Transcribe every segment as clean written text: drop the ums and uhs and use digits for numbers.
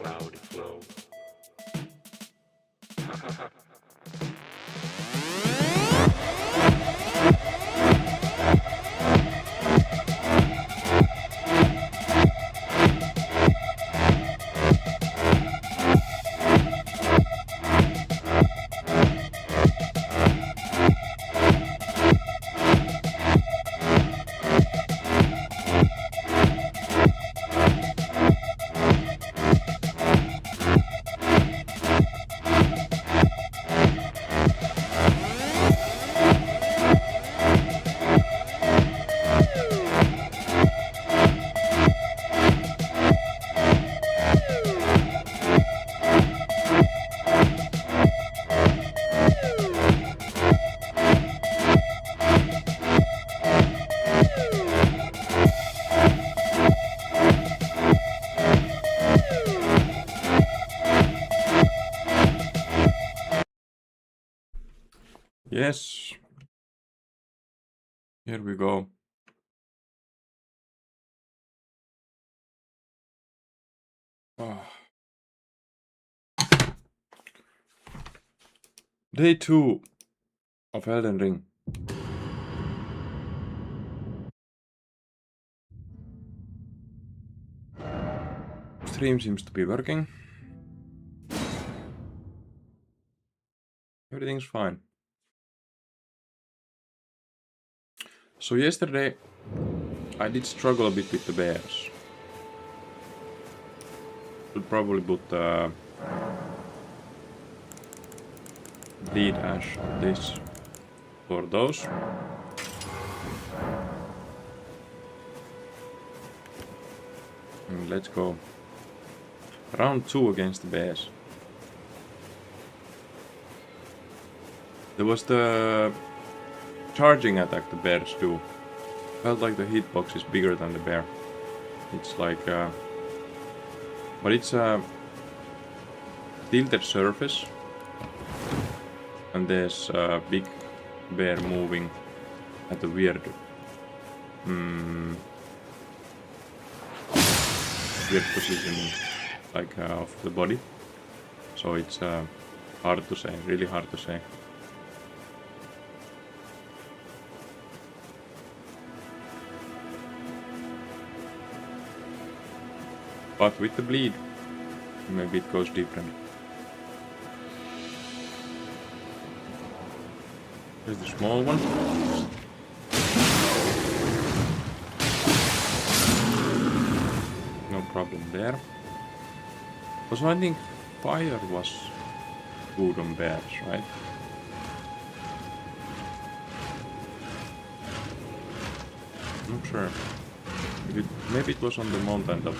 cloudy flow. Yes. Here we go. Oh. Day 2 of Elden Ring. Stream seems to be working. Everything's fine. So yesterday I did struggle a bit with the bears. Should probably put bleed ash on this for those. And let's go. Round 2 against the bears. There was the charging attack the bears do. Felt like the hitbox is bigger than the bear. It's like but it's a tilted surface and there's a big bear moving at a weird positioning like of the body, so it's hard to say, really hard to say. But with the bleed, maybe it goes different. Here's the small one. No problem there. Also, I think fire was good on bears, right? Not sure. Maybe it was on the mountain tops.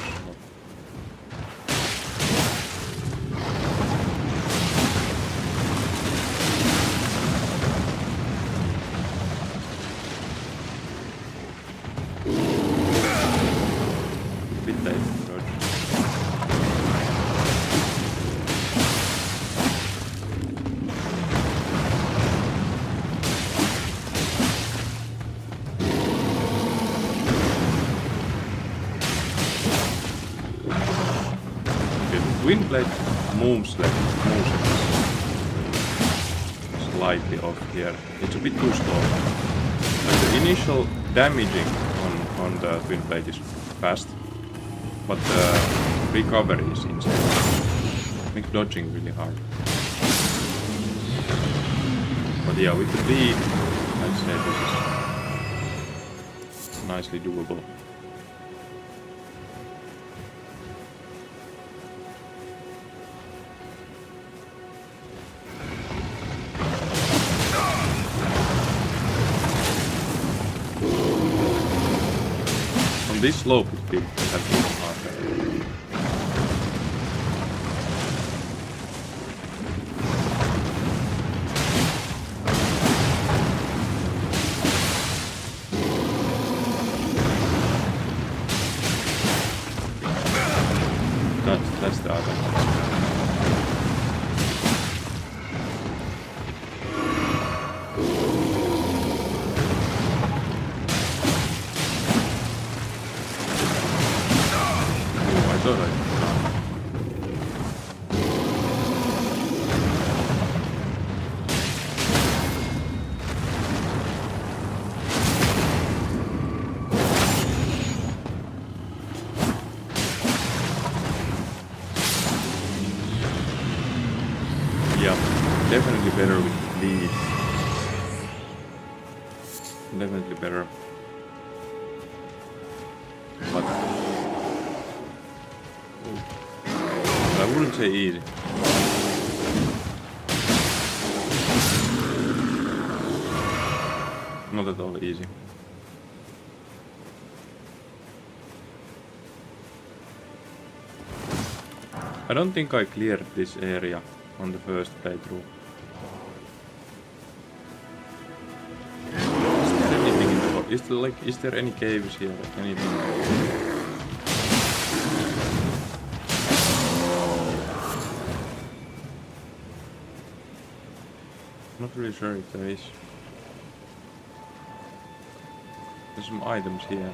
Wind blade moves slightly off here. It's a bit too slow. Like the initial damaging on the twin blade is fast, but the recovery is insane. Makes dodging really hard. But yeah, with the bleed, I'd say this is nicely doable. This slope would be have been harder. That's the other. better with lead. Definitely better. But I wouldn't say easy. Not at all easy. I don't think I cleared this area on the first playthrough. Is there anything in the is there any caves here? Like anything? Not really sure if there is. There's some items here.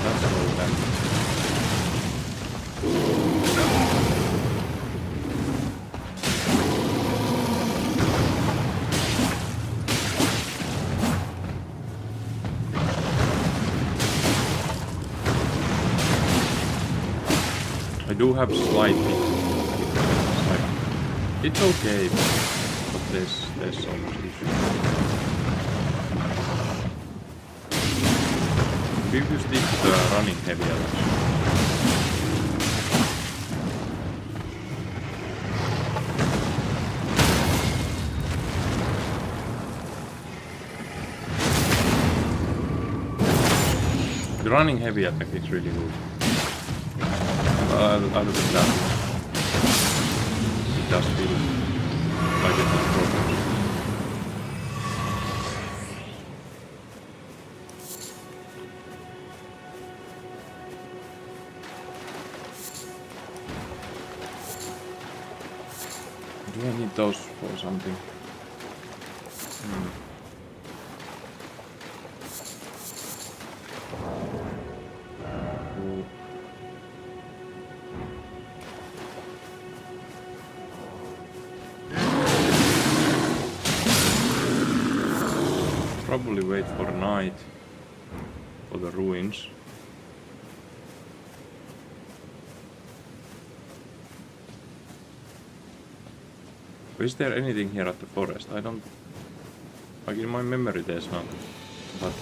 That's all then. I do have slight like, it's okay, but there's so much issue. If you stick to the running heavy elements. The running heavy attack is really good. Other than that, it does feel like it has problems. Do I need those for something? Ooh. Probably wait for night for the ruins. Is there anything here at the forest? I don't... like in my memory there's not. But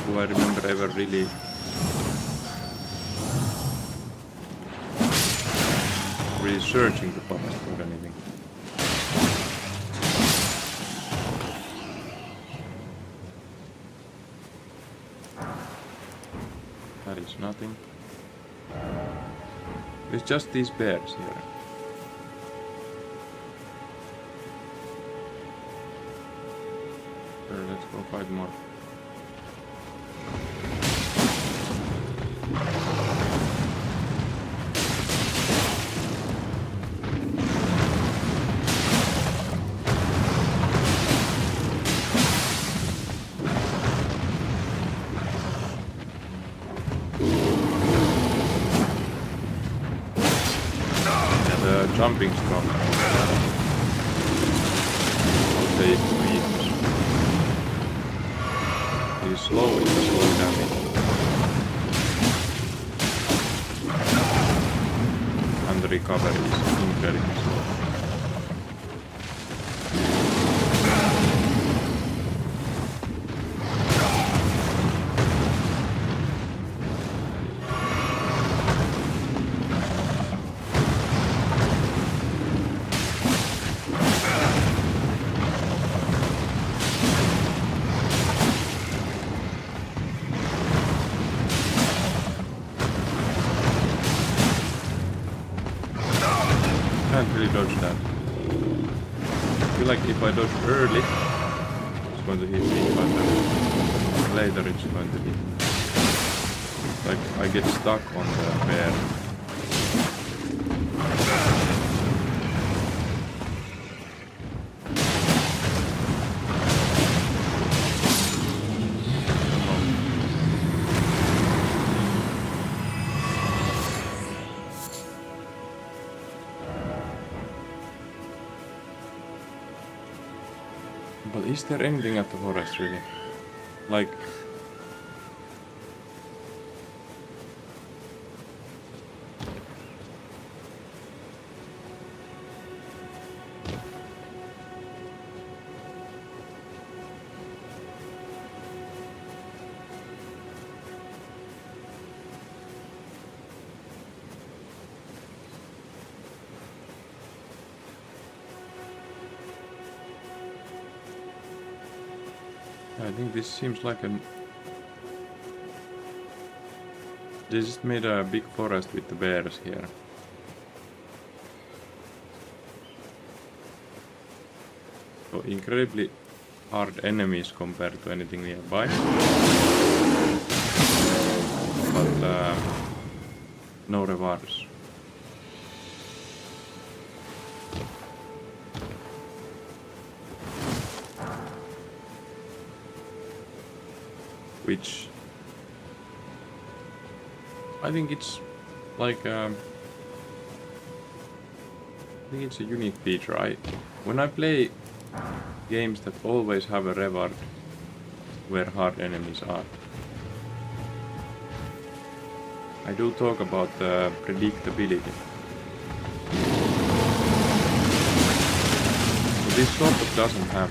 do I remember ever really searching the forest for anything? That is nothing. It's just these bears here. Let's go fight more. Jumping strong. I'll say it's weakness. He's slow, it's a slow damage. And the recovery is incredibly slow. Can't really dodge that. I feel like if I dodge early, it's going to hit me, but later it's going to hit me. Like I get stuck on the bear. is there anything at the forest really? Like... I think this seems like an... They just made a big forest with the bears here. So incredibly hard enemies compared to anything nearby. But no rewards. Which I think it's like I think it's a unique feature. When I play games that always have a reward where hard enemies are, I do talk about the predictability. So this sort of doesn't have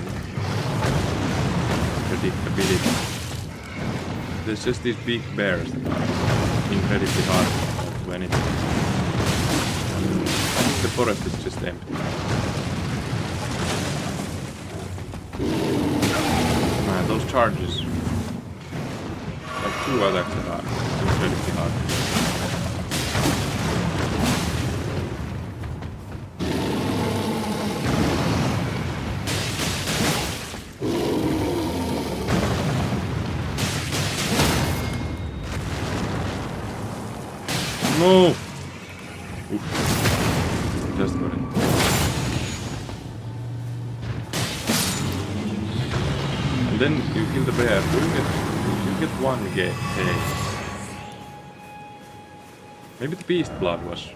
predictability. There's just these big bears that are incredibly hard to do anything. I think the forest is just empty. Man, those charges. Like 2 attacks that are incredibly hard. No! Oof. Just got it. And then you kill the bear. You get 1 egg. Maybe the beast blood was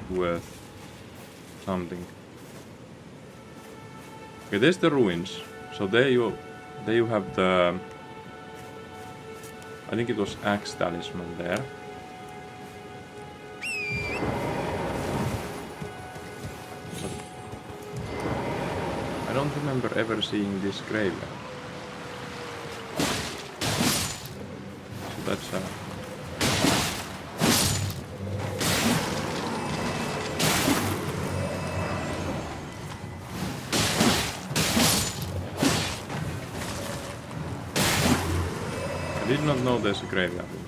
worth something. Okay, there's the ruins. So there you have the... I think it was axe talisman there. I don't remember ever seeing this graveyard. So that's I did not know there's a graveyard in here.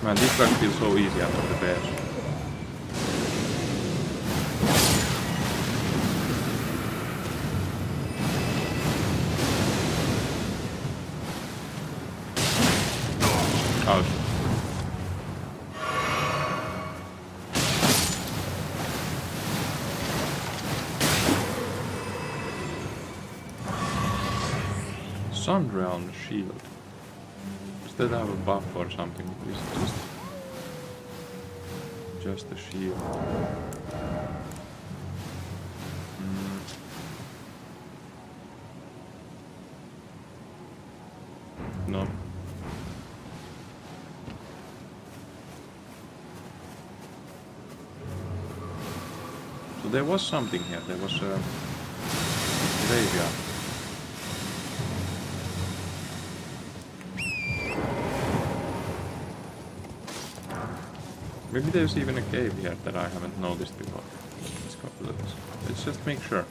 Man, this guy feels so easy after the bears. Ouch. Sunrealm shield. Does that have a buff or something? Is it just a shield? No. So there was something here. There was a graveyard. Maybe there's even a cave here that I haven't noticed before. Let's go to this. Let's just make sure.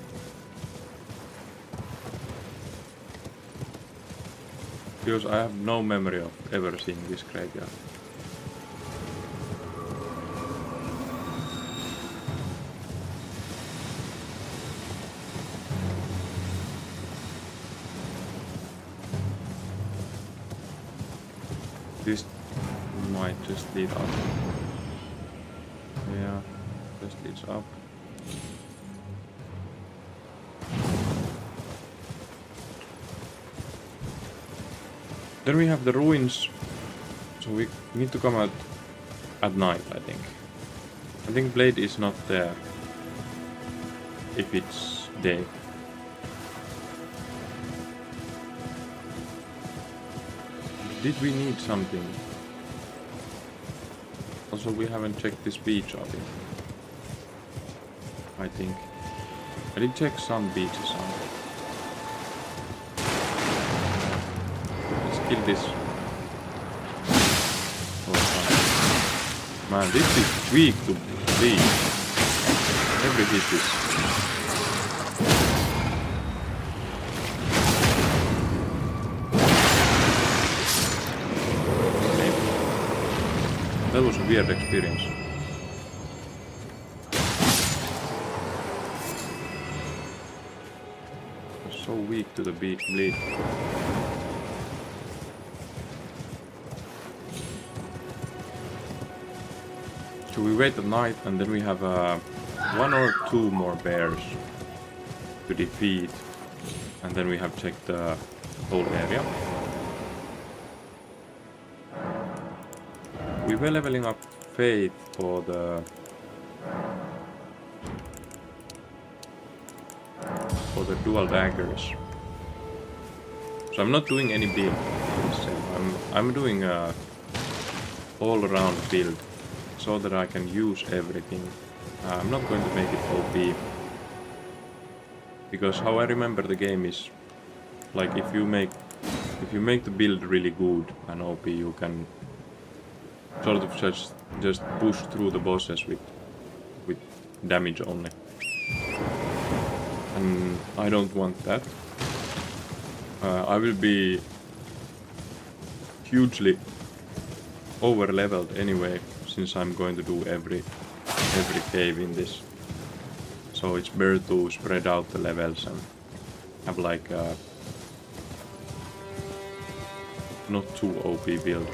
Because I have no memory of ever seeing this graveyard. This might just lead up. Yeah, just leads up. Then we have the ruins. So we need to come out at night, I think. I think Blade is not there if it's day. Did we need something? Also, we haven't checked this beach out yet. I think. I did check some beaches out. Let's kill this. Oh, man, this is weak to bleed. Every hit is... That was a weird experience. So weak to the bleed. So we wait at night and then we have 1 or 2 more bears to defeat, and then we have checked the whole area. We were leveling up faith for the dual daggers. So I'm not doing any build. I'm doing a all-around build so that I can use everything. I'm not going to make it OP, because how I remember the game is like if you make the build really good and OP, you can sort of just push through the bosses with damage only. And I don't want that. I will be hugely over leveled anyway, since I'm going to do every cave in this. So it's better to spread out the levels and have like a not too OP build.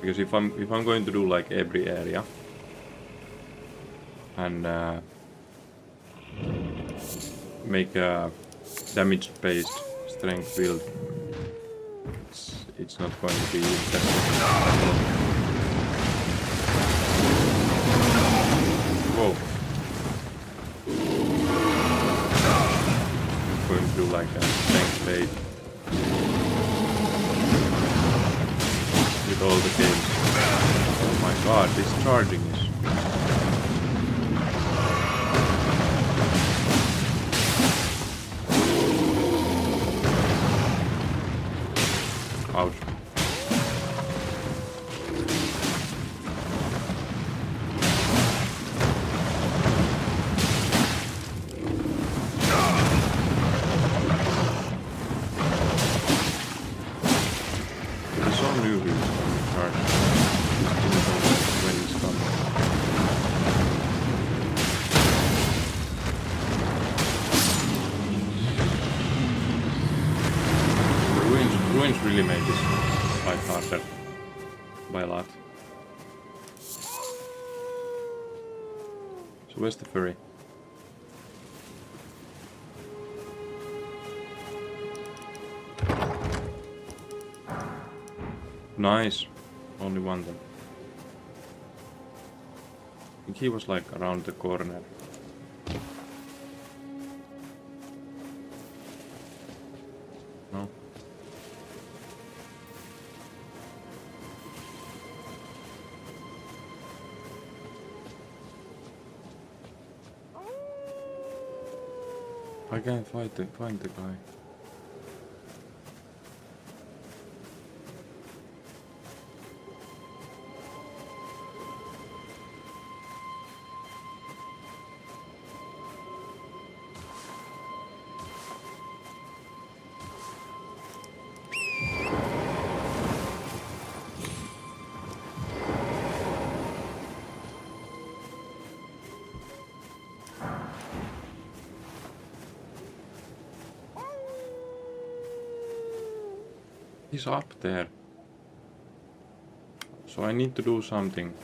Because if I'm going to do like every area and make a damage-based strength build, it's not going to be interesting. Whoa! I'm going to do like a strength blade with all the games. Oh my god, this charging is... Ouch. I saw new views on the charge. When it's coming. Ruins really make this fight harder by a lot. So where's the ferry? Nice. Only one then. I think he was like around the corner. No. I can't find the guy. He's up there. So I need to do something.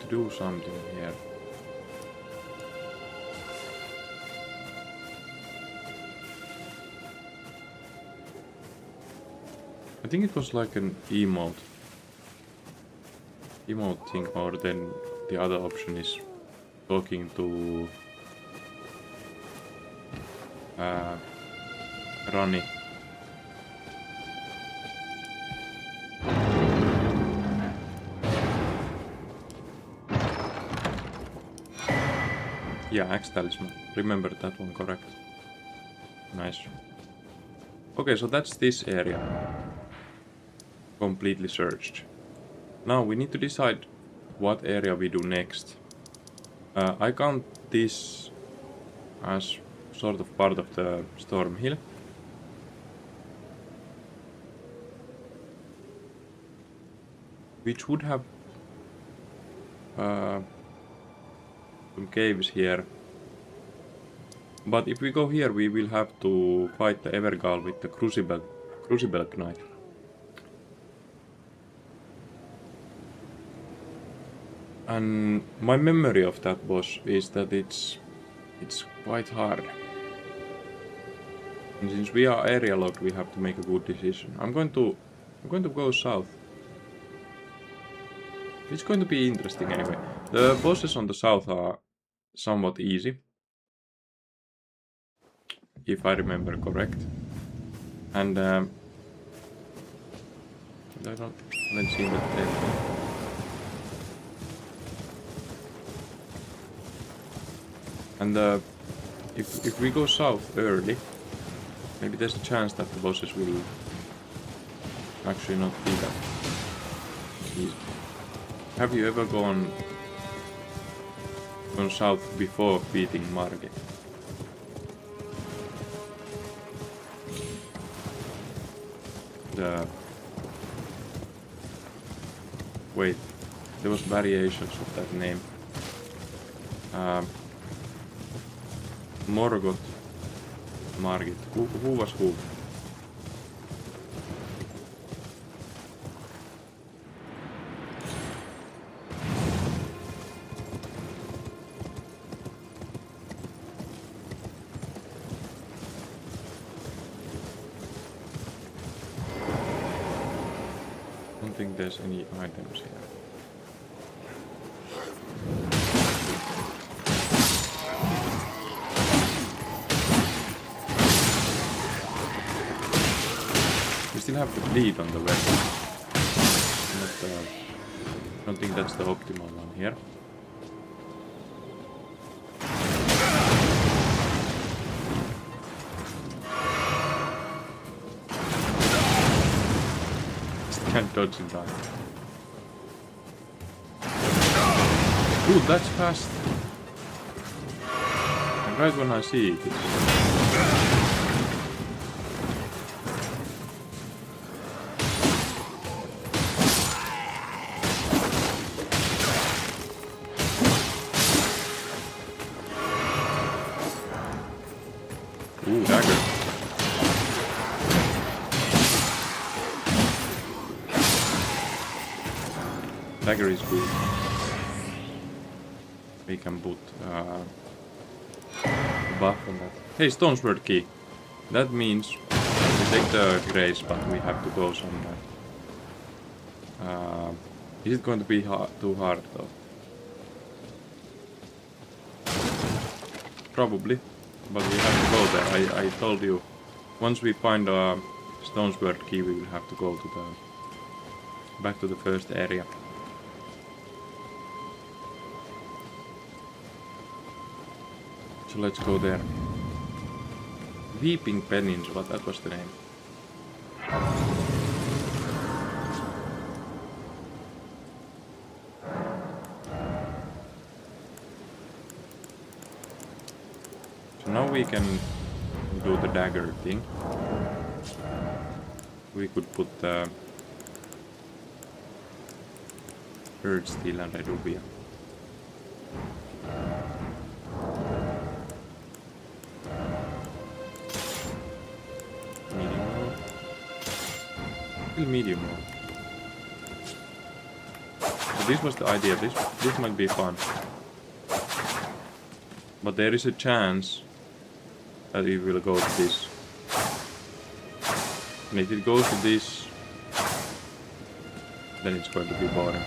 do something here. I think it was like an emote thing, or then the other option is talking to Rani. Yeah, Axe Talisman. Remember that one correct. Nice. Okay, so that's this area. Completely searched. Now we need to decide what area we do next. I count this as sort of part of the Storm Hill. Which would have some caves here. But if we go here, we will have to fight the Evergal with the Crucible Knight. And my memory of that boss is that it's quite hard. And since we are area locked, we have to make a good decision. I'm going to go south. It's going to be interesting anyway. The bosses on the south are somewhat easy, if I remember correct. And I haven't seen the tail. And if we go south early, maybe there's a chance that the bosses will actually not be that easy. Have you ever gone south before beating Margit? Wait, there was variations of that name. Morgoth, Margit. Who was who? I don't think there's any items here. We still have to bleed on the weapon. But, I don't think that's the optimal one here. Can't dodge in time. Ooh, that's fast. And right when I see it, ooh, dagger. Dagger is good. We can put a buff on that. Hey, Stonesword key. That means we take the grace, but we have to go somewhere. Is it going to be too hard though? Probably, but we have to go there. I told you, once we find a Stonesword key, we will have to go to back to the first area. So let's go there. Weeping Peninsula, that was the name. So now we can do the dagger thing. We could put the Earth Steel and Reduvia. Medium mode. this was the idea. This might be fun. But there is a chance that it will go to this. And if it goes to this, then it's going to be boring.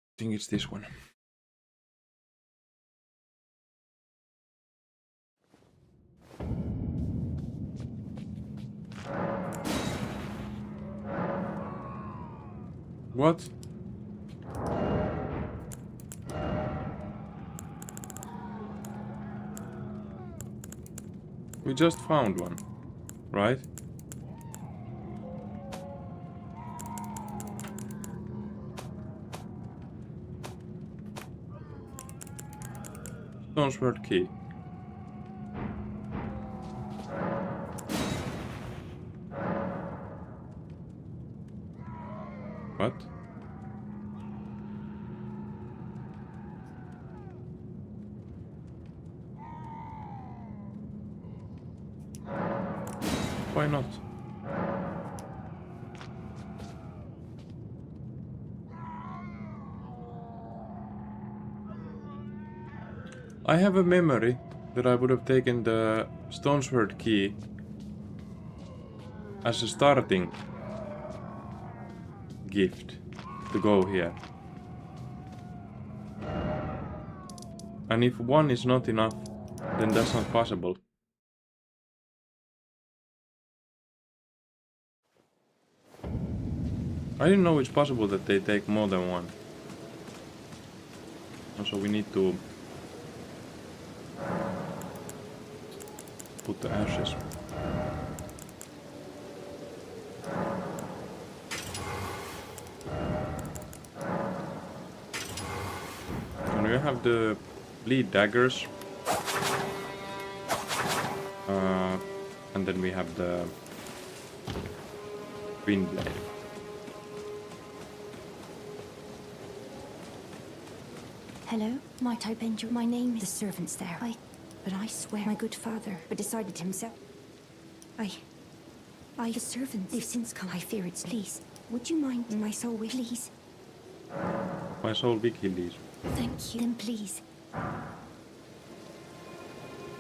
I think it's this one. What? We just found one, right? Stonesword key. What? Why not? I have a memory that I would have taken the Stonesword key as a starting gift to go here. And if one is not enough, then that's not possible. I didn't know it's possible that they take more than one. Also, we need to put the ashes. And we have the bleed daggers. And then we have the wind blade. Hello? Might I bend you? My name is the servants there. But I swear my good father decided himself. The servants, they've since come. I fear it's please. Would you mind my soul with please? My soul wiki, please. Thank you. Then please.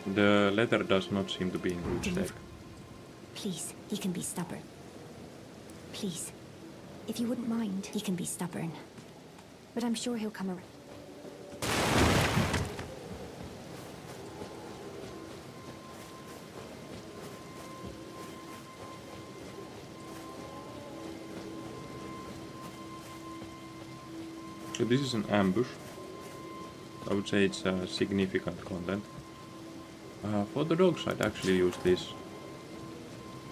The letter does not seem to be in good state. Please, he can be stubborn. Please. If you wouldn't mind, he can be stubborn. But I'm sure he'll come around. So this is an ambush. I would say it's significant content. For the dogs I'd actually use this.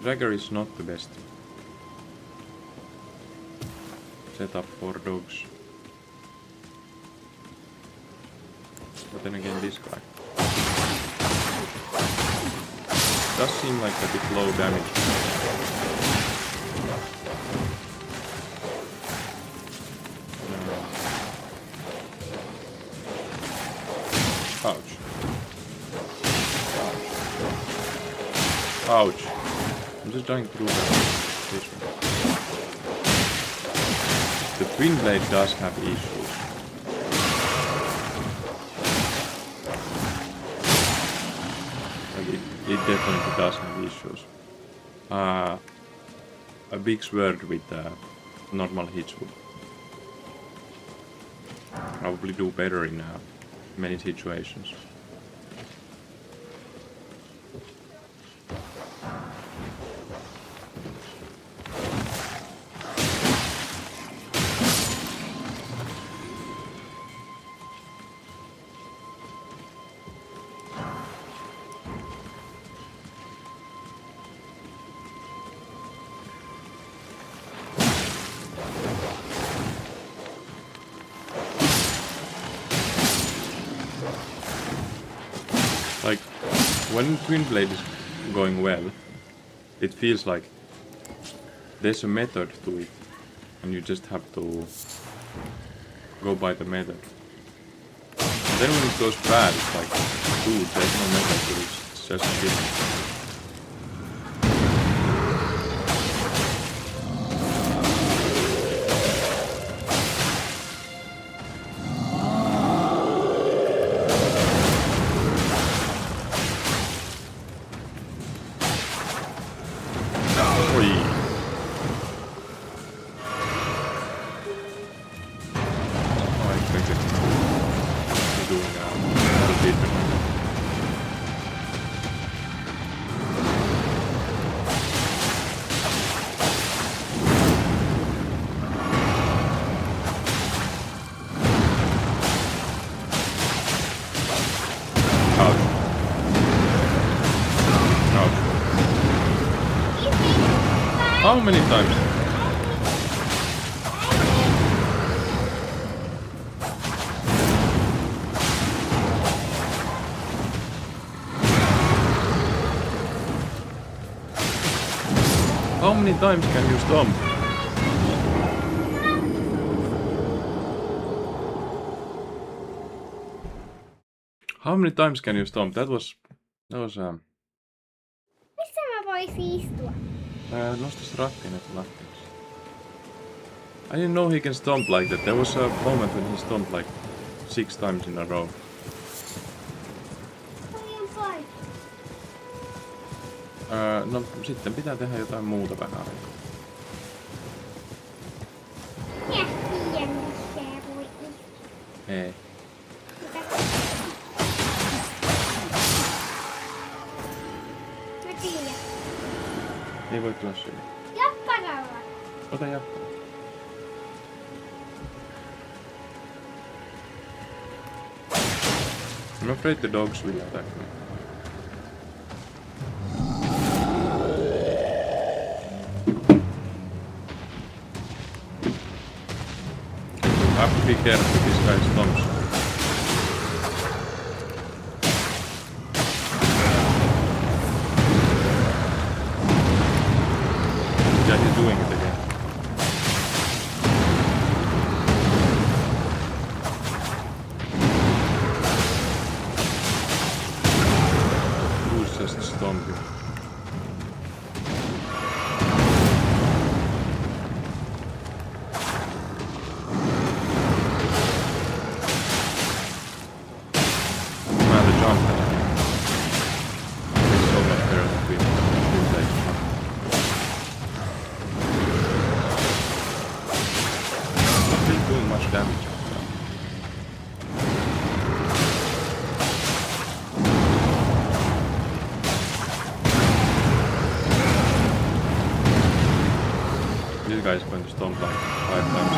Dagger is not the best setup for dogs. But then again, this guy does seem like a bit low damage. Ouch. Ouch. I'm just dying through this one. The twin blade does have issues. Like it definitely does have issues. A big sword with normal hits would probably do better in many situations. Like, when Twin Blade is going well, it feels like there's a method to it, and you just have to go by the method. Then when it goes bad, it's like, dude, there's no method to this. It's just shit. How many times? How many times can you stomp? How many times can you stomp? That was Missä mä voisin istua? Nostas rattiin, että lähteeksi. I didn't know he can stomp like that. There was a moment when he stomped like 6 times in a row. No sitten pitää tehdä jotain muuta vähän aikaa. Minä tiedän, missä voi istua. Ei. Mä tiedän. Ei voi tulla syy. Jakkaralla. Ota jakkara. I'm afraid the dogs will attack me. I have to be careful, this guy stomps. Yeah, he's doing it again. Who's just stomping? This guy is going to stomp like 5 times.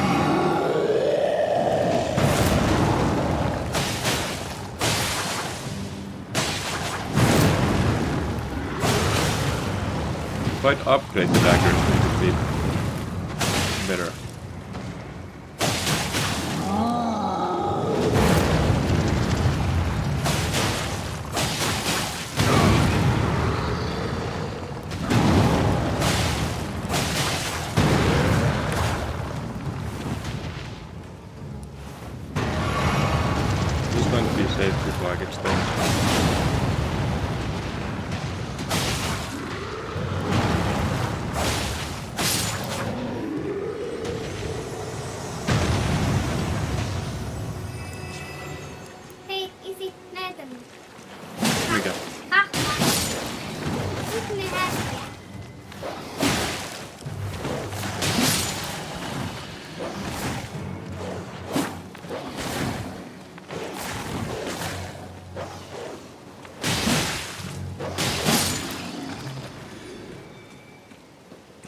If I'd upgrade the daggers, it would be better. Safe before I get stoned. Hei, isi, näytä nyt. Mikä? Nyt ne häviää.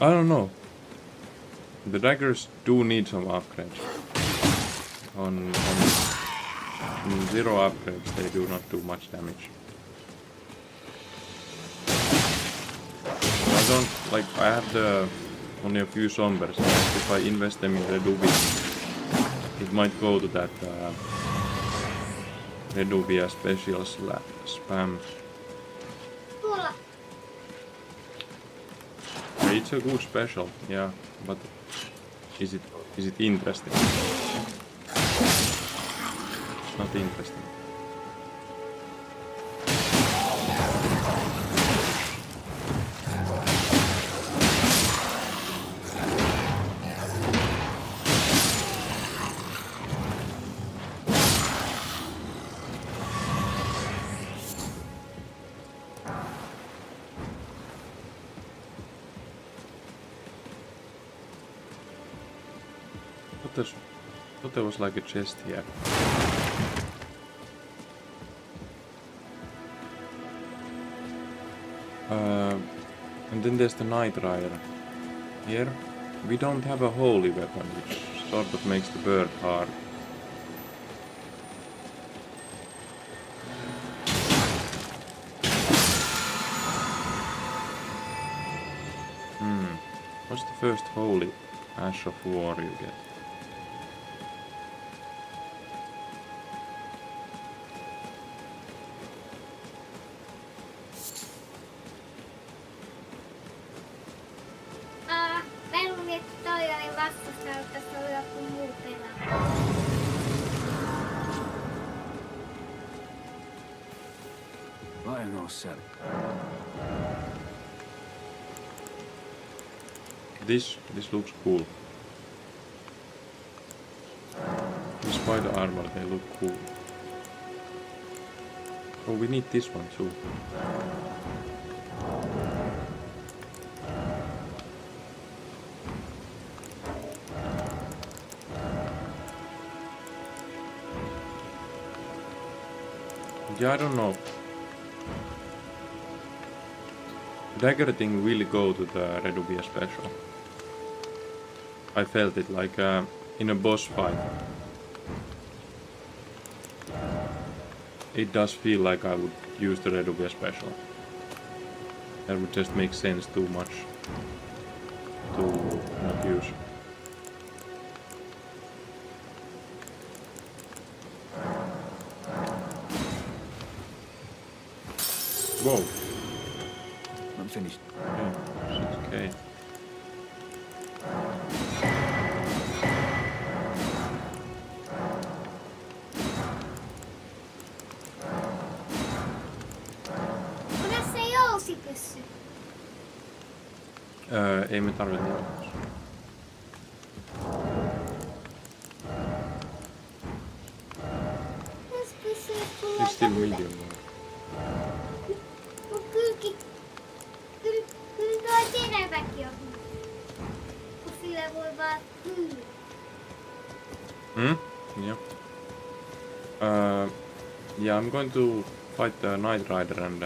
I don't know. The daggers do need some upgrades. On 0 upgrades they do not do much damage. I don't like. I have only a few sombers. If I invest them in Redubia, it might go to that Redubia special spam. Tuolla. It's a good special, yeah, but is it interesting? It's not interesting. thought there was like a chest here. And then there's the Night Rider. Here we don't have a holy weapon, which sort of makes the bird hard. What's the first holy ash of war you get? Mä en luulin, että toi oli vastassa, että se oli joku muu pelaa. Lion all set. This looks cool. The spider armor, they look cool. Oh, we need this one too. Yeah, I don't know. Dagger thing will go to the Redubia special. I felt it like in a boss fight. It does feel like I would use the Redubia special. That would just make sense too much to not use. Whoa. I'm finished. Okay, 6K. Kunnes se jousipyssy. Ei me tarvita niitä. Jos pysyy It's tulee still tämmönen. medium. Mut kyllä tuo teräväkin on hyvä. Kun sillä voi vaan hyyä. Yeah. Yeah, I'm going to fight the Night Rider and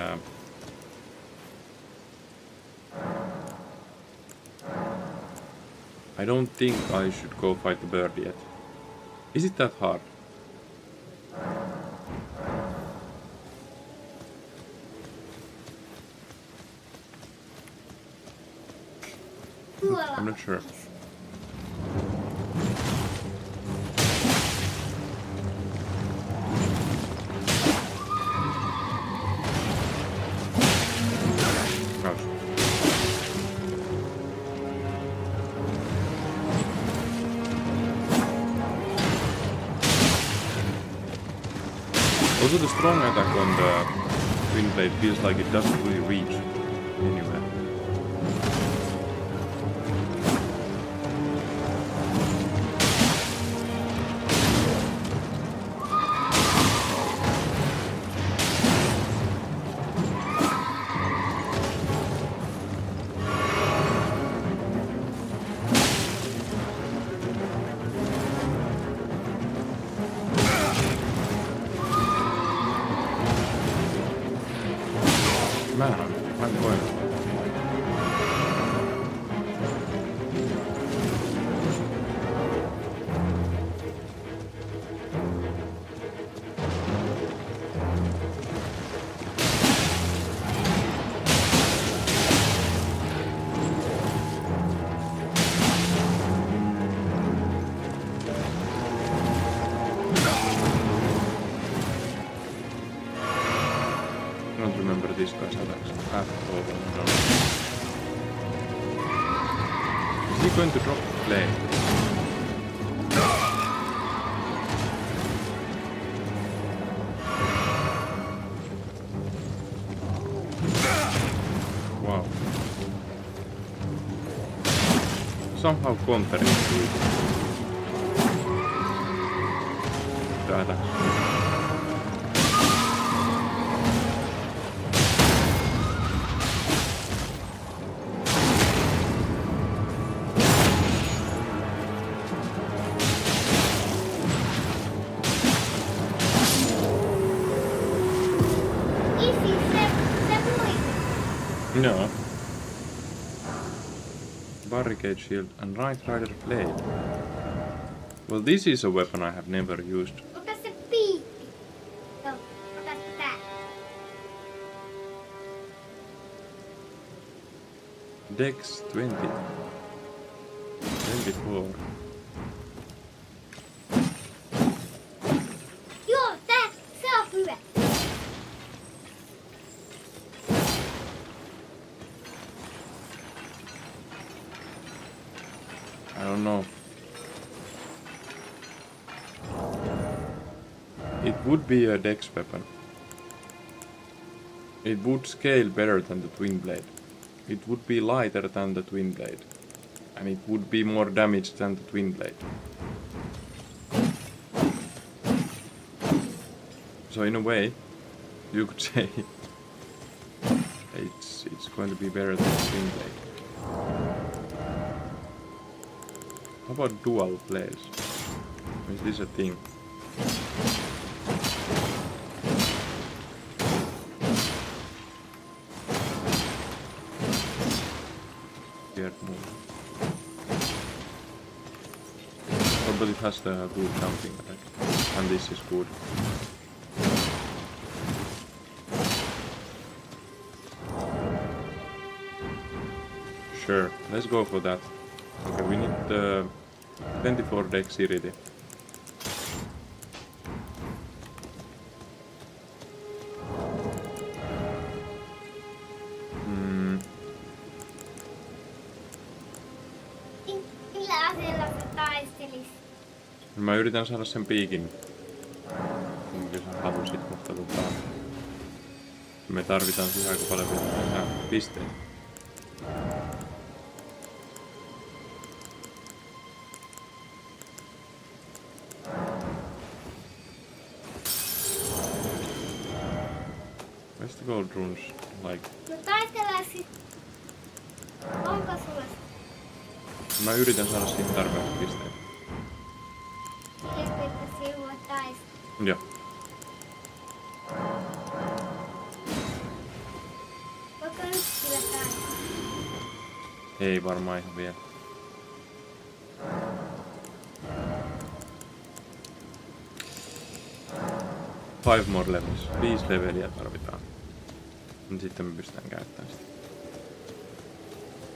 I don't think I should go fight the bird yet. Is it that hard? Tuolla. I'm not sure. Gosh. Also, the strong attack on the Twin Blade feels like it doesn't really reach anywhere. Man, I'm going. I don't remember this guy's attacks at all. No. Is he going to drop the blade? Wow. Somehow countering the attacks. No. Barricade shield and right rider blade. Well, this is a weapon I have never used. Ota se piikki. Joo, ota tää. Dex 20. 24. Joo, tää, se on hyvä. I don't know. It would be a dex weapon. It would scale better than the twin blade. It would be lighter than the twin blade. And it would be more damage than the twin blade. So in a way, you could say it's going to be better than the twin blade. How about dual blades? Is this a thing? Weird move. Oh, but it has the good jumping attack. And this is good. Sure, let's go for that. Okay, we need 24 dexterity. Millä aseella sä taistelis? Mä yritän saada sen piikin. Minkä sä halusit, mutta me tarvitaan siihen aika paljon vielä pisteitä. Where's the gold runes? Like... No taistellaan sit. Onko sulla Mä yritän saada siihen tarpeeksi pisteitä. tiedätkö, että siinä voi taistella? Joo. Voiko nyt sillä taistella? Ei varmaan ihan vielä. Five more levels. 5 leveliä tarvitaan. Niin sitten me pystytään käyttämään sitä.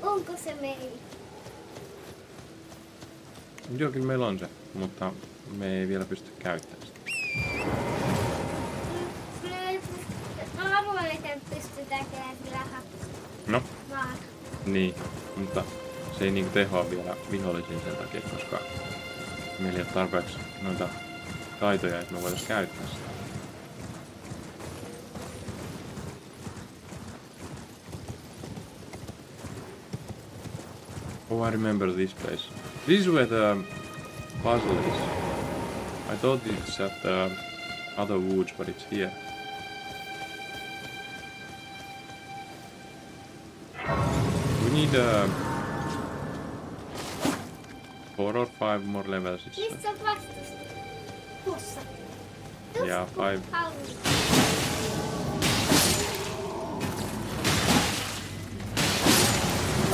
Onko se meillä? Joo, kyllä meillä on se, mutta me ei vielä pysty käyttämään sitä. Mä arvoin, että pystytään käydä sillä No, vaan. niin, mutta se ei niinku tehoa vielä vihollisiin sen takia, koska meillä ei ole tarpeeksi noita taitoja, että me voitais käyttää sitä. Oh, I remember this place. This is where the puzzle is. I thought it's at the other woods, but it's here. We need 4 or 5 more levels. Missä on vastus? Tuossa. Yeah, 5.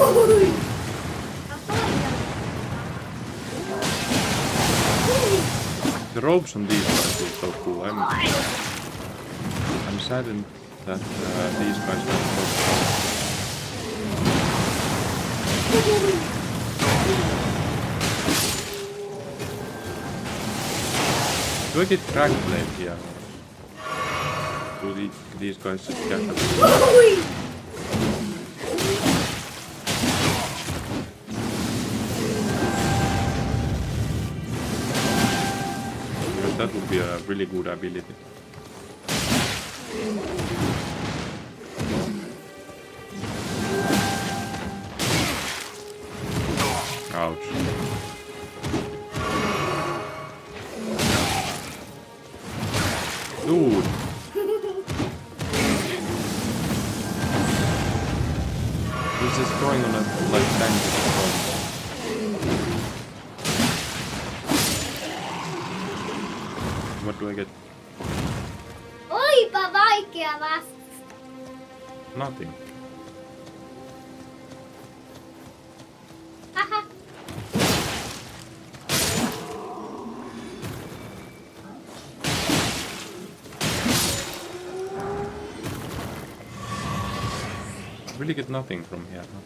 Ui! The ropes on these guys look so cool. I'm saddened that these guys are so cool. Do I get crack blade here? Do these guys just get Ui! Because that would be a really good ability. Ouch. Dude! This is going on a like tangent. What do I get? Olipa vaikea vastus. Nothing. Really get nothing from here. Huh?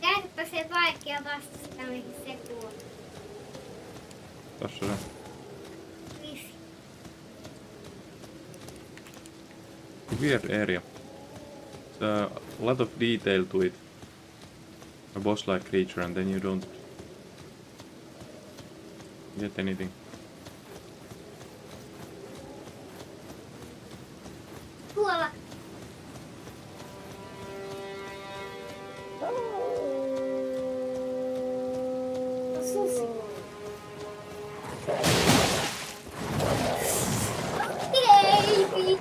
Käytäpä se vaikea vastustaa, mihin se kuuluu. Tossa se. Vissi. Weird area. There's a lot of detail to it. A boss-like creature, and then you don't get anything. Tuolla. Susi. Baby.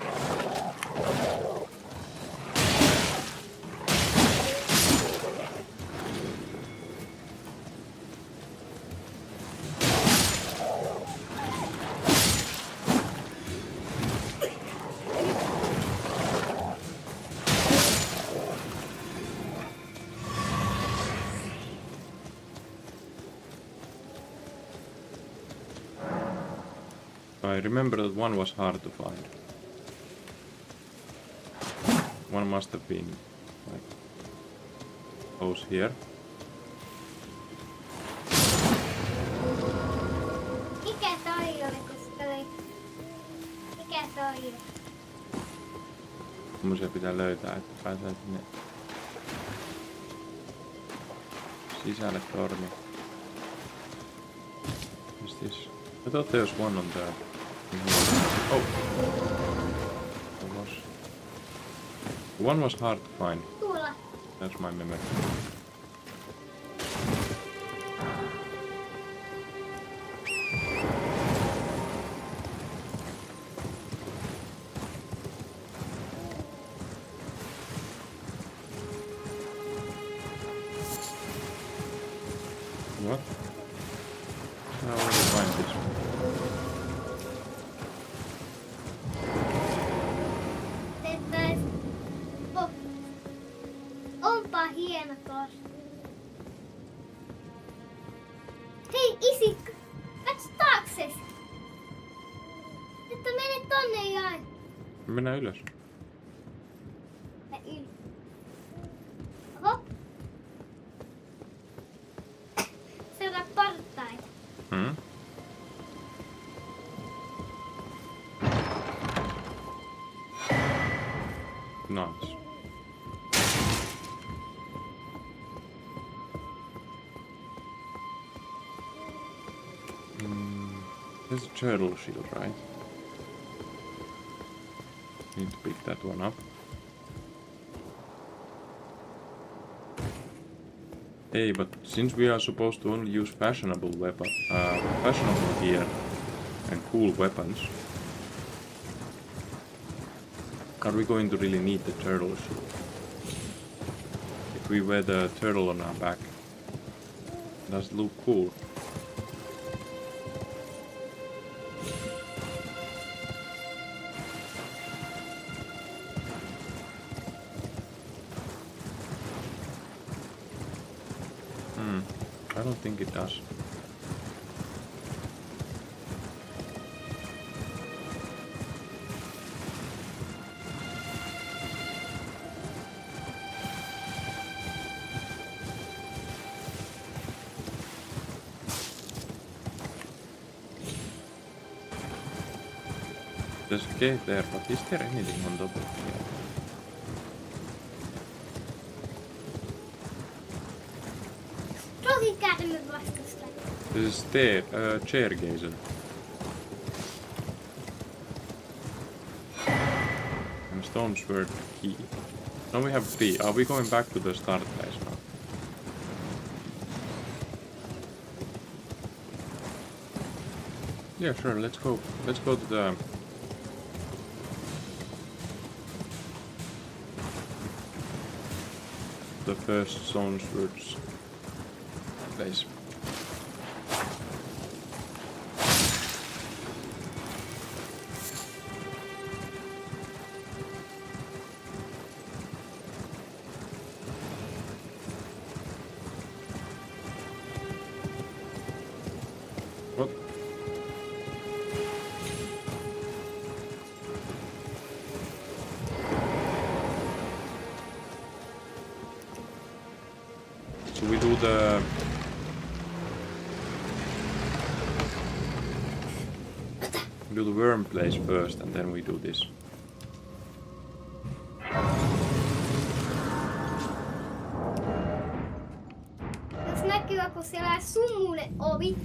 I remember that one was hard to find. One must have been like those here. Mikä toi oli, kun se oli? Mikä toi oli? Semmoisia pitää löytää, että pääsee sinne sisälle torni. What's this? I thought there was one on there. Oh! There was. One was hard to find. Tuolla. That's my memory. What? How will we find this one? Onpa hieno tos. Hei isi, katso taakses. Että mene tonne ja Mennään ylös. yli. Oho. Seuraa portaita. Hmm? Nice. There's a turtle shield, right? Need to pick that one up. Hey, but since we are supposed to only use fashionable gear and cool weapons, are we going to really need the turtle shield? If we wear the turtle on our back, does it look cool? I don't think it does. There's a cave there, but is there anything on top of here? Rohin käärme vastusta. This is chair gazer. And stone sword key. Now we have 3. Are we going back to the start place now? Yeah, sure. Let's go. Let's go to the first stone swords place. What? So we do the... We do the worm place first and then we do this. Jos näkyy joku siellä sumunen ovi,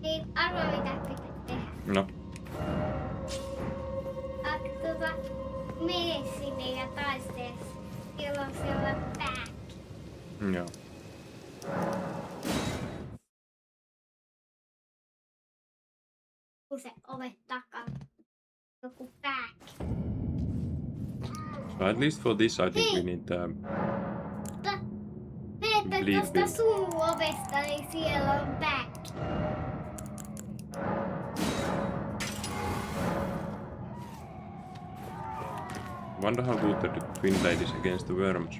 niin arvaa mitä pitää tehdä. No. Mene sinne ja taistele. Siellä on siellä back. Joo. Kun se ovet takana. Joku back. So at least for this I think we need Menette Bleed tosta bill. sumuovesta, niin siellä on back. Wonder how good the twin blade is against the worms.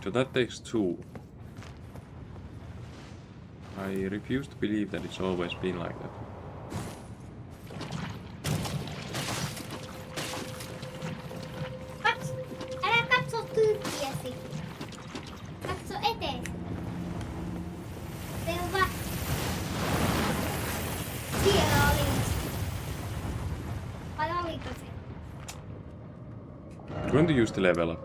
So that takes 2. I refuse to believe that it's always been like that. Älä katso tyyppiäsi. Katso eteen. Selvä. Siellä oli. Vai oliko se? I'm going to use the level up.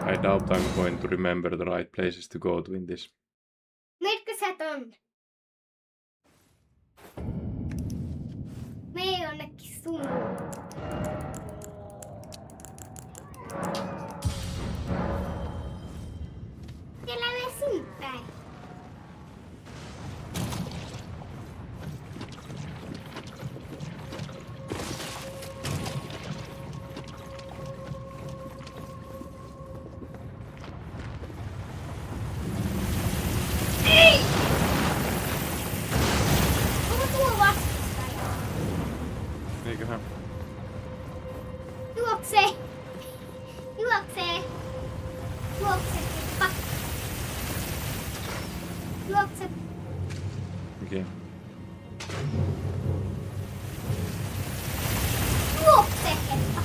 I doubt I'm going to remember the right places to go to in this. Mitkä sä on? Mene jonnekin sumuun. Siellä me sinne päin. Ei! Onko tuo vastustaja? Eiköhän? Juoksee! Juoksee! Juokse! Heppa! Juokse! Okei. Juokse! Heppa!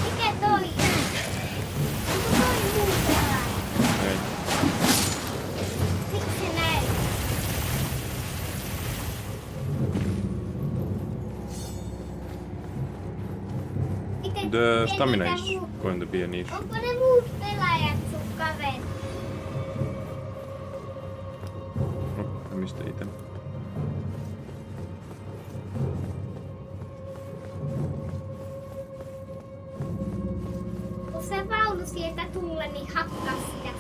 Mikä toi? Onko toi muu sellainen? Ei. Miksi se näin? Miten- The miten stamina niitä is muut- going to be an issue. Onko ne muut pelaajat sun kaverit? No, mistä iten? Kun se vaunu sieltä tulee, niin hakkaa sitä.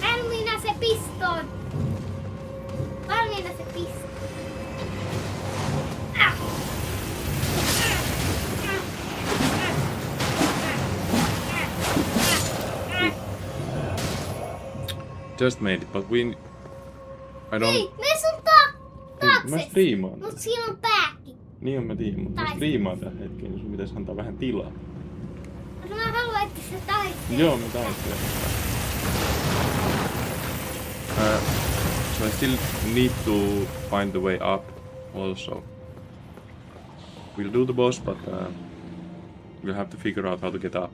Valmiina se pistoon! Valmiina se pistoon! Ah! Just made it, but we... I don't... Hei, mene sun Mä taakse! striimaan Mut tätä. siinä on pääkki. Niin on mä tiedän, mutta mä Tai- striimaan tähän hetkeen, niin sun pitäisi antaa vähän tilaa. Mutta mä haluan, että se taistelee. Joo, mä taistelen. So I still need to find the way up also. We'll do the boss, but we'll have to figure out how to get up.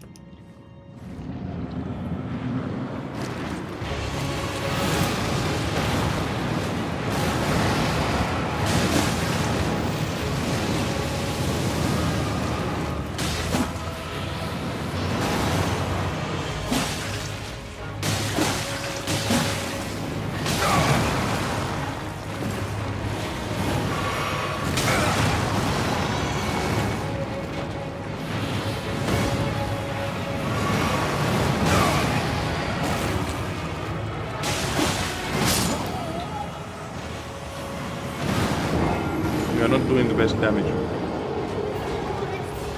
We are not doing the best damage.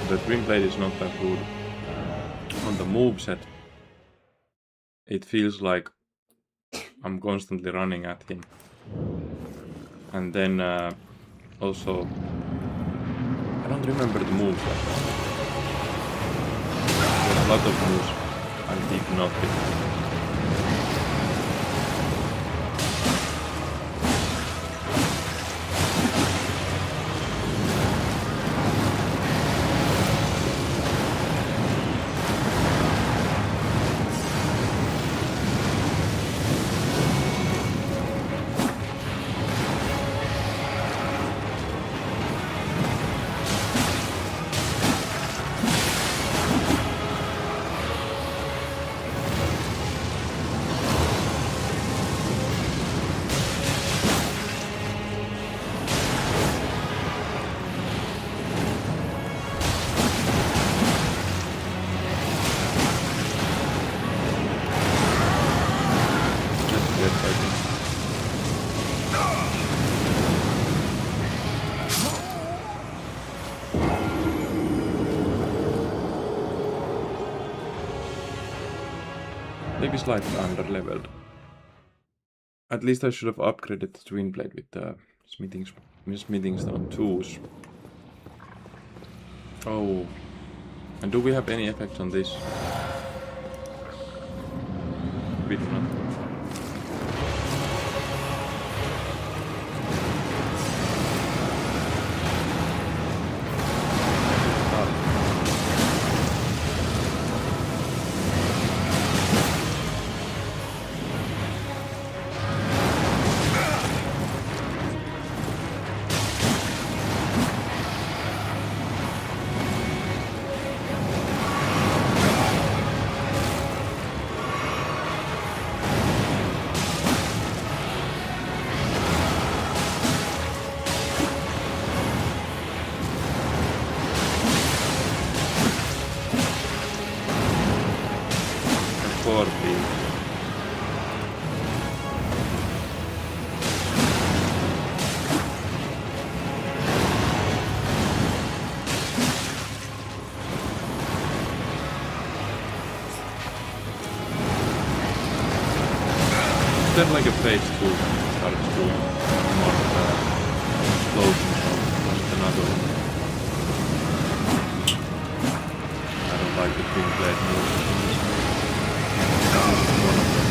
The twin blade is not that good. On the moveset, it feels like I'm constantly running at him. And then also, I don't remember the moves like that. There's a lot of moves I did not hit. Maybe slightly under-leveled. At least I should have upgraded the Twin Blade with the smithing stone tools. Oh, and do we have any effect on this? We do not. Then like a phase 2 starts doing more explosions or another one. I don't like the Twin Blade moves in this move. That is one of them.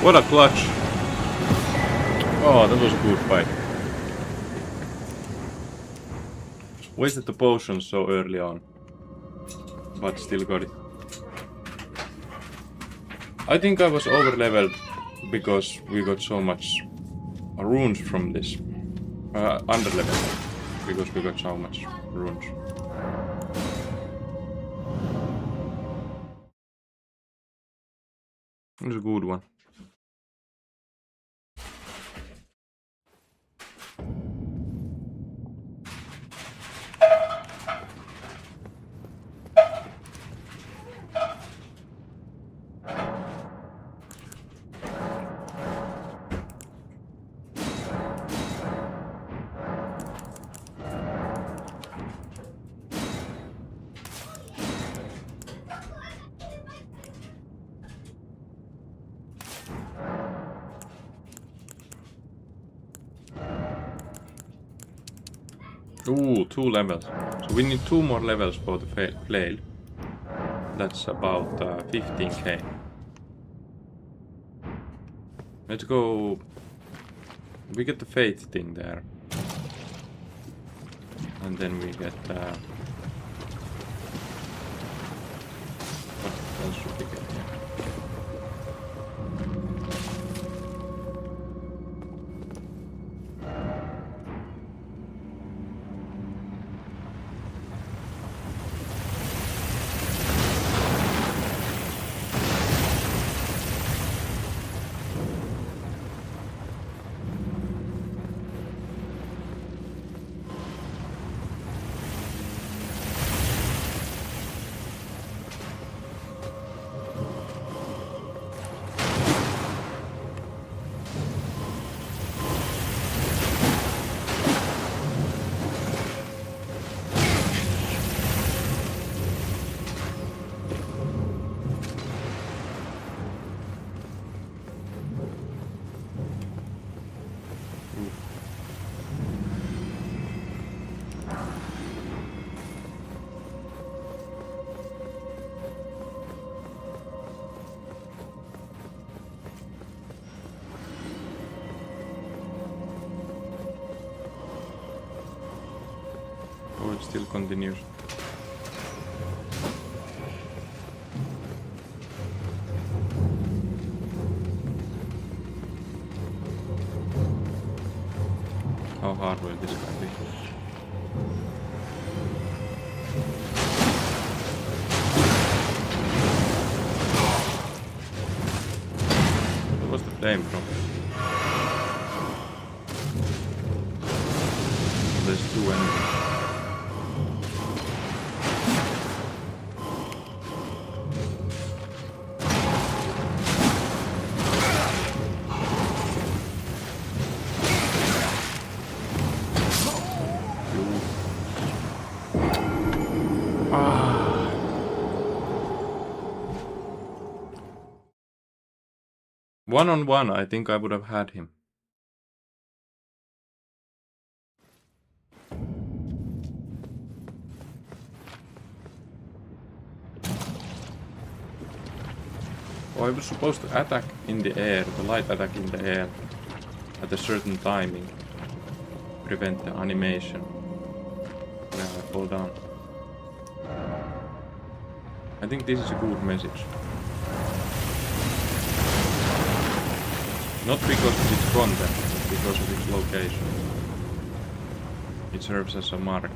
What a clutch! Oh, that was a good fight. Wasted the potion so early on, but still got it. I think I was over leveled because we got so much runes from this. Under leveled. because we got so much runes. It was a good one. Ooh, 2 levels. So we need 2 more levels for the flail. That's about 15k. Let's go. We get the faith thing there. And then we get what else should we get here? Oh, it still continues. How hard will this guy be? Where was the flame from? There's 2 enemies. One-on-one, I think I would have had him. Oh, I was supposed to attack in the air, the light attack in the air, at a certain timing. Prevent the animation. Yeah, I fall down. I think this is a good message. Not because of its content, but because of its location. It serves as a marker.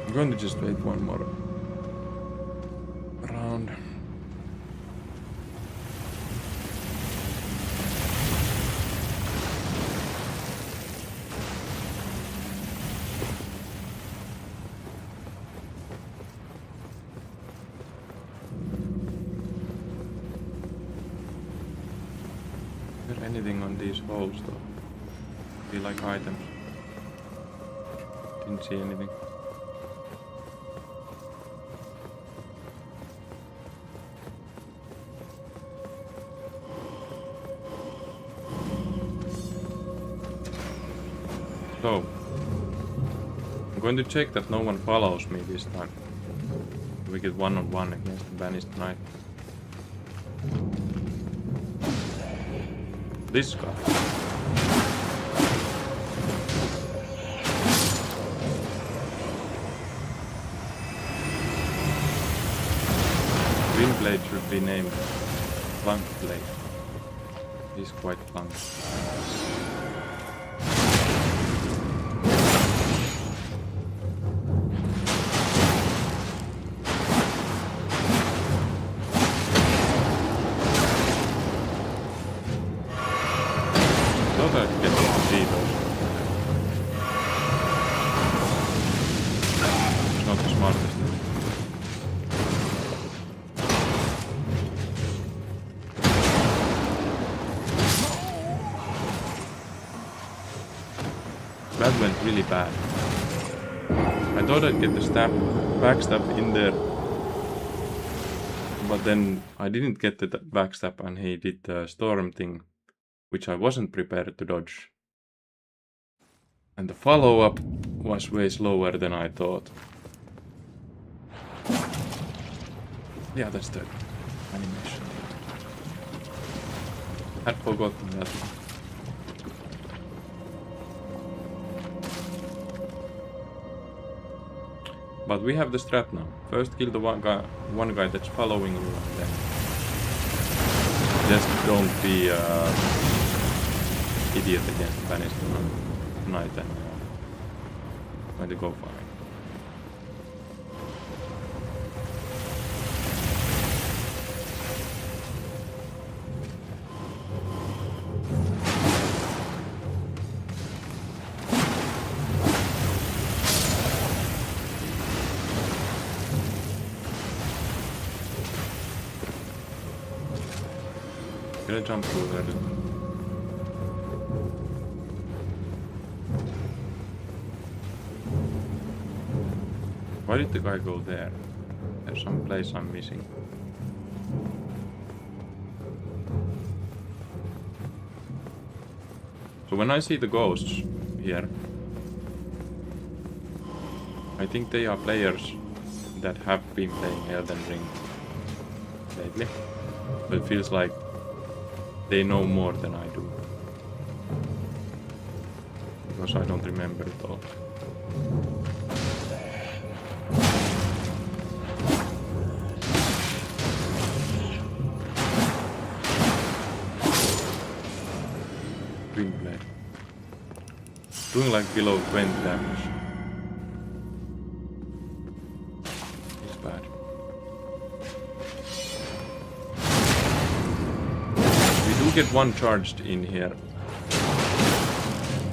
I'm going to just wait one more round. Is there anything on these holes though? Be like items. Didn't see anything. So, I'm going to check that no one follows me this time. We get one-on-one against the Banished Knight. This guy. Wind blade should be named Plunk blade. He's quite plunk. Thought I'd get to see those. It's not the smartest. That went really bad. I thought I'd get the backstab in there, but then I didn't get the backstab and he did the storm thing, which I wasn't prepared to dodge. And the follow-up was way slower than I thought. Yeah, that's the animation. I'd forgotten that. But we have the strat now. First kill the one guy that's following you, and then just don't be idiot against Banished Knight and going to go for it. Gonna jump through there. Why did the guy go there? There's some place I'm missing. So when I see the ghosts here, I think they are players that have been playing Elden Ring lately. But it feels like they know more than I do. Because I don't remember it all. Green blade. Doing like below 20 damage. It's bad. Get one charged in here,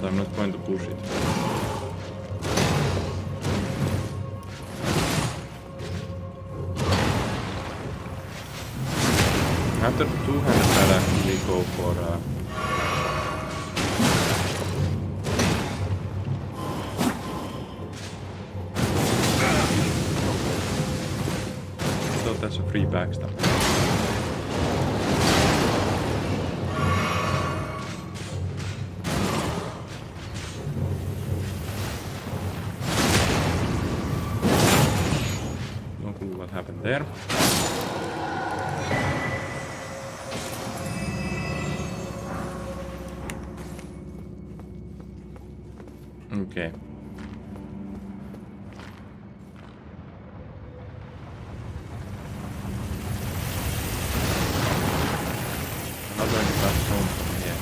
but I'm not going to push it. After the two-handed I'll actually go for I thought that's a free backstab. Happened there. Okay. How do I get back home from here?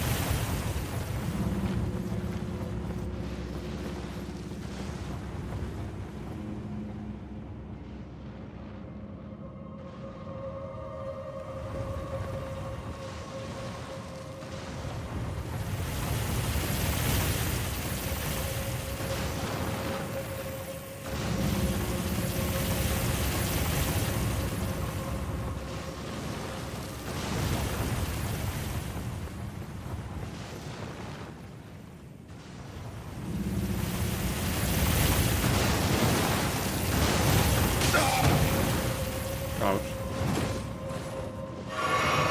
Ouch.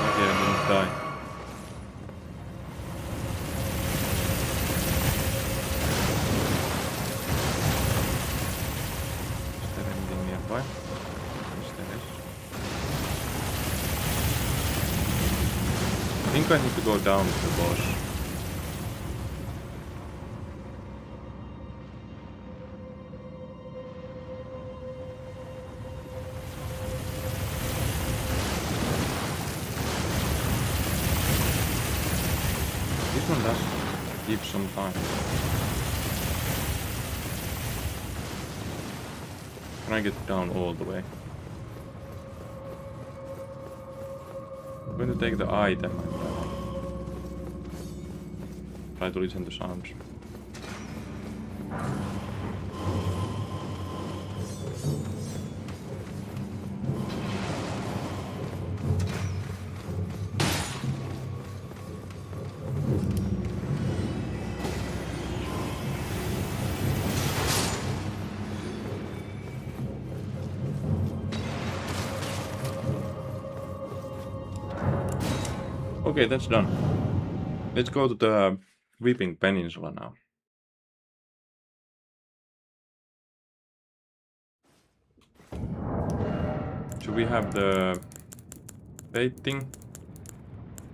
Okay, I didn't die. Is there anything nearby? Yes, there is. think I need to go down to the boss. This one does give some time. Can I get down all the way? I'm going to take the item and try to listen to sounds. Okay, that's done. Let's go to the Weeping Peninsula now. Should we have the fate thing?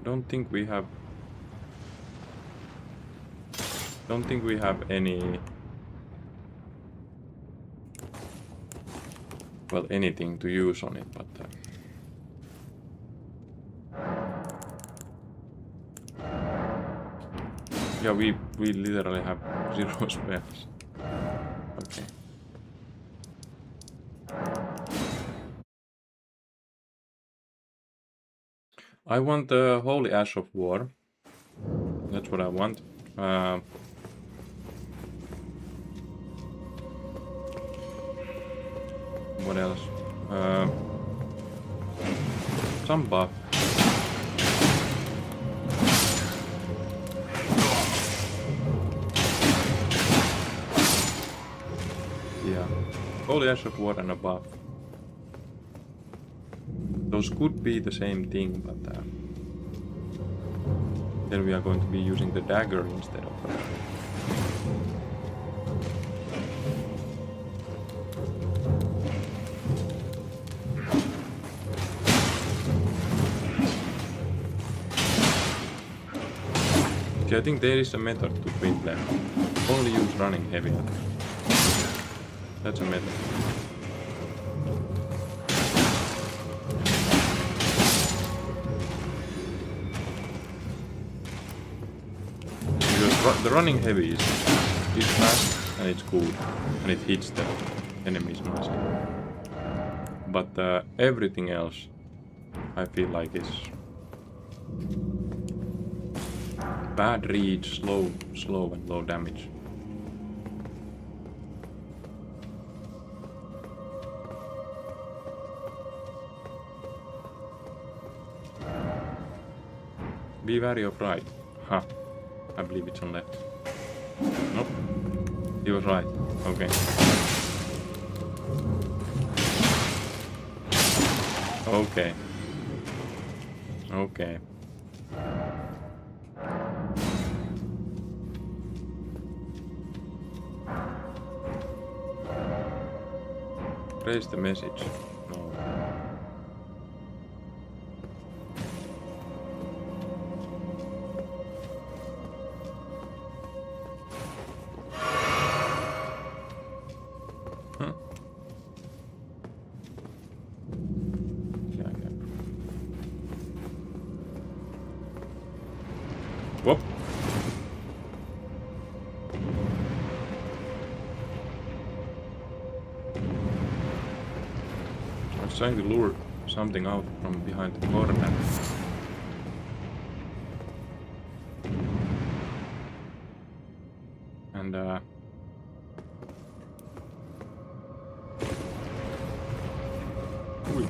Don't think we have any, well, anything to use on it, but yeah, we literally have 0 spells. Okay. I want the Holy Ash of War. That's what I want. What else? Some buff. Yeah. Holy Ash of War and a buff. Those could be the same thing, but then we are going to be using the dagger instead of See, I think there is a method to win them. Only use running heavy attack. That's a method. Because the running heavy is fast and it's good and it hits the enemies nicely. But everything else I feel like is bad reach, slow and low damage. Be wary of right. Ha. I believe it's on left. Nope. He was right. Okay. Okay. Okay. Raise the message. No. Huh? Yeah. Whoop. I was trying to lure something out from behind the corner. And Ui.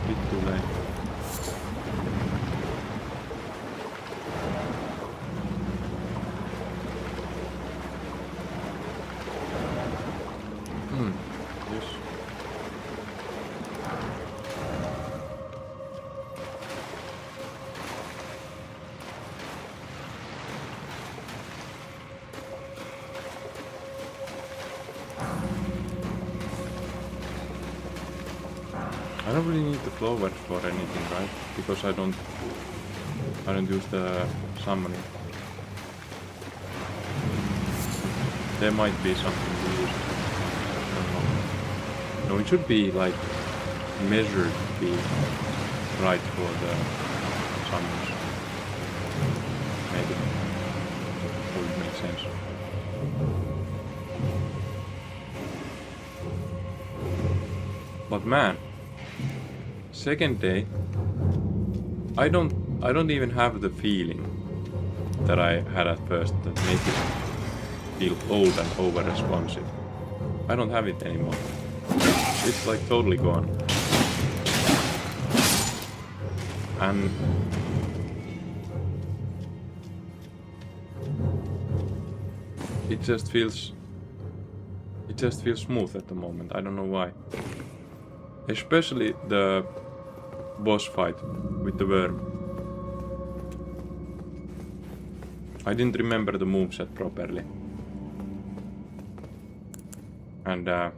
Bit too late. don't really need the flowers for anything, right? Because I don't use the summoning. There might be something to use. I don't know. No, it should be like measured to be right for the summons. Maybe. Would make sense. But man, second day, I don't even have the feeling that I had at first that made it feel old and over responsive. I don't have it anymore. It's like totally gone. And it just feels smooth at the moment. I don't know why. Especially the boss fight with the worm. I didn't remember the moveset properly. And it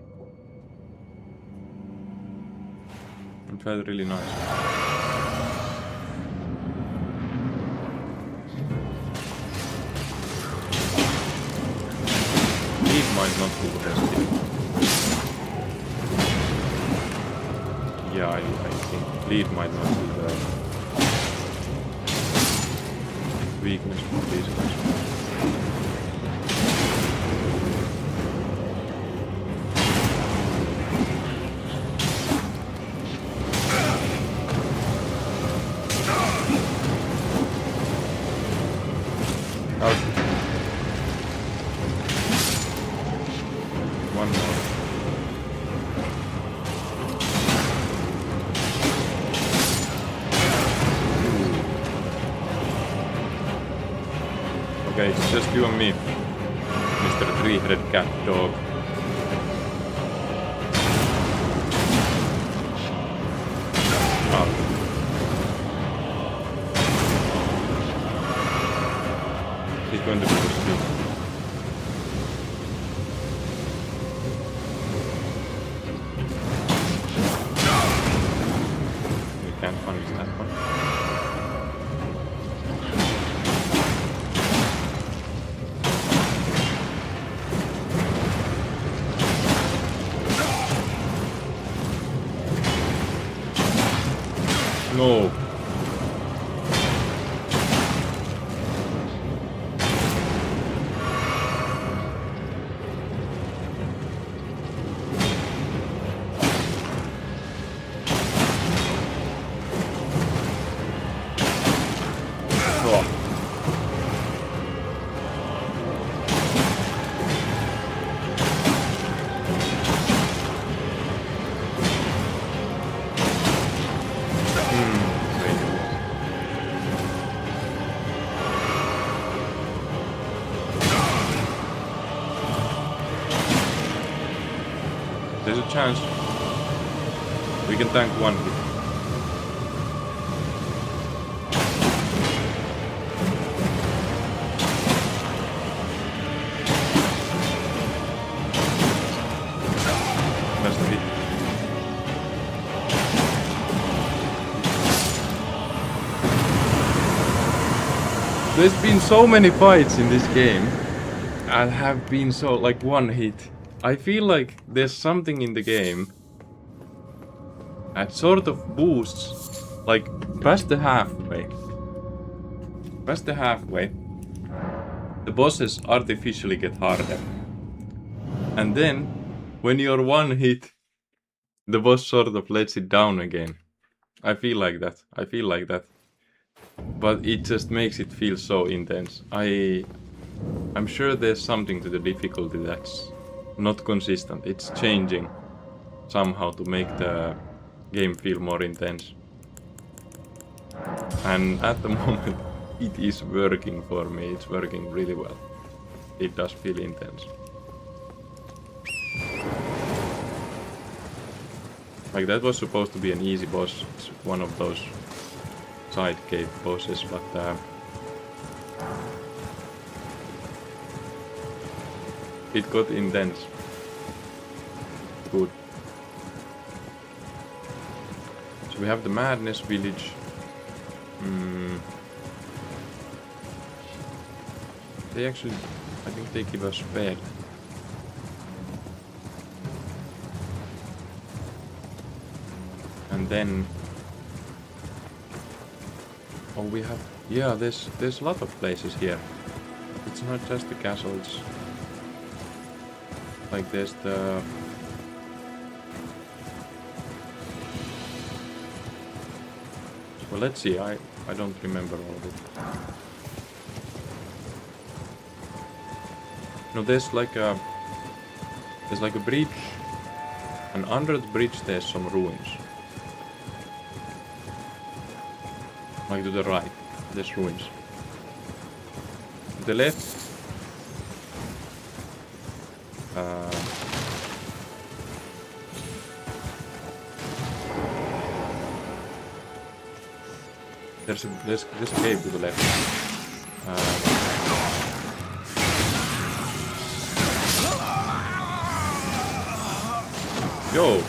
felt really nice. It might not be the best hit. Yeah, I think lead might not be the weakness for these guys. One more. Okay, it's just you and me, Mr. Three-Headed Cat Dog. Oh. He's going to do this too. We can't punish that one. No. Oh. There's a chance we can tank one hit. That's the hit. There's been so many fights in this game and have been so like one hit. I feel like there's something in the game that sort of boosts, like past the halfway. Past the halfway, the bosses artificially get harder. And then, when you're one hit, the boss sort of lets it down again. I feel like that. But it just makes it feel so intense. I'm sure there's something to the difficulty that's not consistent. It's changing somehow to make the game feel more intense. And at the moment, it is working for me. It's working really well. It does feel intense. Like that was supposed to be an easy boss. It's one of those side cave bosses, but it got intense. Good. So we have the Madness Village. They actually, I think they give us spare. And then, oh, we have, yeah, there's a lot of places here. It's not just the castle. It's like there's the well, let's see. I don't remember all of it. No, there's like a bridge, and under the bridge there's some ruins. Like to the right, there's ruins. To the left, there's a cave to the left. Yo!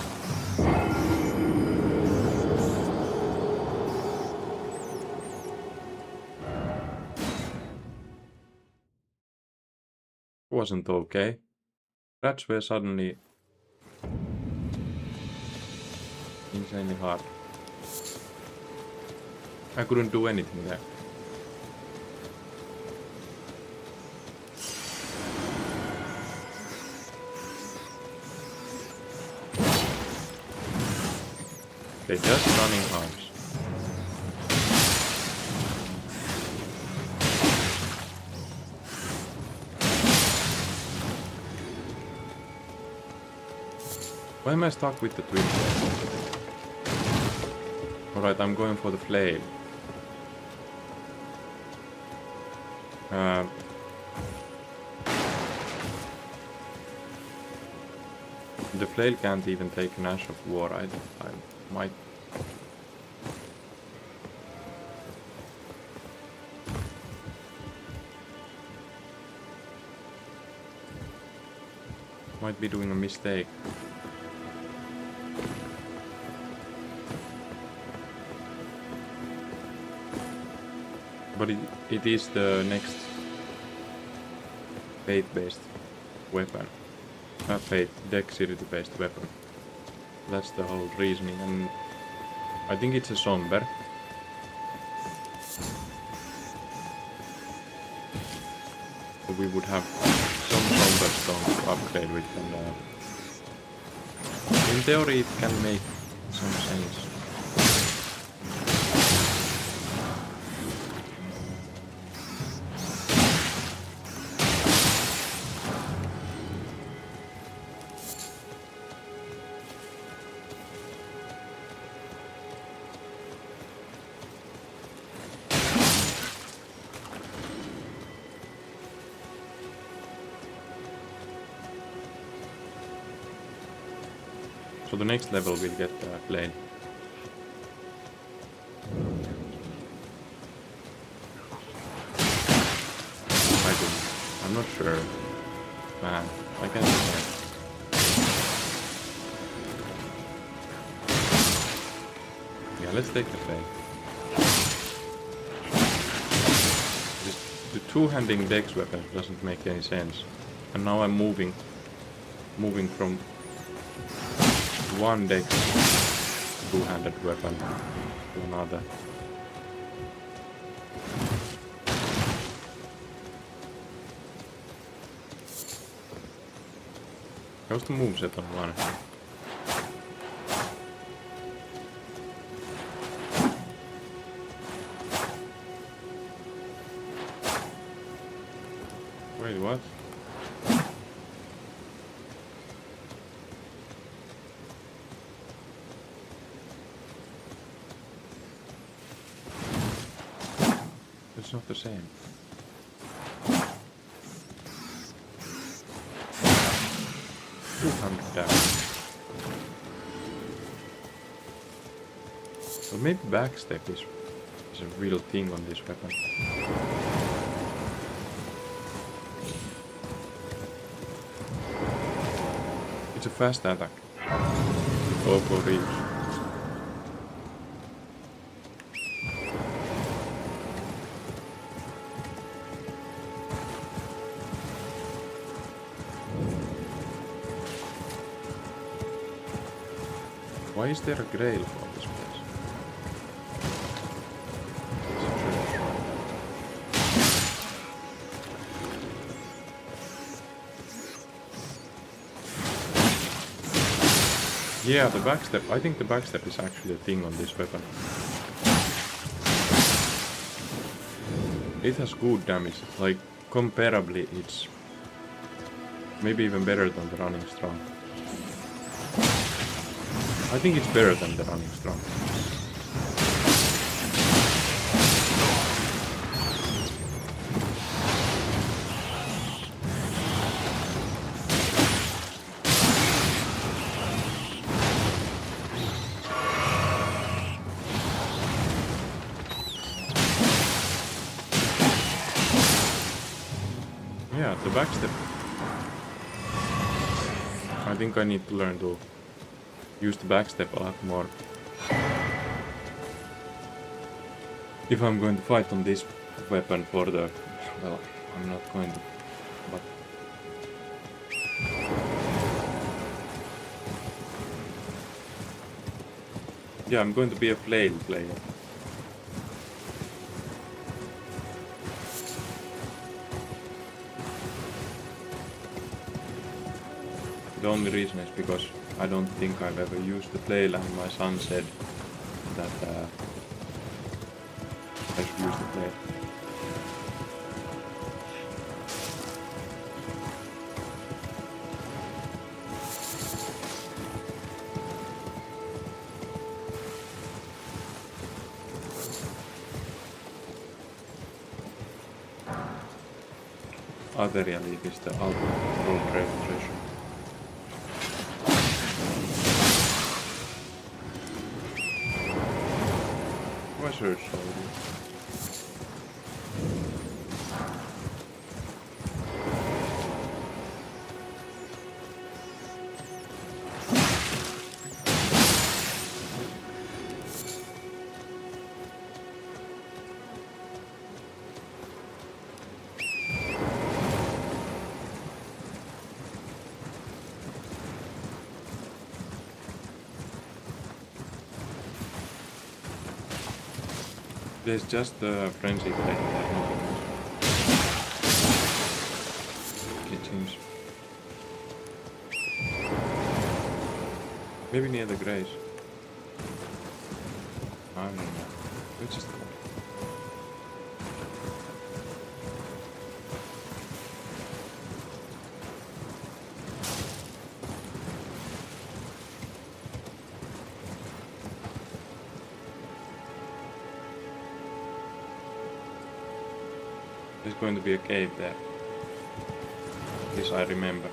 Wasn't okay. Rats were suddenly insanely hard. I couldn't do anything there. They're just running arms. Why am I stuck with the twin flame? Alright, I'm going for the flail. The flail can't even take an Ash of War. I might. Might be doing a mistake. But it is the next fate-based weapon. Not fate, dexterity-based weapon. That's the whole reasoning, and I think it's a somber. So we would have some somber stones to upgrade with, and in theory it can make some sense. So the next level we'll get played. I'm not sure. Man, I can't remember. Yeah, let's take the play. The two-handing dex weapon doesn't make any sense. And now I'm moving from one dex two-handed weapon to another. How's the moveset on one? Wait, what? It's not the same. So maybe backstep is a real thing on this weapon. It's a fast attack. Go for reach. Why is there a grail for this place? It's a church, right? Yeah, the backstep. I think the backstep is actually a thing on this weapon. It has good damage. Like, comparably, it's maybe even better than the running strong. I think it's better than the running strong. Yeah, the backstep. I think I need to learn to use the backstep a lot more if I'm going to fight on this weapon for the... well, I'm not going to, but... yeah, I'm going to be a flail player. The only reason is because I don't think I've ever used the flail, and my son said that I should use the flail. Ateria liikistä Alpha Registration. Search already. There's just the frenzy plate that nothing else. It seems. Maybe near the grace. I don't know. Which is the one? There's going to be a cave there. This I remember.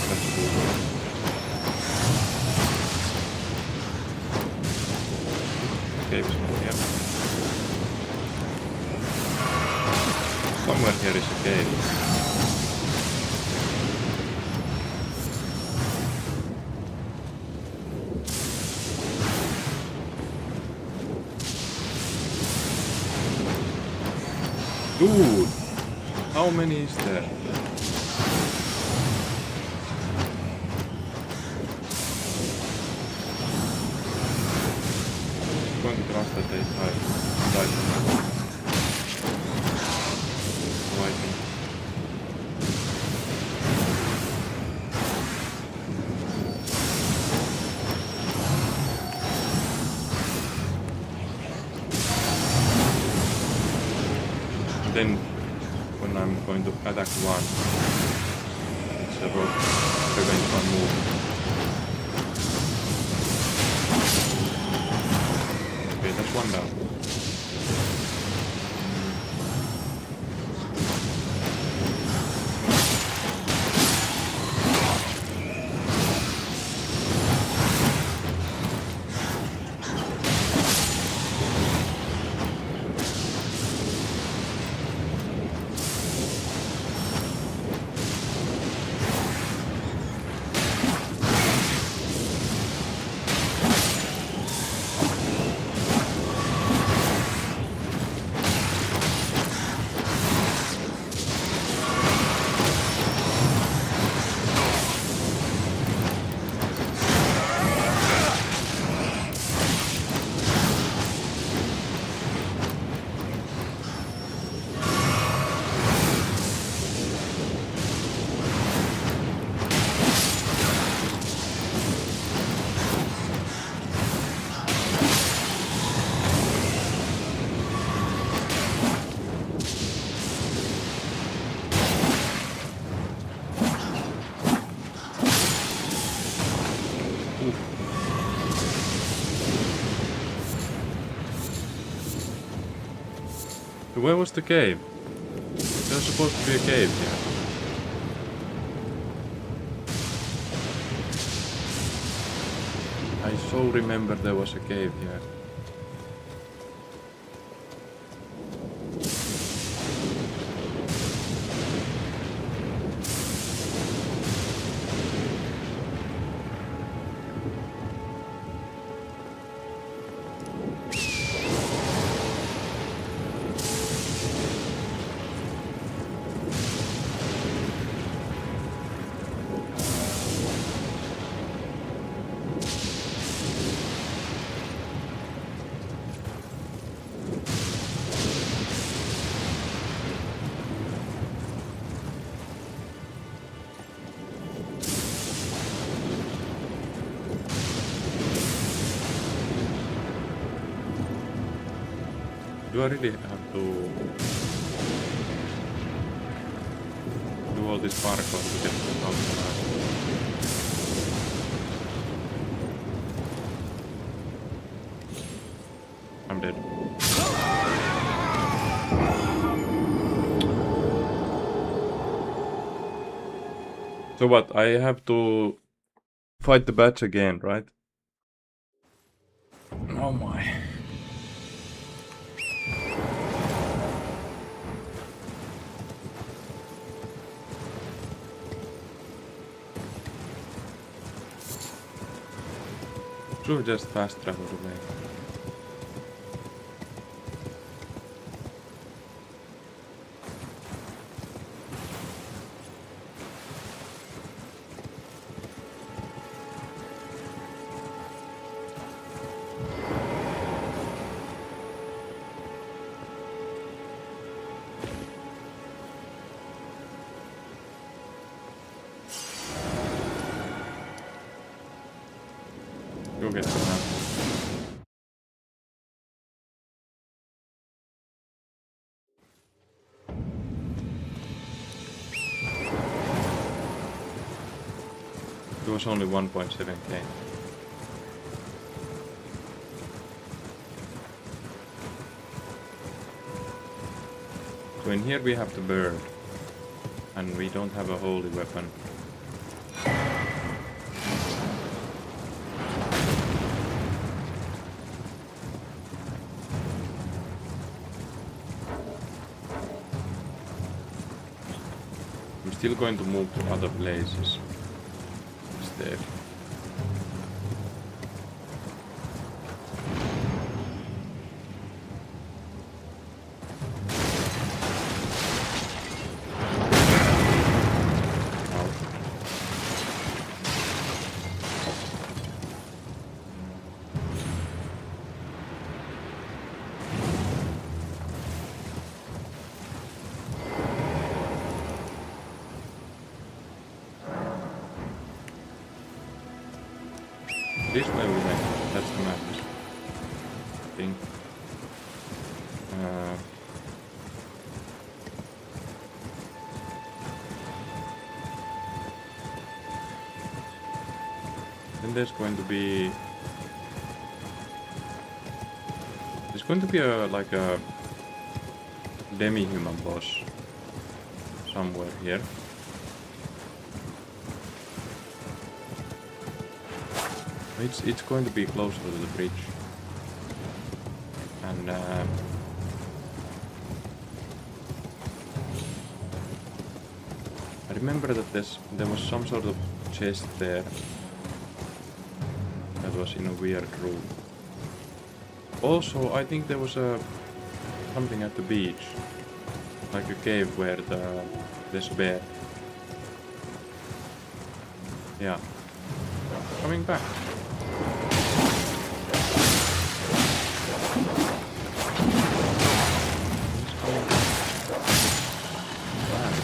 That's a cool one. Cave is more here. Somewhere here is a cave. Dude! How many is there? I'm going to trust that they died from that. Then, when I'm going to attack one, it's about prevent one move. Okay, that's one down. Where was the cave? There's supposed to be a cave here. I so remember there was a cave here. Do I really have to do all this parkour to get the top alive? I'm dead. So what? I have to fight the bats again, right? Oh my. Should just fast travel away. Go get some now. It was only 1.7k. So in here we have the bird. And we don't have a holy weapon. I'm still going to move to other places instead. This way we went. That's the map. I think. Then there's going to be. There's going to be a like a demi-human boss somewhere here. It's going to be closer to the bridge, and I remember that there was some sort of chest there that was in a weird room. Also, I think there was something at the beach, like a cave where there's a bear. Yeah, coming back.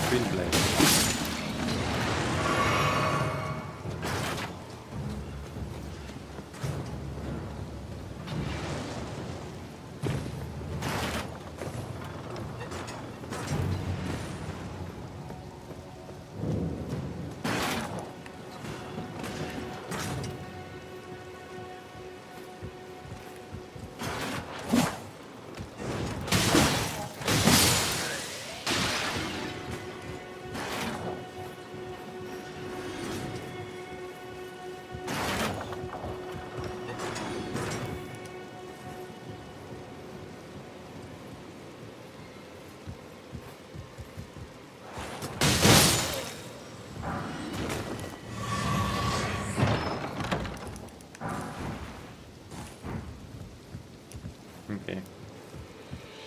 Twin blade.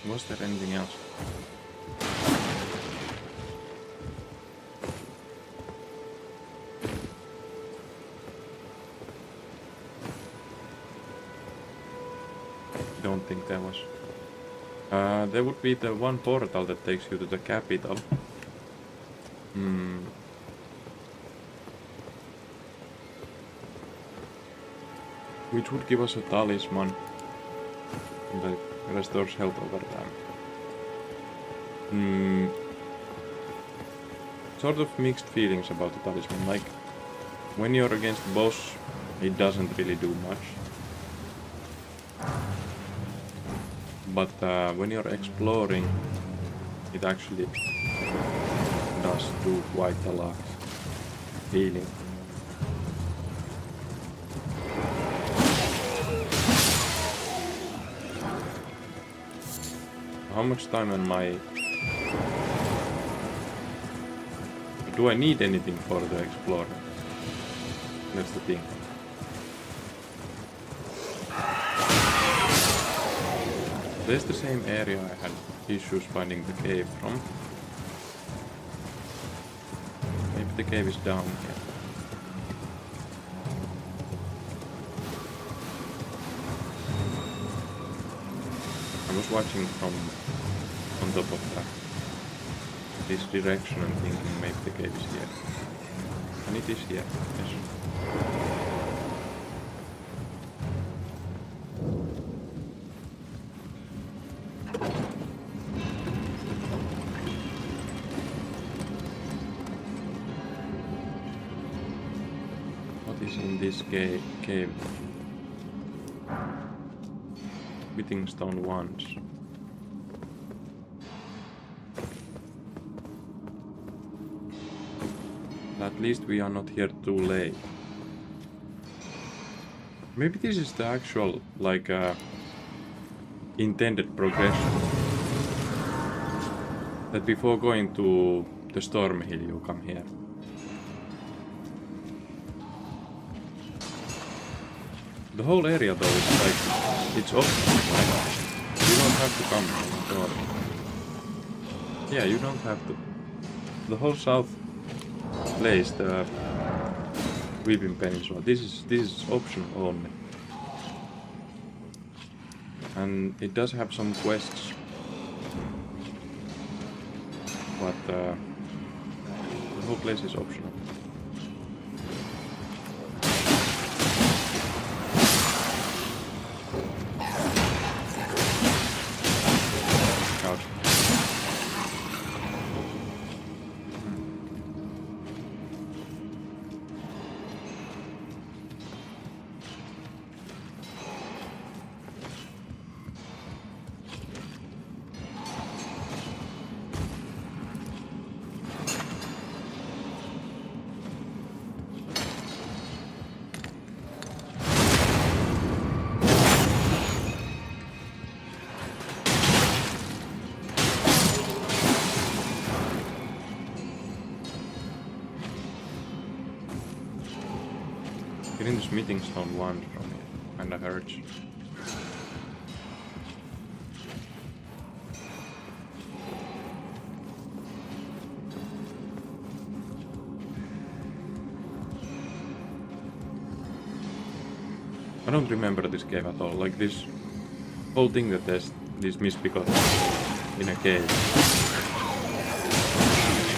Was there anything else? I don't think there was. There would be the one portal that takes you to the capital. Which would give us a talisman that restores health over time. Sort of mixed feelings about the talisman. Like, when you're against the boss, it doesn't really do much. But when you're exploring, it actually does do quite a lot. Healing. How much time am I... Do I need anything for the explorer? That's the thing. There's the same area I had issues finding the cave from. Maybe the cave is down here. I was watching from on top of this direction and thinking maybe the cave is here. And it is here, yes. What is in this cave? Beating stone once. At least we are not here too late. Maybe this is the actual, like, intended progression. That before going to the Storm Hill you come here. The whole area though is like, it's optional, right? You don't have to come here. Yeah, you don't have to. The whole south place, the Weeping Peninsula, this is optional only. And it does have some quests. But the whole place is optional. Ouch. Getting this meeting stone one from here kinda hurts. I don't remember this cave at all, like this whole thing that there's these Mispicots in a cave.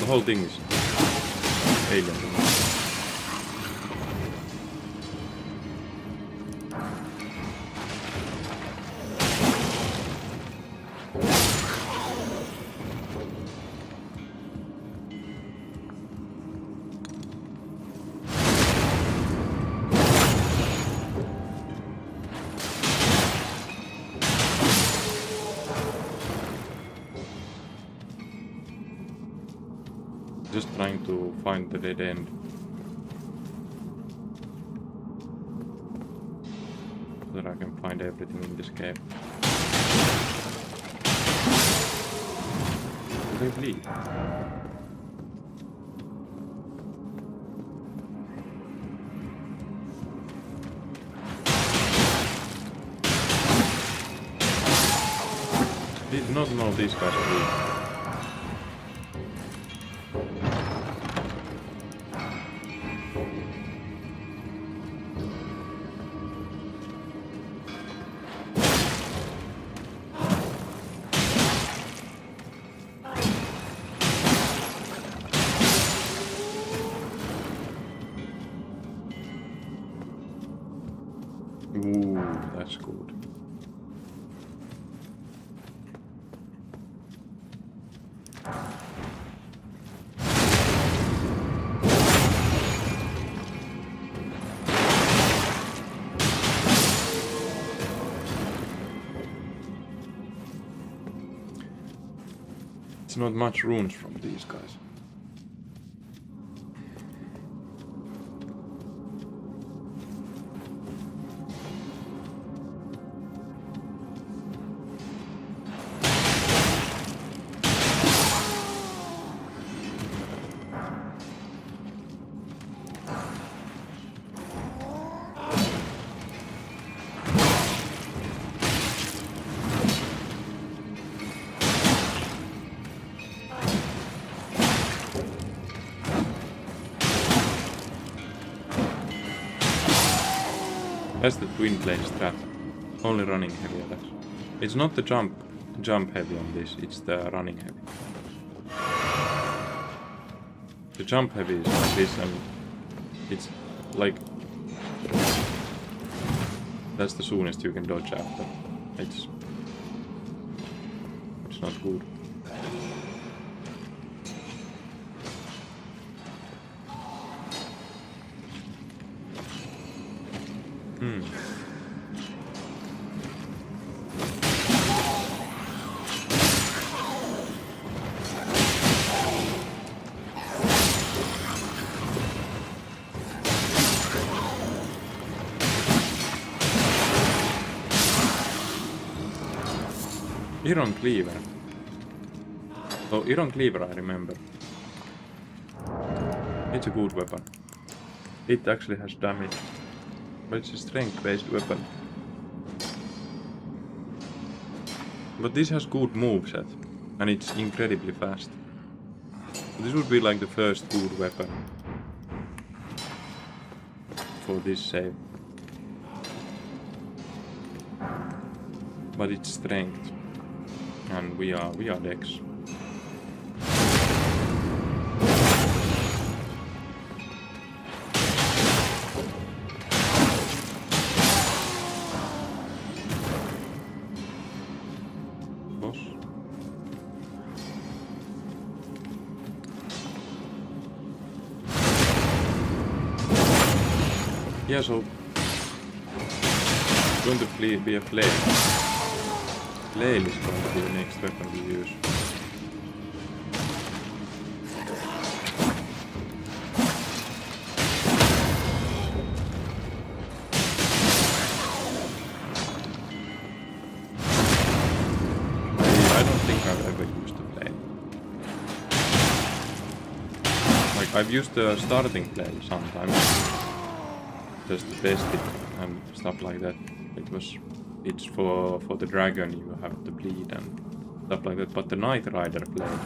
The whole thing is alien to me. Just trying to find the dead end. So that I can find everything in this cave. Do they bleed? Did do not know these guys are weak. Ooh, that's good. It's not much runes from these guys. That's the twin blade strat. Only running heavy attacks. It's not the jump heavy on this, it's the running heavy. The jump heavy is like this and it's like... That's the soonest you can dodge after. It's not good. Iron Cleaver. Oh, Iron Cleaver I remember. It's a good weapon. It actually has damage. But it's a strength-based weapon. But this has good moveset. And it's incredibly fast. This would be like the first good weapon. For this save. But it's strength. And we are Dex. Boss. Yeah, so it's going to be a flame. Flail is going to be the next weapon we use. I don't think I've ever used a flail. Like, I've used the starting flail sometimes. Just to test it and stuff like that. It's for the dragon, you have to bleed and stuff like that, but the Knight Rider blade,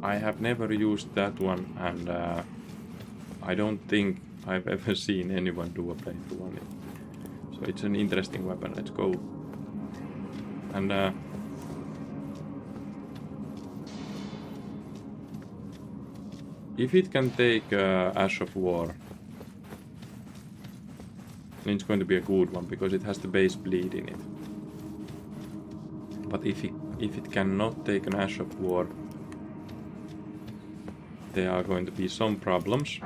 I have never used that one, and I don't think I've ever seen anyone do a playthrough on it. So it's an interesting weapon, let's go. And if it can take Ash of War, it's going to be a good one because it has the base bleed in it. But if it cannot take an Ash of War, there are going to be some problems.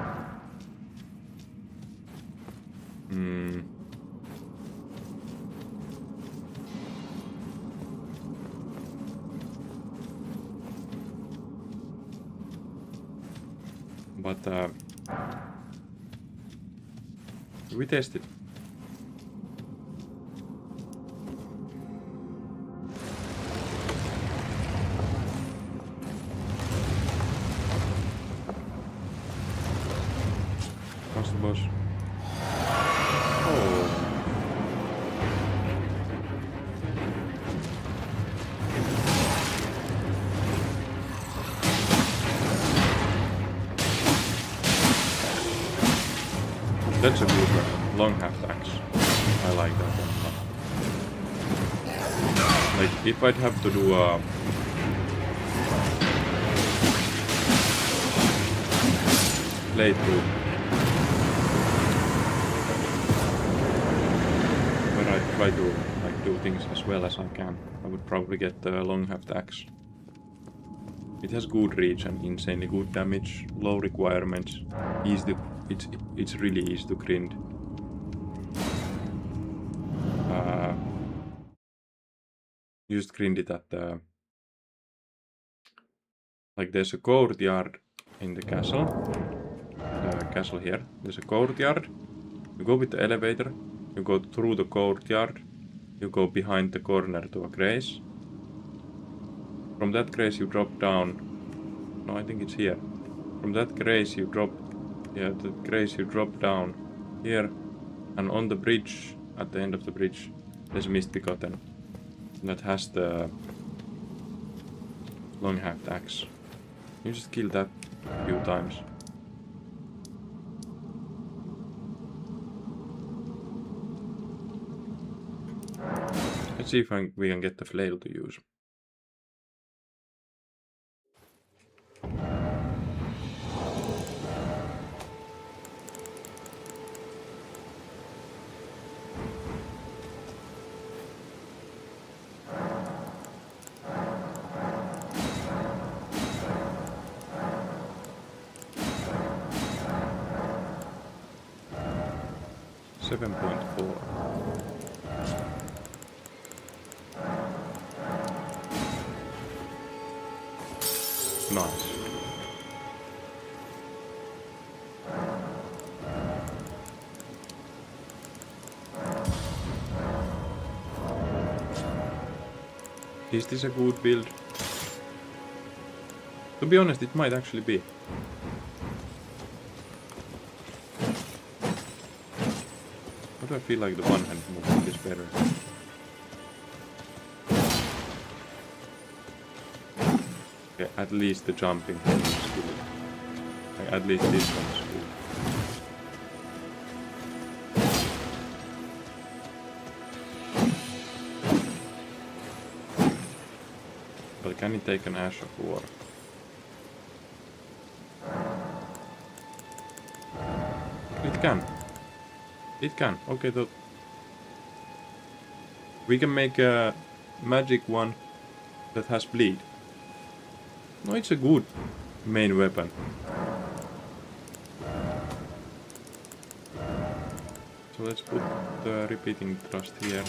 But we test it. What's the boss? Oh. That's a good weapon. Long half axe. I like that one a lot. Like, if I'd have to do a playthrough where I try to like do things as well as I can, I would probably get the long haft axe. It has good reach and insanely good damage, low requirements, it's really easy to grind. You just grind it at the like there's a courtyard in the castle. The castle here. There's a courtyard. You go with the elevator. You go through the courtyard. You go behind the corner to a grace. From that grace you drop down. No, I think it's here. From that grace you drop. Yeah, the grace you drop down here, and on the bridge, at the end of the bridge, there's a mist begotten that has the long haft axe. You just kill that a few times. Let's see if we can get the flail to use. Nice. Is this a good build? To be honest, it might actually be. Why do I feel like the one-hand movement is better? Okay, at least the jumping is good. Like, at least this one is good. But can it take an Ash of War? It can. It can. Okay, we can make a magic one that has bleed. No, it's a good main weapon. So let's put the repeating thrust here.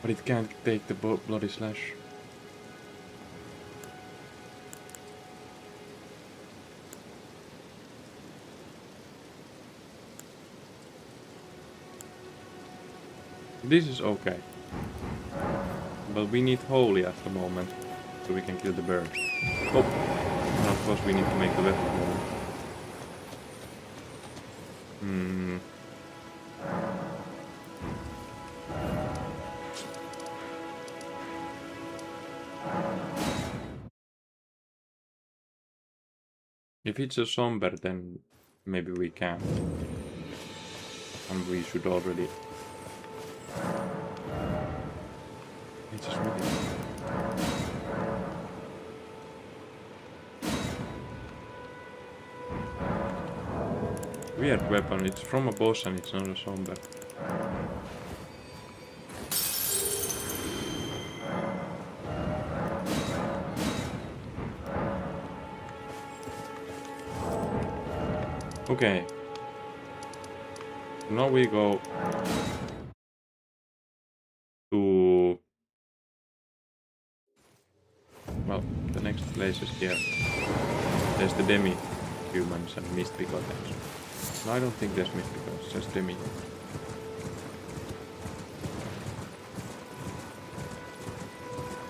But it can't take the bloody slash. This is okay. But we need holy at the moment, so we can kill the bird. Oh! And of course we need to make the weapon holy. If it's a somber, then maybe we can. And we should already... It's just really... Weird weapon, it's from a boss and it's not a somber. Okay. Now we go to... Well, the next place is here. There's the demi-humans and mist begottens. No, I don't think there's mist begottens, just demi.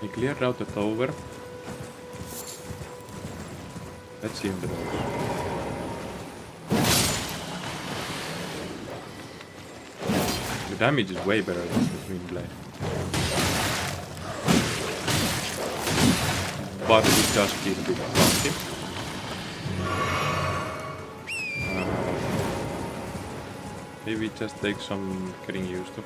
We cleared out the tower. Let's see on the doors. The damage is way better than the Twin Blade. But it does keep a bit bumpy. Maybe it just takes some getting used to.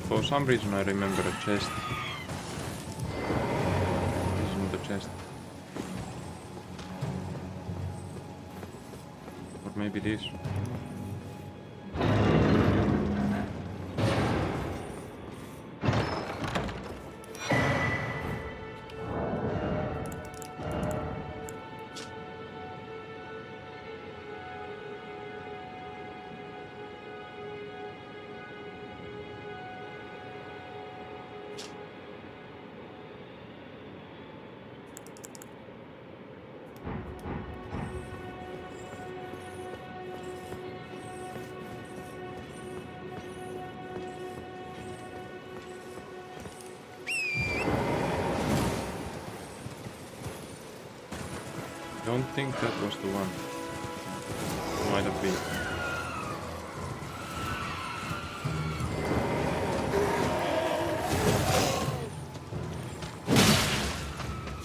For some reason I remember a chest. This is not a chest. Or maybe this. I don't think that was the one. Might have been.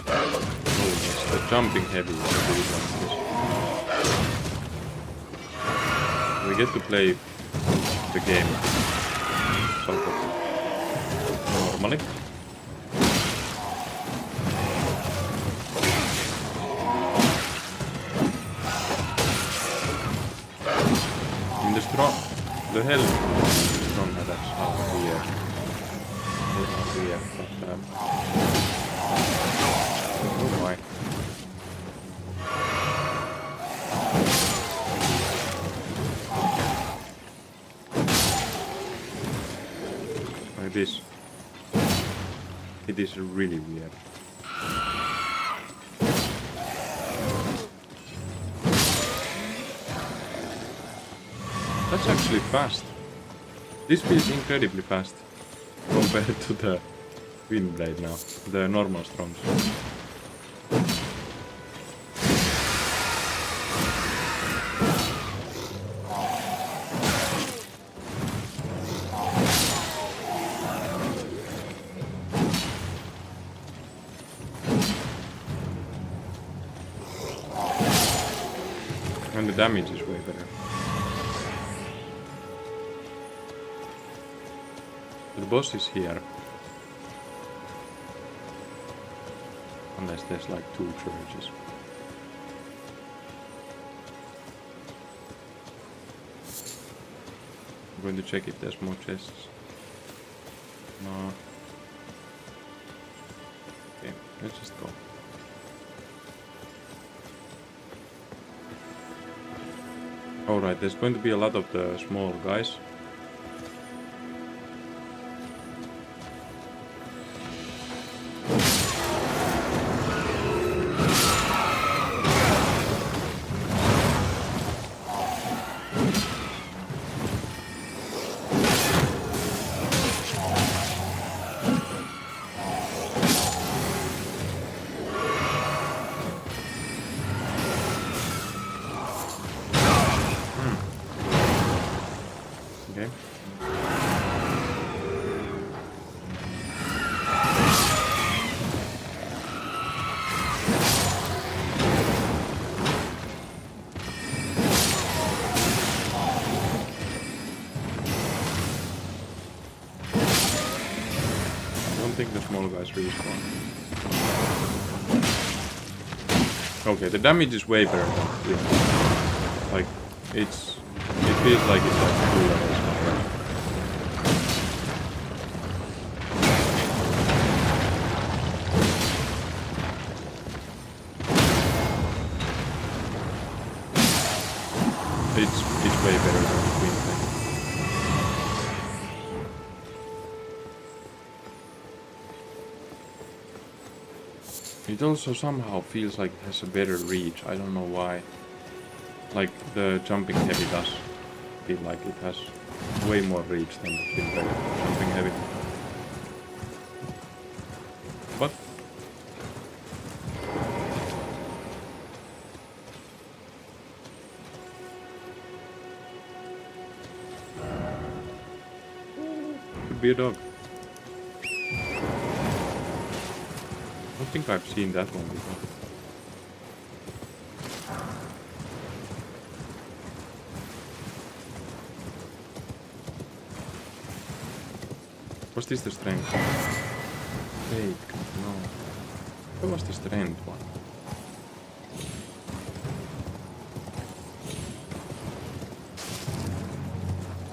Oh yes, the jumping heavy is a good one. We get to play the game sort of normally. The hell strong that's not weird. It's not weird, but oh my. Like this. It is really weird. That's actually fast. This feels incredibly fast compared to the Wind Blade now, the normal Strongs. And the damage is way better. The boss is here. Unless there's like 2 churches. I'm going to check if there's more chests. No. Okay, let's just go. Alright, there's going to be a lot of the small guys. Okay. I don't think the small guys respawn. Okay, the damage is way better than like it feels like it's like 2 levels higher. It's way better than the Queen thing. It also somehow feels like it has a better reach. I don't know why. Like the jumping heavy does feel like it has way more reach than the Twin jumping heavy. But could be a dog. I don't think I've seen that one before. Was this the strength? Wait, no. What was the strength one?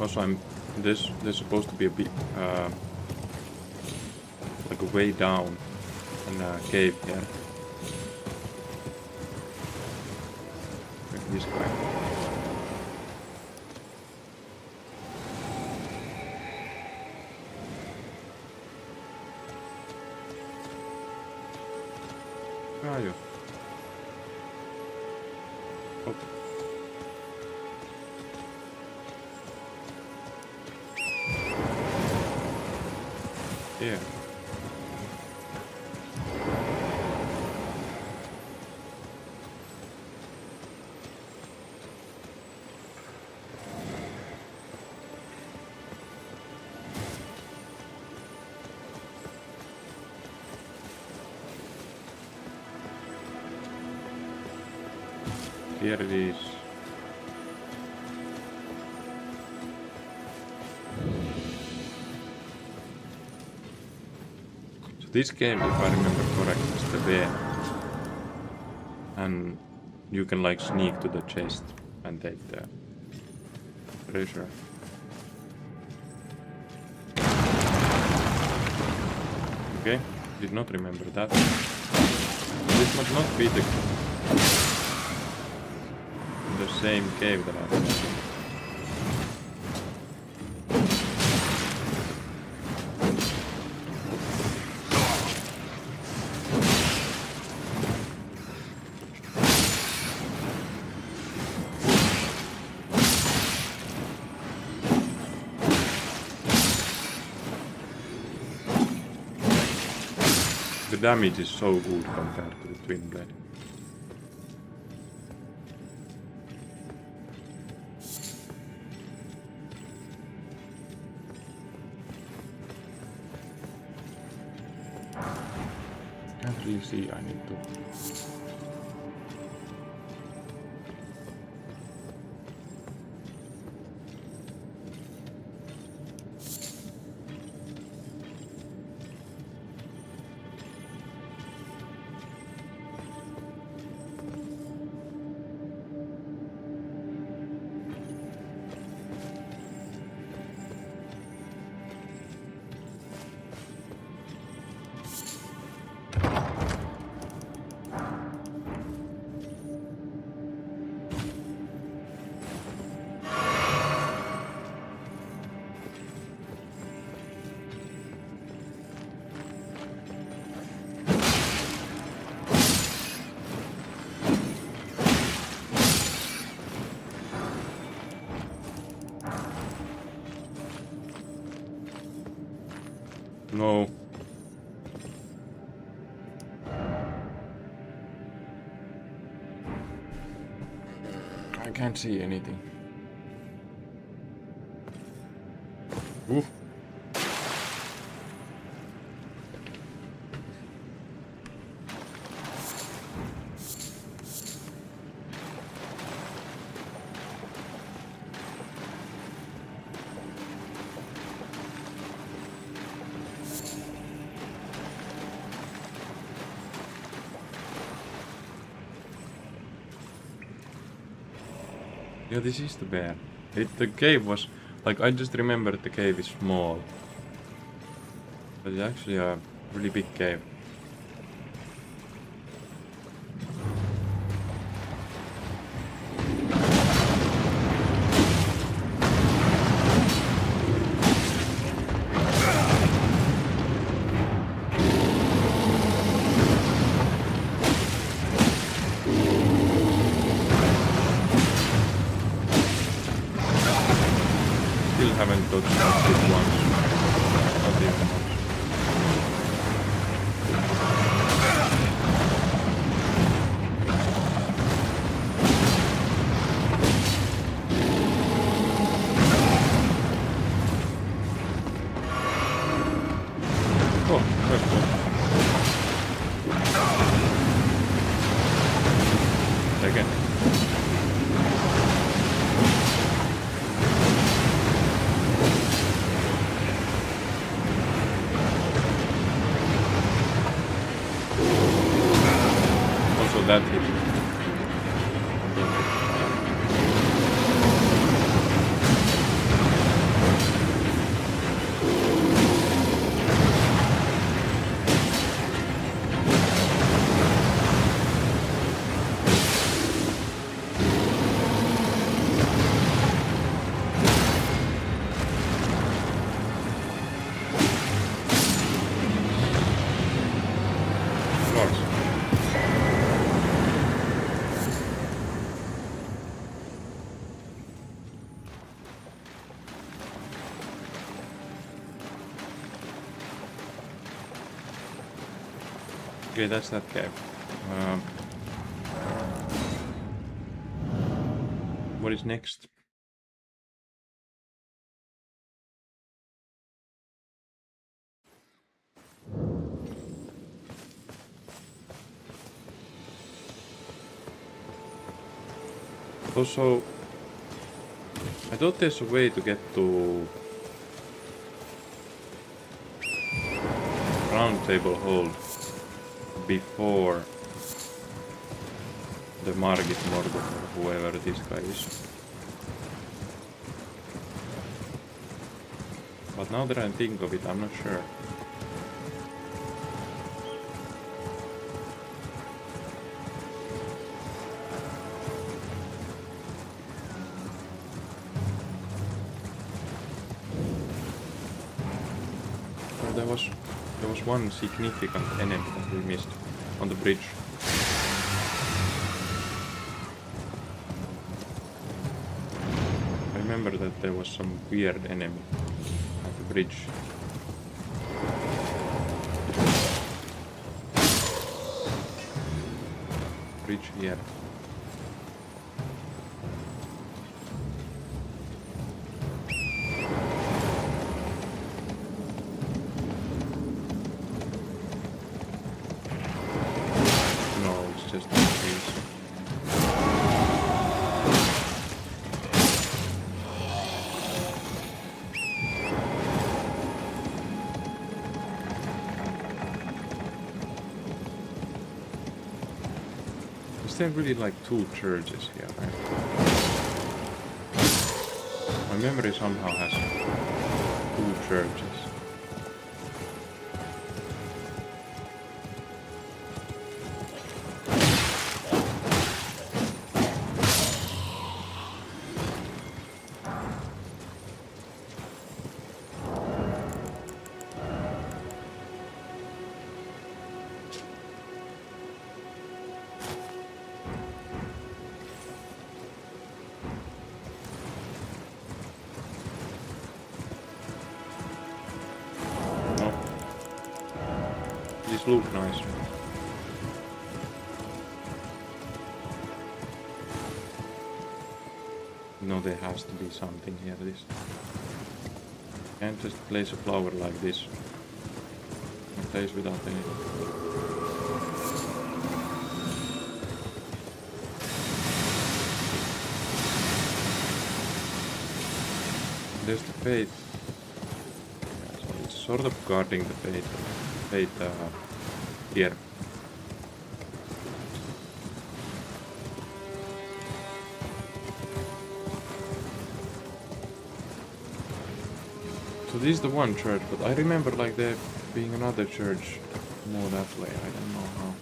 Also, there's supposed to be a bit, like a way down in a cave here. Like this guy. Where are you? Oh. Yeah. Here it is. So this game, if I remember correctly, is the bear. And you can like sneak to the chest and take the treasure. Okay, did not remember that. This must not be the same cave that I've seen. The damage is so good compared to the Twin Blade. Can't really see, I need to... No. I can't see anything. Oof. Yeah, this is the bear. The cave was... Like, I just remembered the cave is small. But it's actually a really big cave. still haven't touched it once. Not even once. Oh, first one. Second. Also that hit. Okay, that's that cave. What is next? Also, I thought there's a way to get to round table hold before the Margit Morgan or whoever this guy is. But now that I think of it, I'm not sure. Well, there was one significant enemy that we missed on the bridge. I remember that there was some weird enemy at the bridge. Bridge here. No, it's just the trees. Is there really like two churches here, right? My memory somehow has two churches. These look nice. No, there has to be something here. This can't just place a flower like this. A place without anything. There's the fate. Yeah, so it's sort of guarding the fate here. So this is the one church, but I remember like there being another church more that way. I don't know how.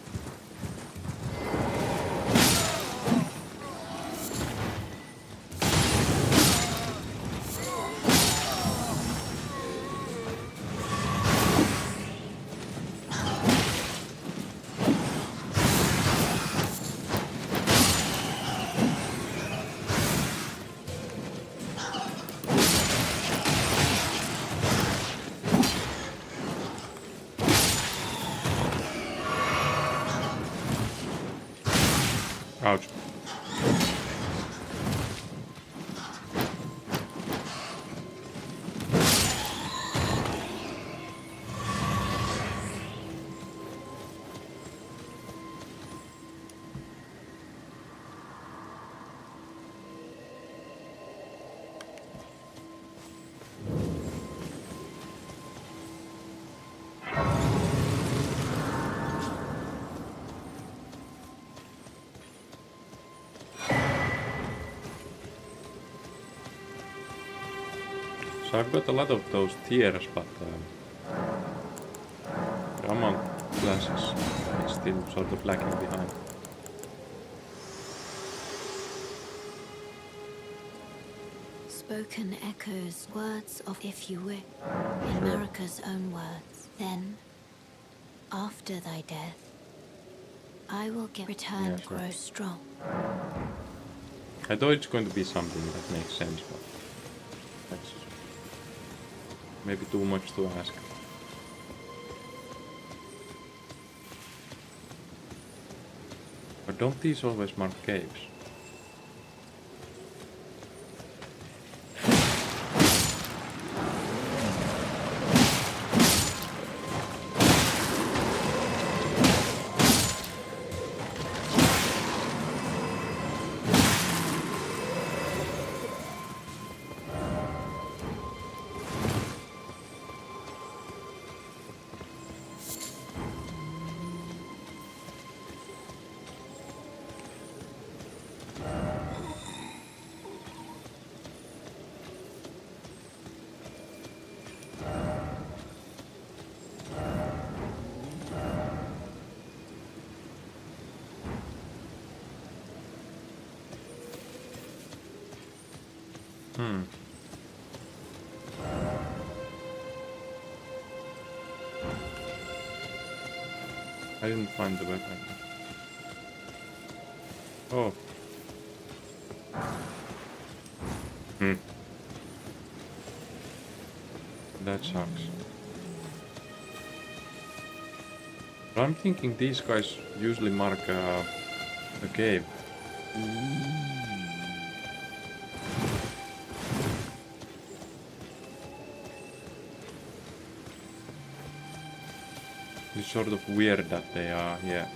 So I've got a lot of those tiers, but the amount of classes is still sort of lagging behind. Spoken echoes words of if you wish, in Marika's own words. Then, after thy death, I will get return Yeah, sure. grow strong. I thought it's going to be something that makes sense, but that's maybe too much to ask. But don't these always mark caves? I didn't find the weapon. Oh. That sucks. But I'm thinking these guys usually mark a cave. It's sort of weird that they are here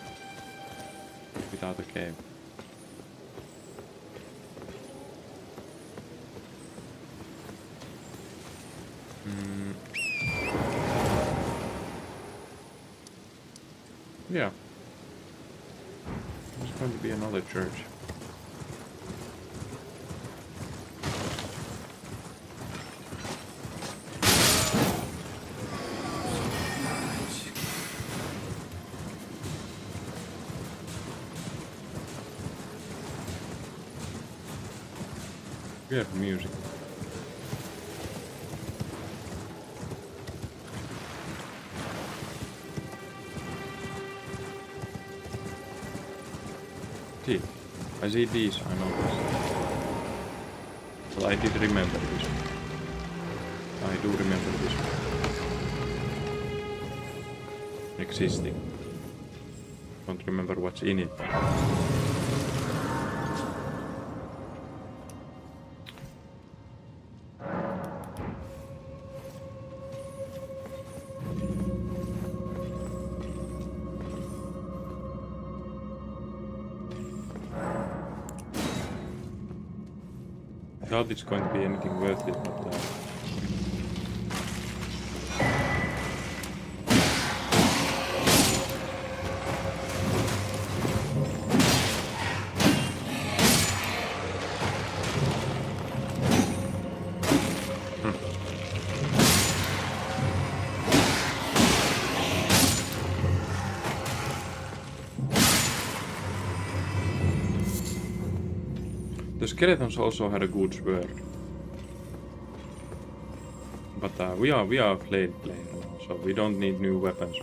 without a cave. Yeah. There's going to be another church. Weird music. See, I see these, I know this. Well, I did remember this one. I do remember this one. Existing. Don't remember what's in it, but... I doubt it's going to be anything worth it, but the skeletons also had a good sword. But we are a blade player now, so we don't need new weapons.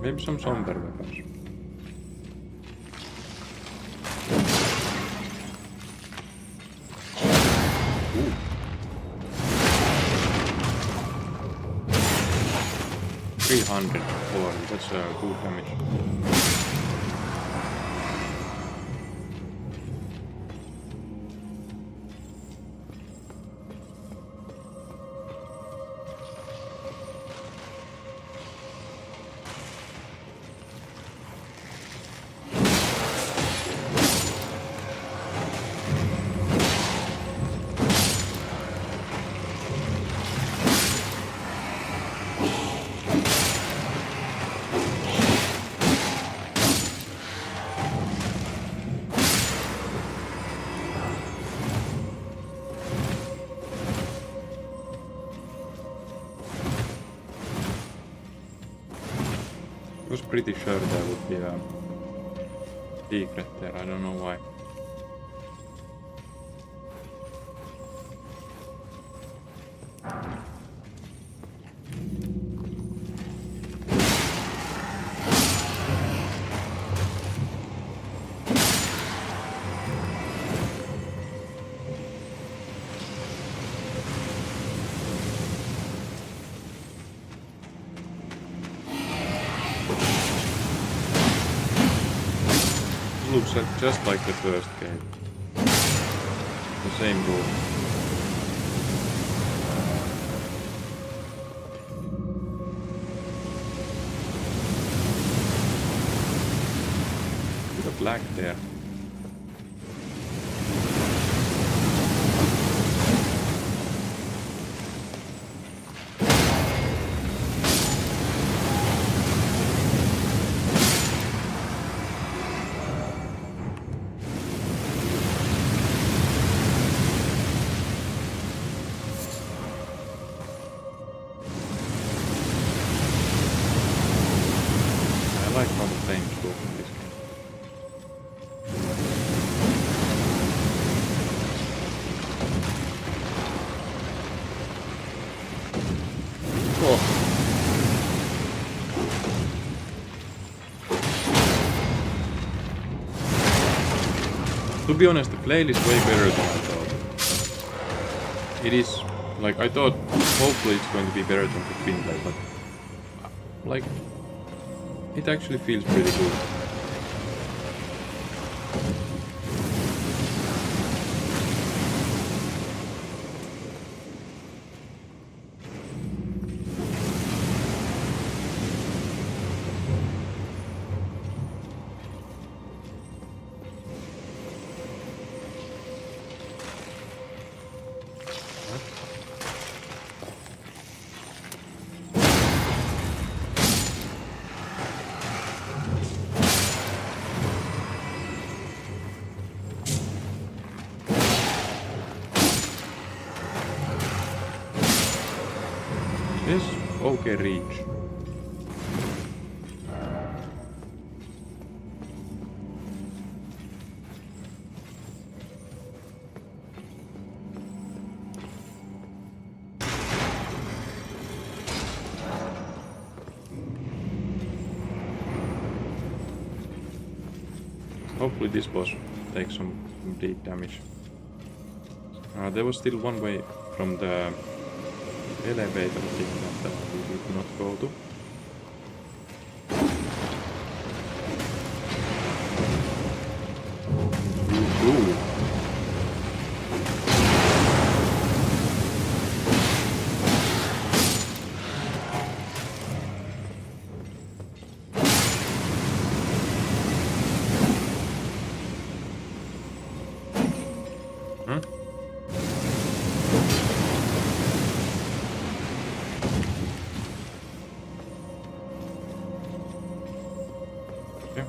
Maybe some somber weapons. Ooh. 340, that's good damage. I was pretty sure there would be a secret there, I don't know why. Looks like just like the first game. The same room. Bit of lag there. I like how the flames go in this game. Oh. To be honest, the play is way better than I thought. It is, like, I thought hopefully it's going to be better than the twin play, but like, it actually feels pretty good. Yes, okay, reach. Hopefully this boss takes some deep damage. There was still one way from the elevator thing that we did not go to. Ooh. Huh? Yeah.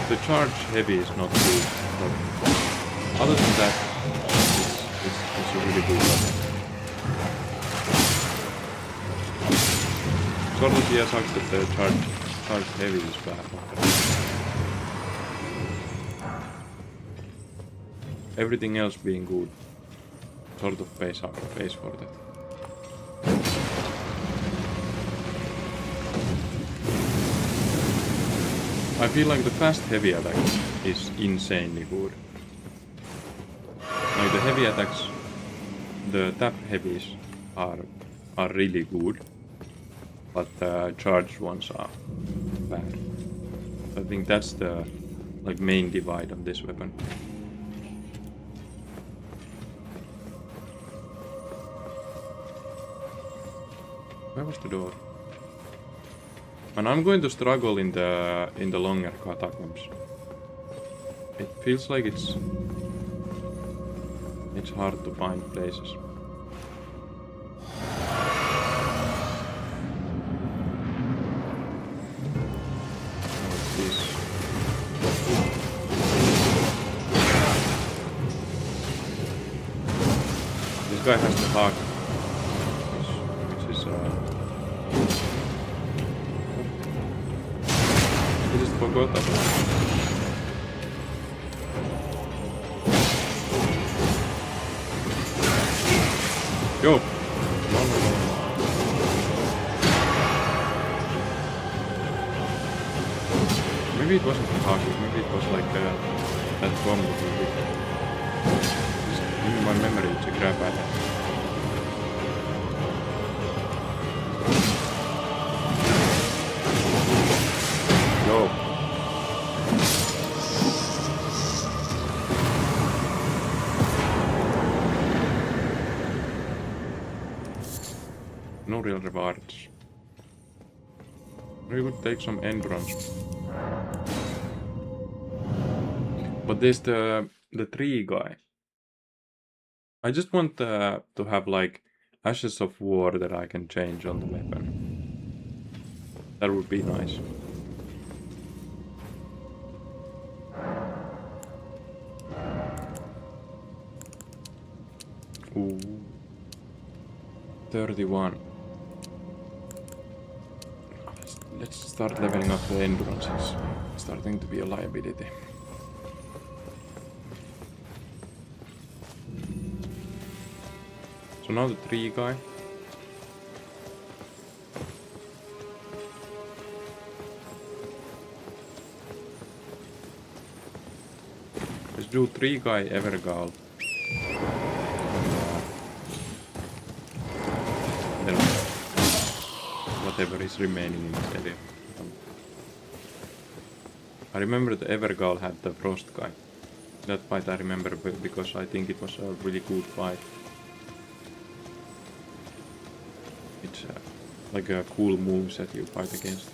The charge heavy is not good, but other than that, it's a really good weapon. Sort of, yeah, sucks that the charge charged heavy is bad. Everything else being good sort of pays for that. I feel like the fast heavy attack is insanely good. Like the heavy attacks, the tap heavies are really good, but the charged ones are bad. I think that's the like main divide on this weapon. Where was the door? And I'm going to struggle in the longer catacombs. It feels like it's hard to find places. What's this? This guy has the hug, which is I just forgot about it. Yo! No. Maybe it wasn't the hockey, maybe it was like that bomb that we did. Just in my memory to grab at it. Yo! No real rewards. We would take some endurance. But there's the tree guy. I just want to have like ashes of war that I can change on the weapon. That would be nice. Ooh. 31. Let's start leveling up the endurance. It's starting to be a liability. So now the tree guy. Let's do tree guy Evergal. Then whatever is remaining in this area. I remember the Evergal had the frost guy. That fight I remember because I think it was a really good fight. It's like a cool move that you fight against.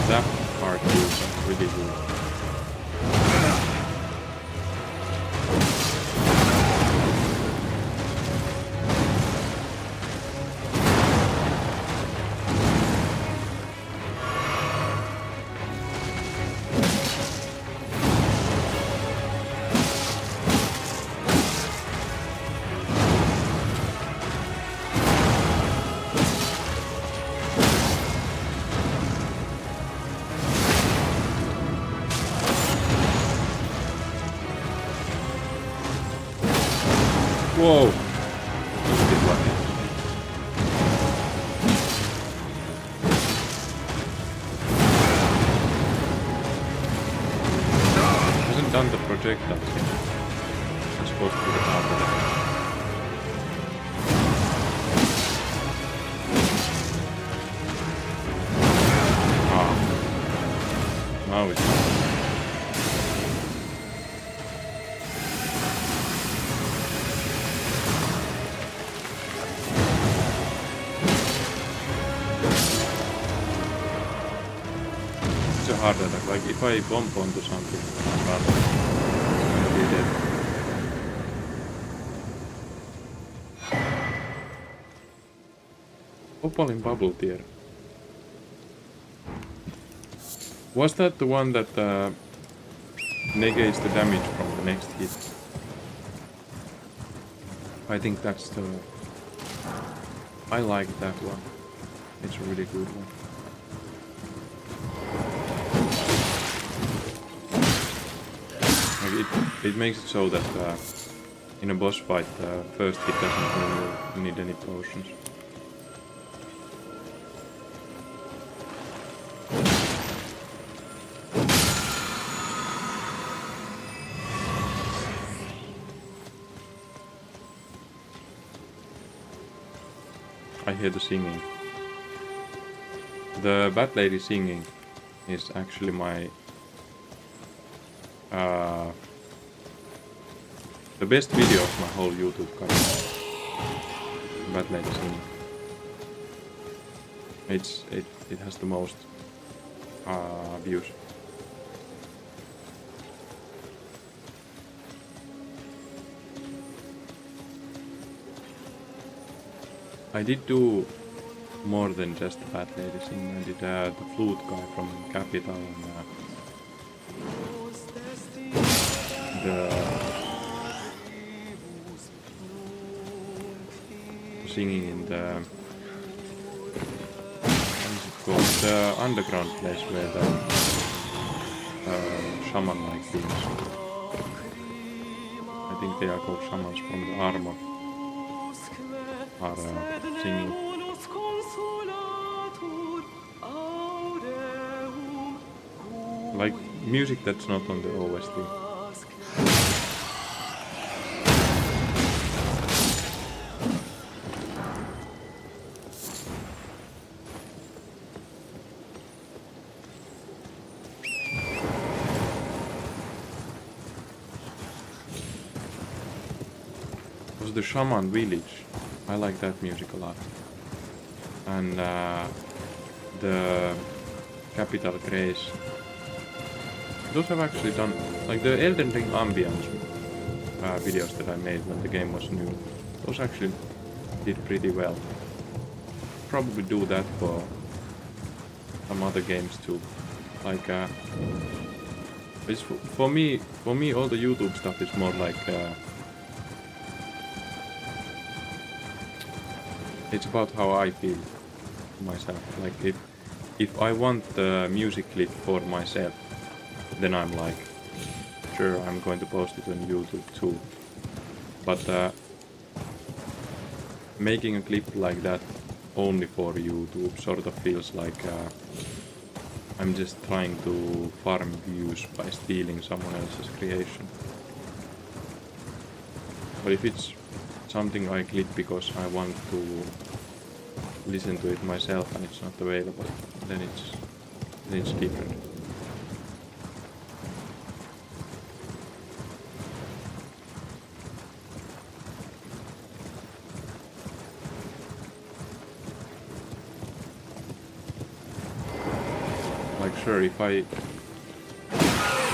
That part is really good. Whoa! That was a bit lucky. Hasn't done the projectiles yet. I'm supposed to be the top of that. Ah. Now it's... hard attack, like if I bump onto something and run, it's gonna be dead. Opalin bubble tier. Was that the one that negates the damage from the next hit? I think that's the... I like that one. It's a really good one. Like it makes it so that in a boss fight, first hit doesn't need any potions. I hear the singing. The Bat Lady singing is actually my the best video of my whole YouTube channel. Bat Lady singing. It has the most views. I did do more than just the Bat Lady singing. I did the flute guy from Capital and the singing in the what is it called? The underground place where the shaman-like beings. I think they are called shamans from the armor. Are singing. Like music that's not on the OST. Was the Shaman Village. I like that music a lot. And the Capital Grace. Those have actually done, like the Elden Ring ambience videos that I made when the game was new. Those actually did pretty well. Probably do that for some other games too. Like it's for me all the YouTube stuff is more like it's about how I feel myself. Like if I want the music clip for myself, then I'm like, sure, I'm going to post it on YouTube too. But making a clip like that only for YouTube sort of feels like I'm just trying to farm views by stealing someone else's creation. But if it's something I clip because I want to listen to it myself and it's not available, then it's different. Like sure, if I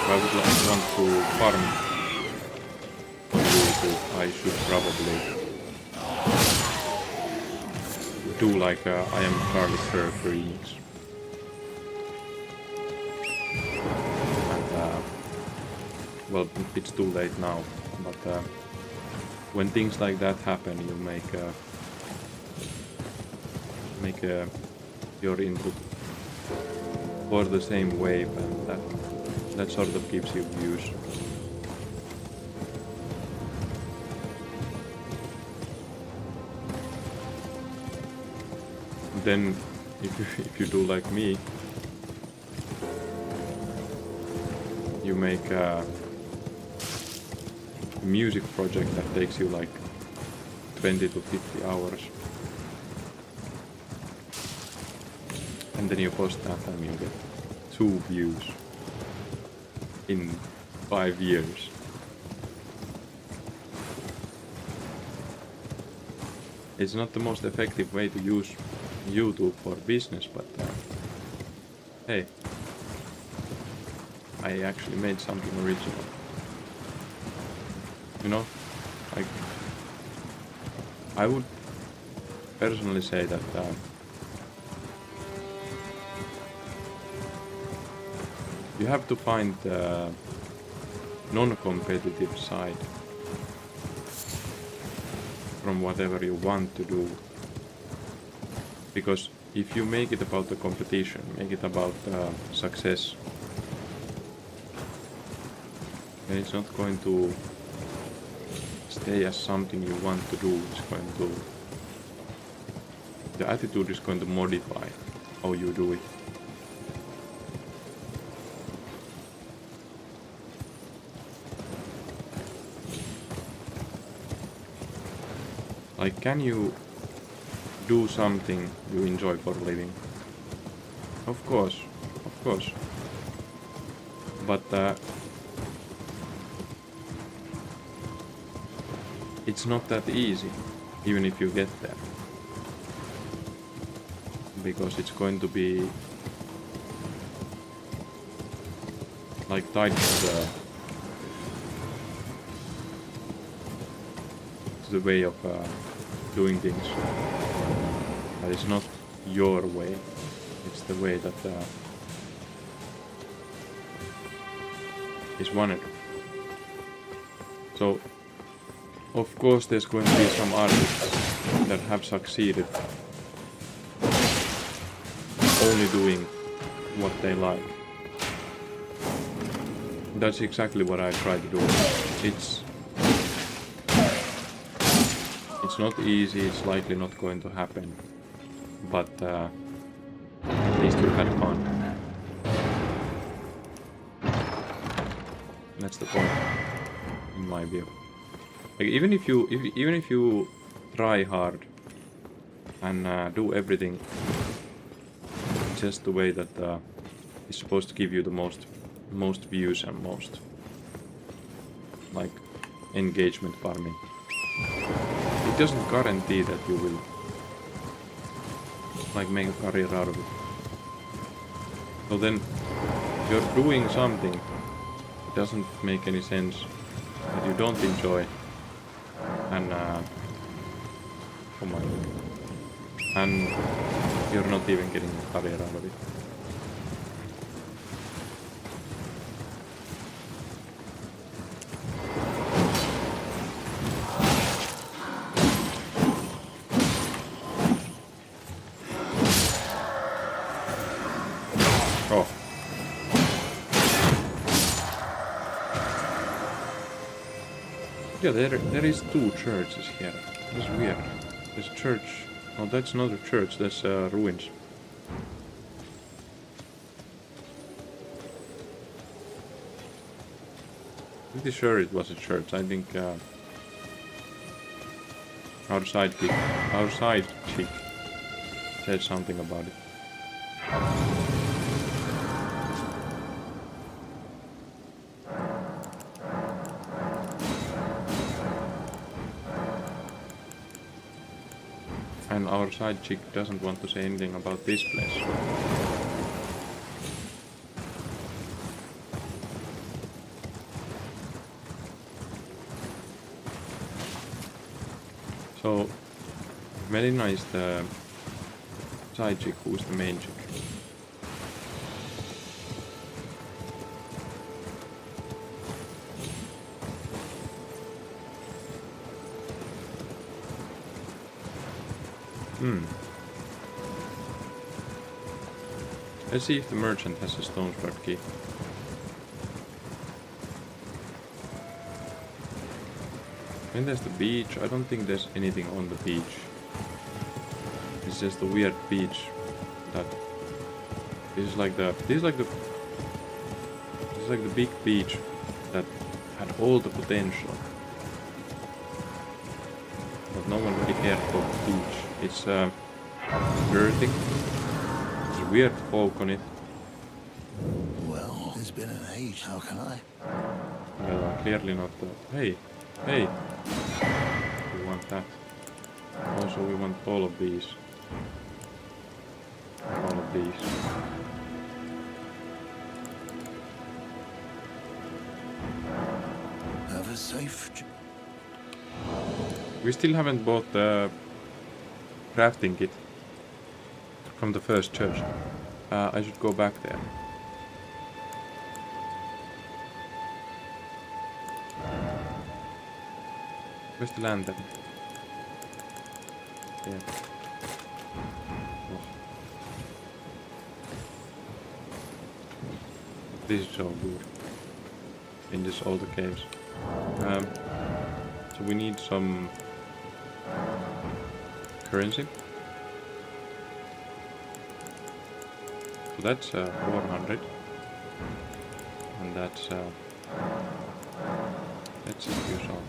would want to farm on YouTube, I should probably do like I am Charlie Kirk remix. And well, it's too late now, but when things like that happen, you make your input for the same wave, and that sort of gives you views. Then if you do like me, you make a music project that takes you like 20 to 50 hours, and then you post that and you get 2 views in 5 years. It's not the most effective way to use YouTube for business, but hey, I actually made something original. You know, like I would personally say that you have to find the non-competitive side from whatever you want to do. Because if you make it about the competition, make it about success, then it's not going to stay as something you want to do. It's going to... The attitude is going to modify how you do it. Like, can you do something you enjoy for a living? Of course, of course. But it's not that easy, even if you get there. Because it's going to be like tied to the way of doing things. But it's not your way, it's the way that is wanted. So, of course, there's going to be some artists that have succeeded only doing what they like. That's exactly what I try to do. It's not easy, it's likely not going to happen, but at least you had fun. That's the point, in my view. Like, even if you try hard and do everything just the way that is supposed to give you the most views and most like engagement farming, it doesn't guarantee that you will like make a career out of it. So then you're doing something that doesn't make any sense, that you don't enjoy, and oh my god, and you're not even getting a career out of it. Oh. Yeah, there is two churches here. That's weird. There's a church. Oh, that's not a church, that's ruins. Pretty sure it was a church. I think our side chick said something about it. And our side chick doesn't want to say anything about this place. So, Melina is the side chick who's the main chick. Let's see if the merchant has a stone sword key. Then there's the beach. I don't think there's anything on the beach. It's just a weird beach that is like the big beach that had all the potential, but no one really cared for the beach. It's dirty. There's weird folk on it. Well, it's been an age. How can I? Well, clearly not. Hey, we want that. Also, we want all of these. All of these. Have a safe. We still haven't bought the crafting kit from the first church. I should go back there. Where's the lantern? dead. Oh. This is so good. In this all the caves. So we need some currency. So that's 400. And that's let's just use all.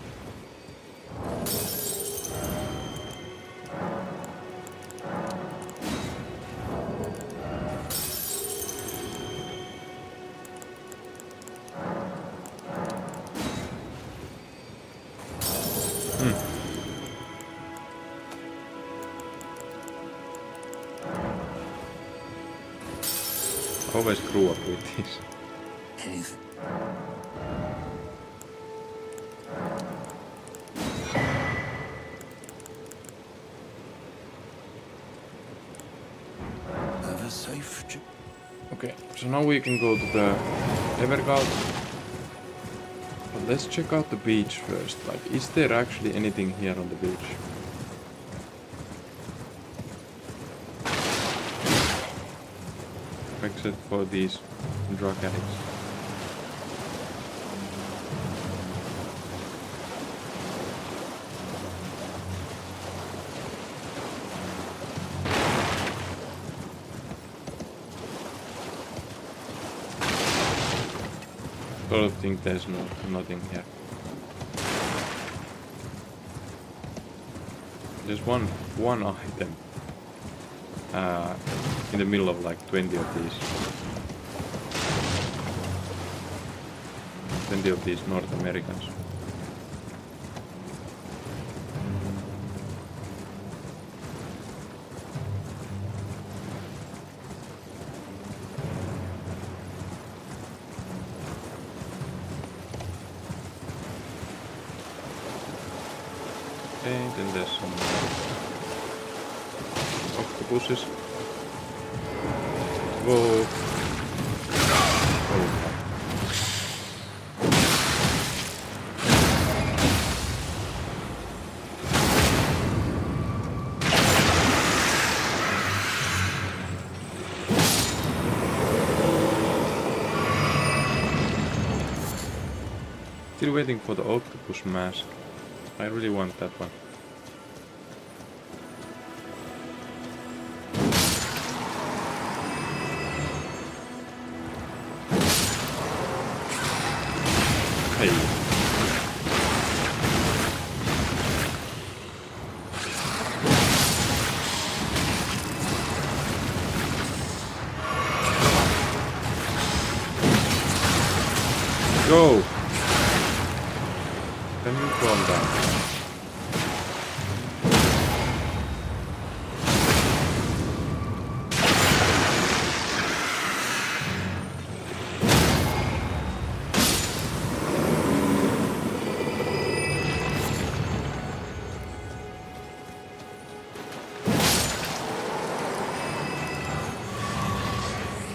Always screw up with this. Anything. Have a safe trip. Okay, so now we can go to the Evergard. But let's check out the beach first. Like, is there actually anything here on the beach? Except for these drug addicts. Sort of think there's nothing here. There's one item in the middle of like 20 of these. 20 of these North Americans. Okay, then there's some octopuses. Whoa. Oh. Still waiting for the octopus mask. I really want that one. Hey. Go! Can you calm down?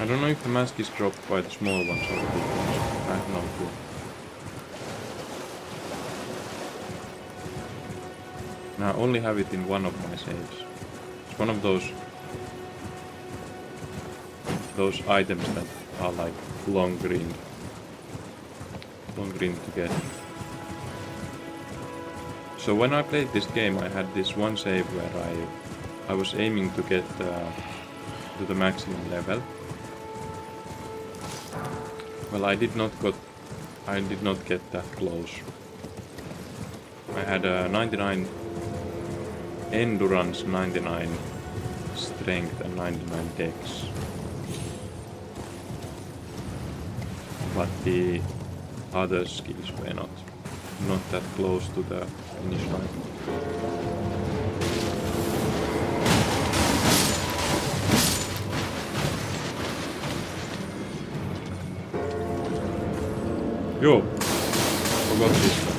I don't know if the mask is dropped by the small ones or the big ones. I have no clue. Now I only have it in one of my saves. It's one of those items that are like long green to get. So when I played this game, I had this one save where I was aiming to get to the maximum level. Well, I did not get that close. I had 99 endurance, 99 strength and 99 dex. But the other skills were not that close to the finish line. Yo! Forgot this one.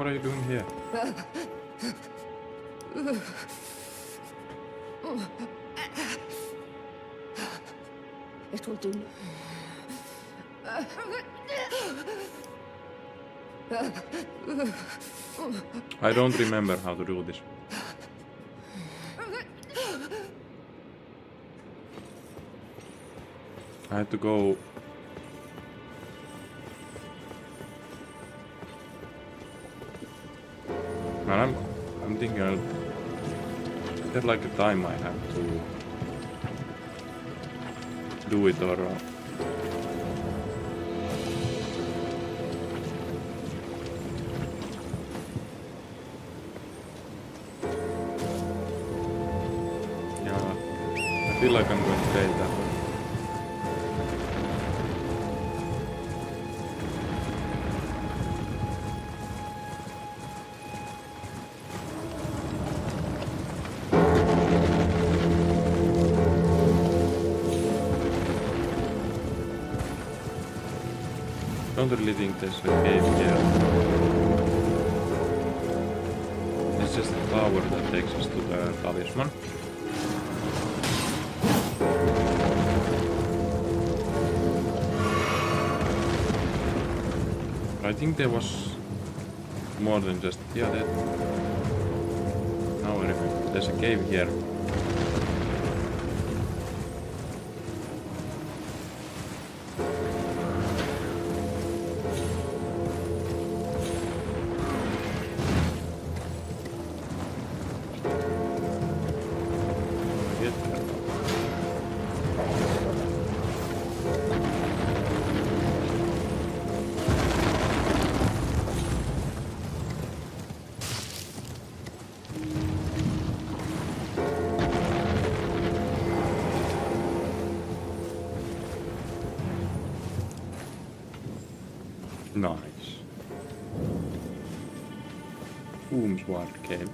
What are you doing here? It will do. I don't remember how to do this. I had to go. Man, I'm thinking there's like a time I have to do it or yeah, I feel like I'm going to fail that one. Don't really think there's a cave here. It's just a tower that takes us to the talisman. But I think there was more than just yeah. Now I remember. There's a cave here. Nice. Boomsward cave.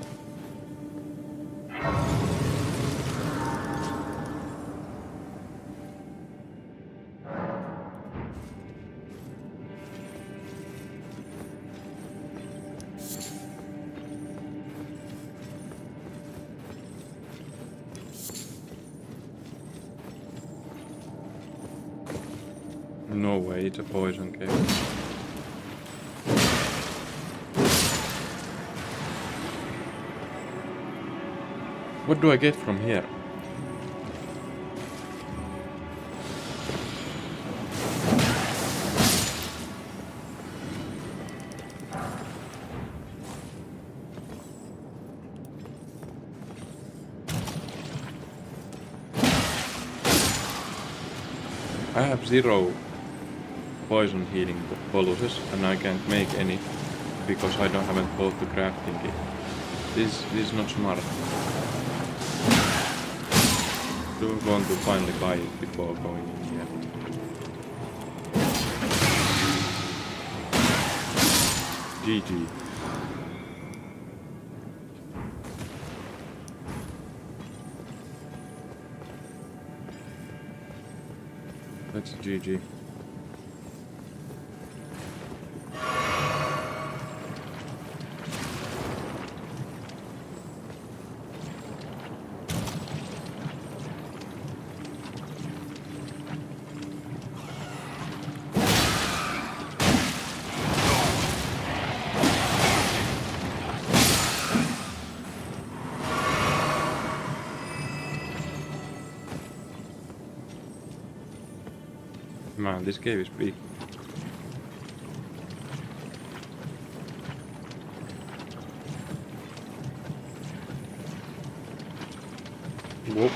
No way, it's a poison cave. What do I get from here? I have 0 poison healing boluses and I can't make any because I haven't bought the crafting kit. This is not smart. Do want to finally buy it before going in here. GG. That's GG. Man, this cave is big. Whoop.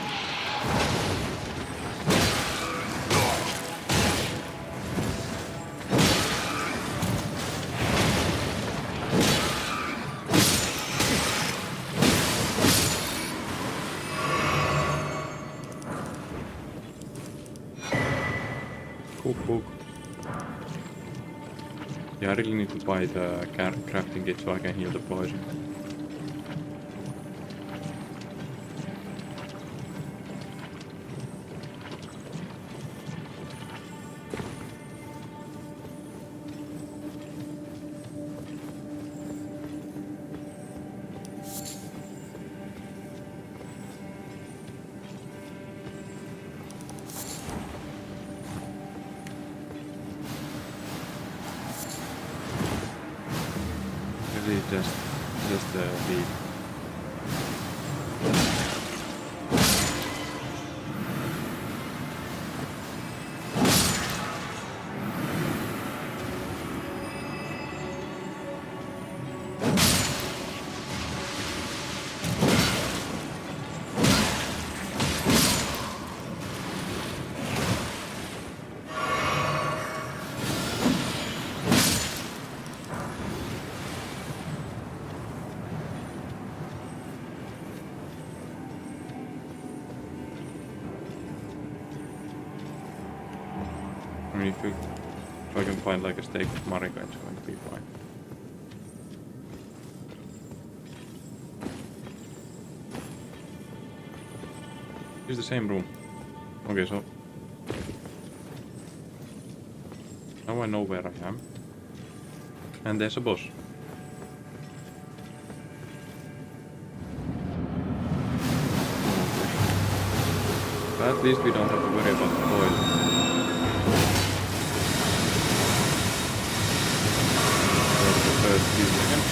Cook. Yeah, I really need to buy the crafting kit so I can heal the poison. just leave. I mean, if I can find like a steak of Marika, it's going to be fine. It's the same room. Okay, so now I know where I am. And there's a boss. But at least we don't have to worry about the boil. First few seconds.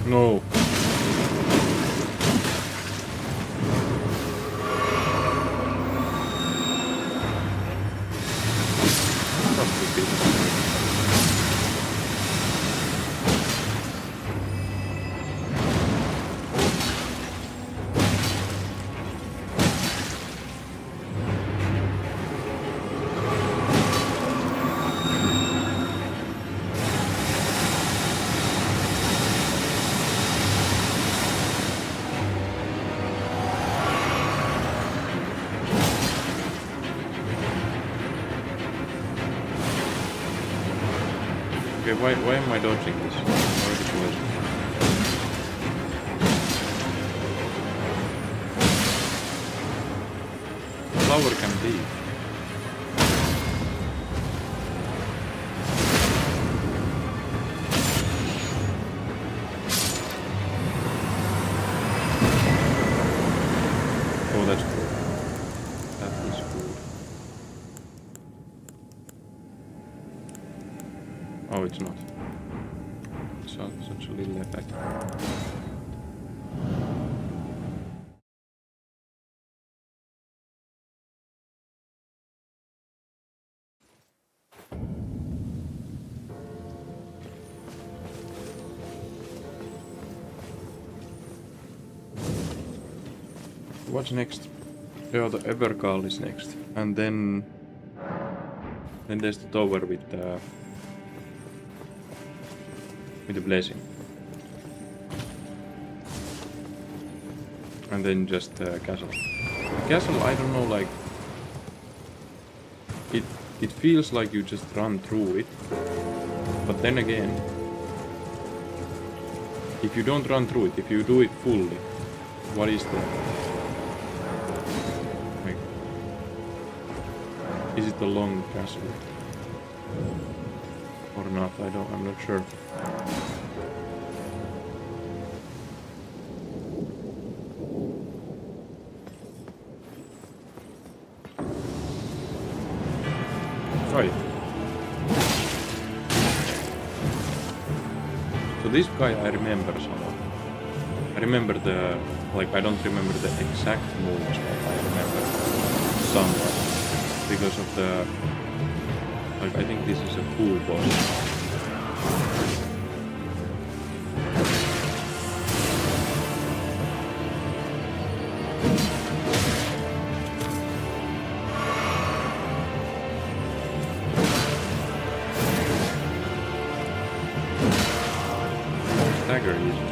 No. Okay, why am I dodging this? Already poison. Flower can leave. Oh, that's cool. That is cool. Oh, it's not. It's such a little effect. What's next? Yeah, the Evergall is next. And then there's the tower with the blessing. And then just castle. Castle, I don't know, like it feels like you just run through it. But then again, if you don't run through it, if you do it fully, what is the like, is it a long castle or not? I'm not sure. Right. So this guy I remember somewhat. I remember I don't remember the exact moves, but I remember somewhat. Because of the, I think this is a cool boss. Stagger usually.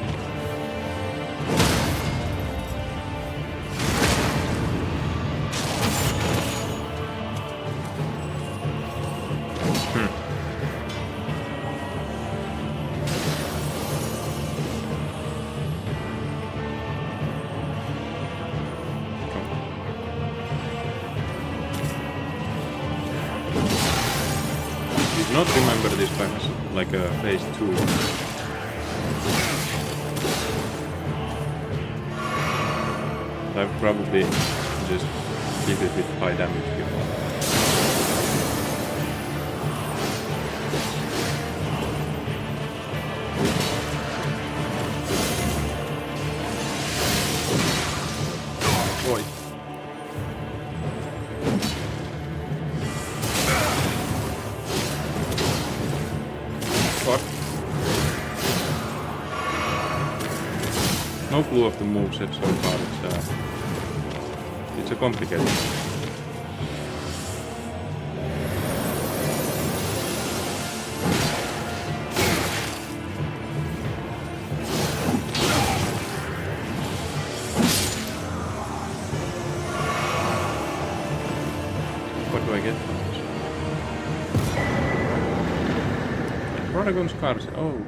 Not remember this by like a phase 2. I've probably just keep it with high damage before. Oi. Fuck. No clue of the moveset so far. It's a complicated. What do I get from this? Dragon Scars. Oh.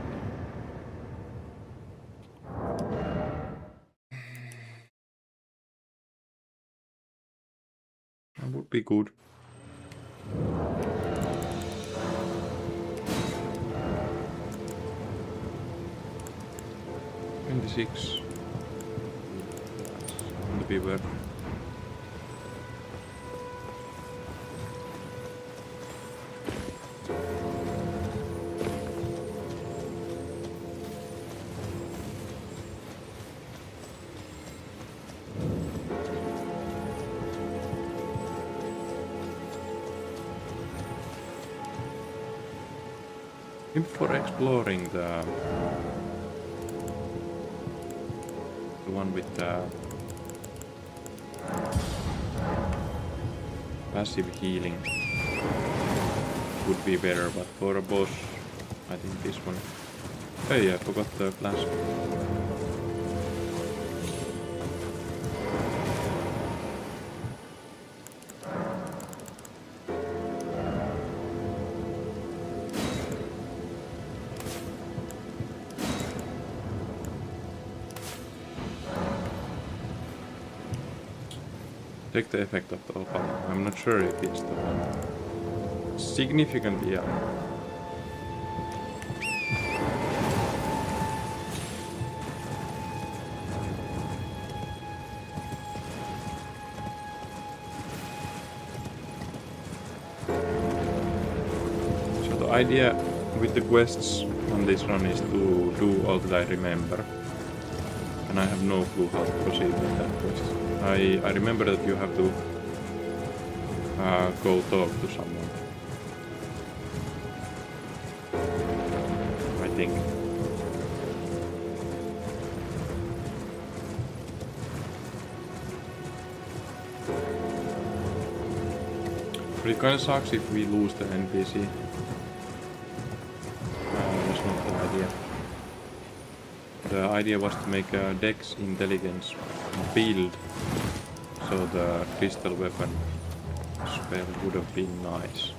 That would be good. $26. On the beaver. For exploring the one with the passive healing would be better, but for a boss I think this one. Hey, I forgot the flask. Check the effect of the opal. I'm not sure if it's the one. Significantly, yeah. So the idea with the quests on this run is to do all that I remember. And I have no clue how to proceed with that quest. I remember that you have to go talk to someone. I think. But it kinda sucks if we lose the NPC. That's not the idea. The idea was to make a Dex Intelligence build, so the crystal weapon spell would have been nice.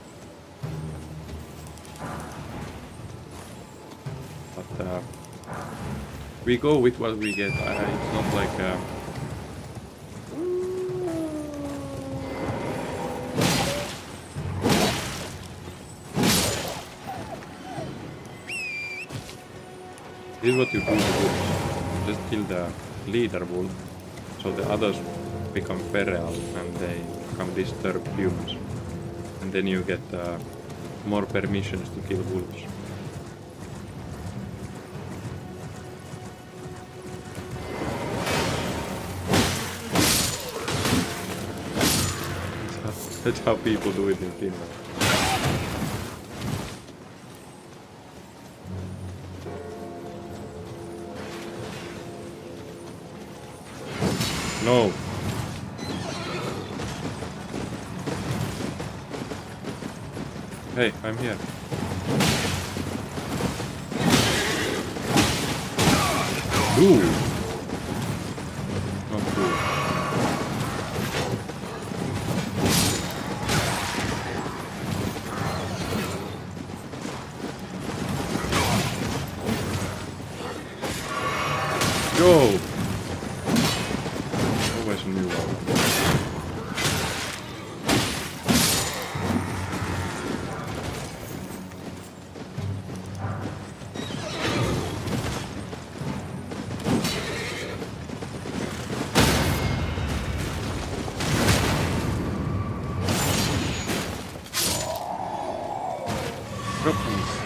But we go with what we get. It's not like this is what you do with wolves. Just kill the leader wolf, so the others become feral and they become disturbed humans. And then you get more permissions to kill wolves. That's how people do it in Finland. No. Hey, I'm here. Ooh. Not cool. Go! Always a new one.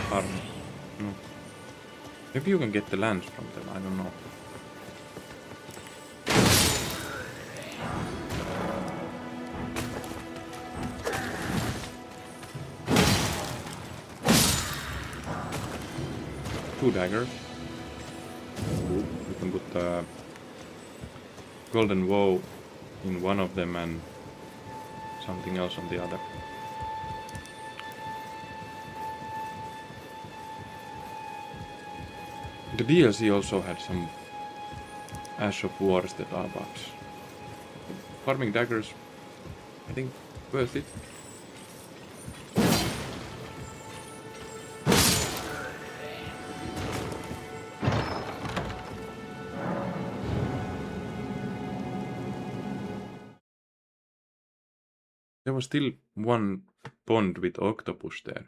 farm. No. Maybe you can get the lands from them, I don't know. Two daggers. Ooh, you can put the golden bow in one of them and something else on the other. The DLC also had some Ash of Wars that are bugs. Farming daggers, I think, worth it. There was still one pond with octopus there.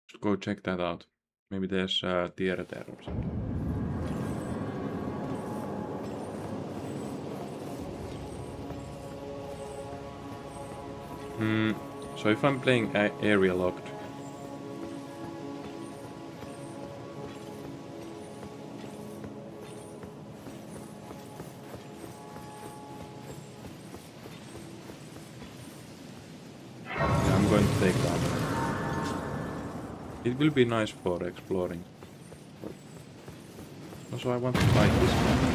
Should go check that out. Maybe there's tier there or something. So if I'm playing area locked, yeah, I'm going to take that. It will be nice for exploring. Also, I want to fight this guy.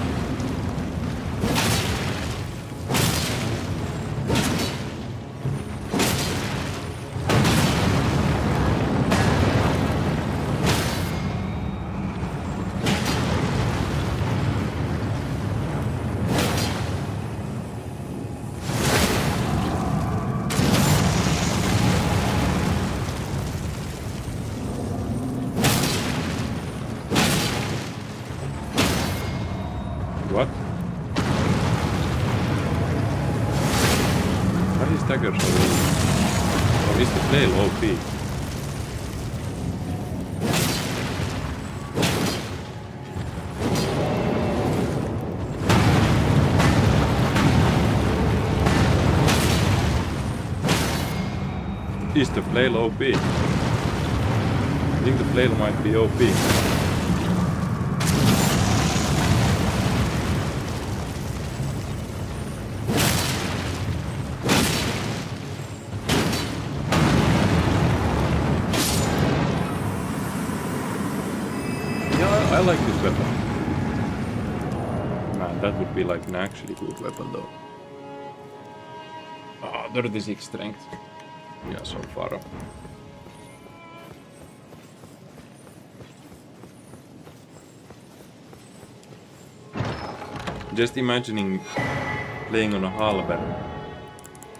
What? Why is dagger so low? Or is the flail OP? Is the flail OP? I think the flail might be OP. I like this weapon. Man, that would be like an actually good weapon though. Ah, 36 strength. Yeah, so far. Just imagining playing on a halberd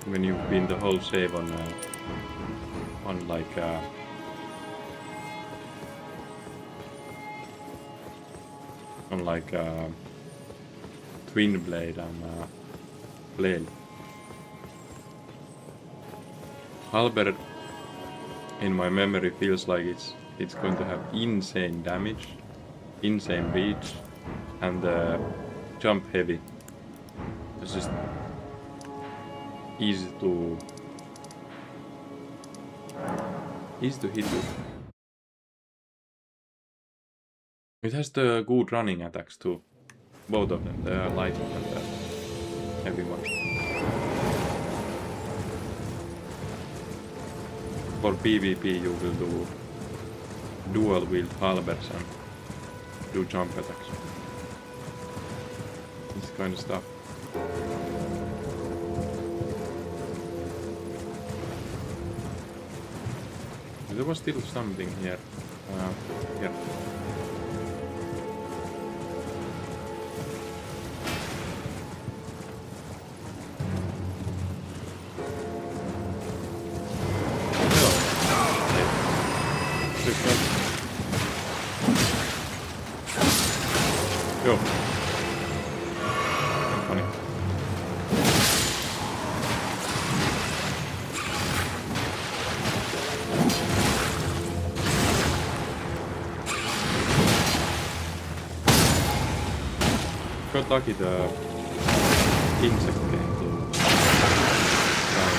when you've been the whole save on like twin blade and flail. Halberd in my memory feels like it's going to have insane damage, insane reach, and jump heavy. It's just easy to hit with. It has the good running attacks too. Both of them, the light and the heavy one. For PvP you will do dual wield halberds and do jump attacks. This kind of stuff. There was still something here. Here. Joo. Noniin. Got lucky the insect came to down.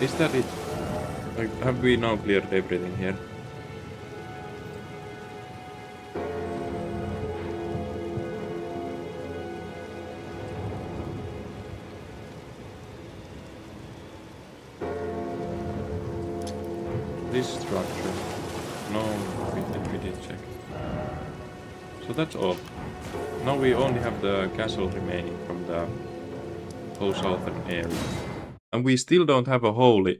Is that it? Like, have we now cleared everything here? This structure. No, we did check. So that's all. Now we only have the castle remaining from the whole southern area. And we still don't have a holy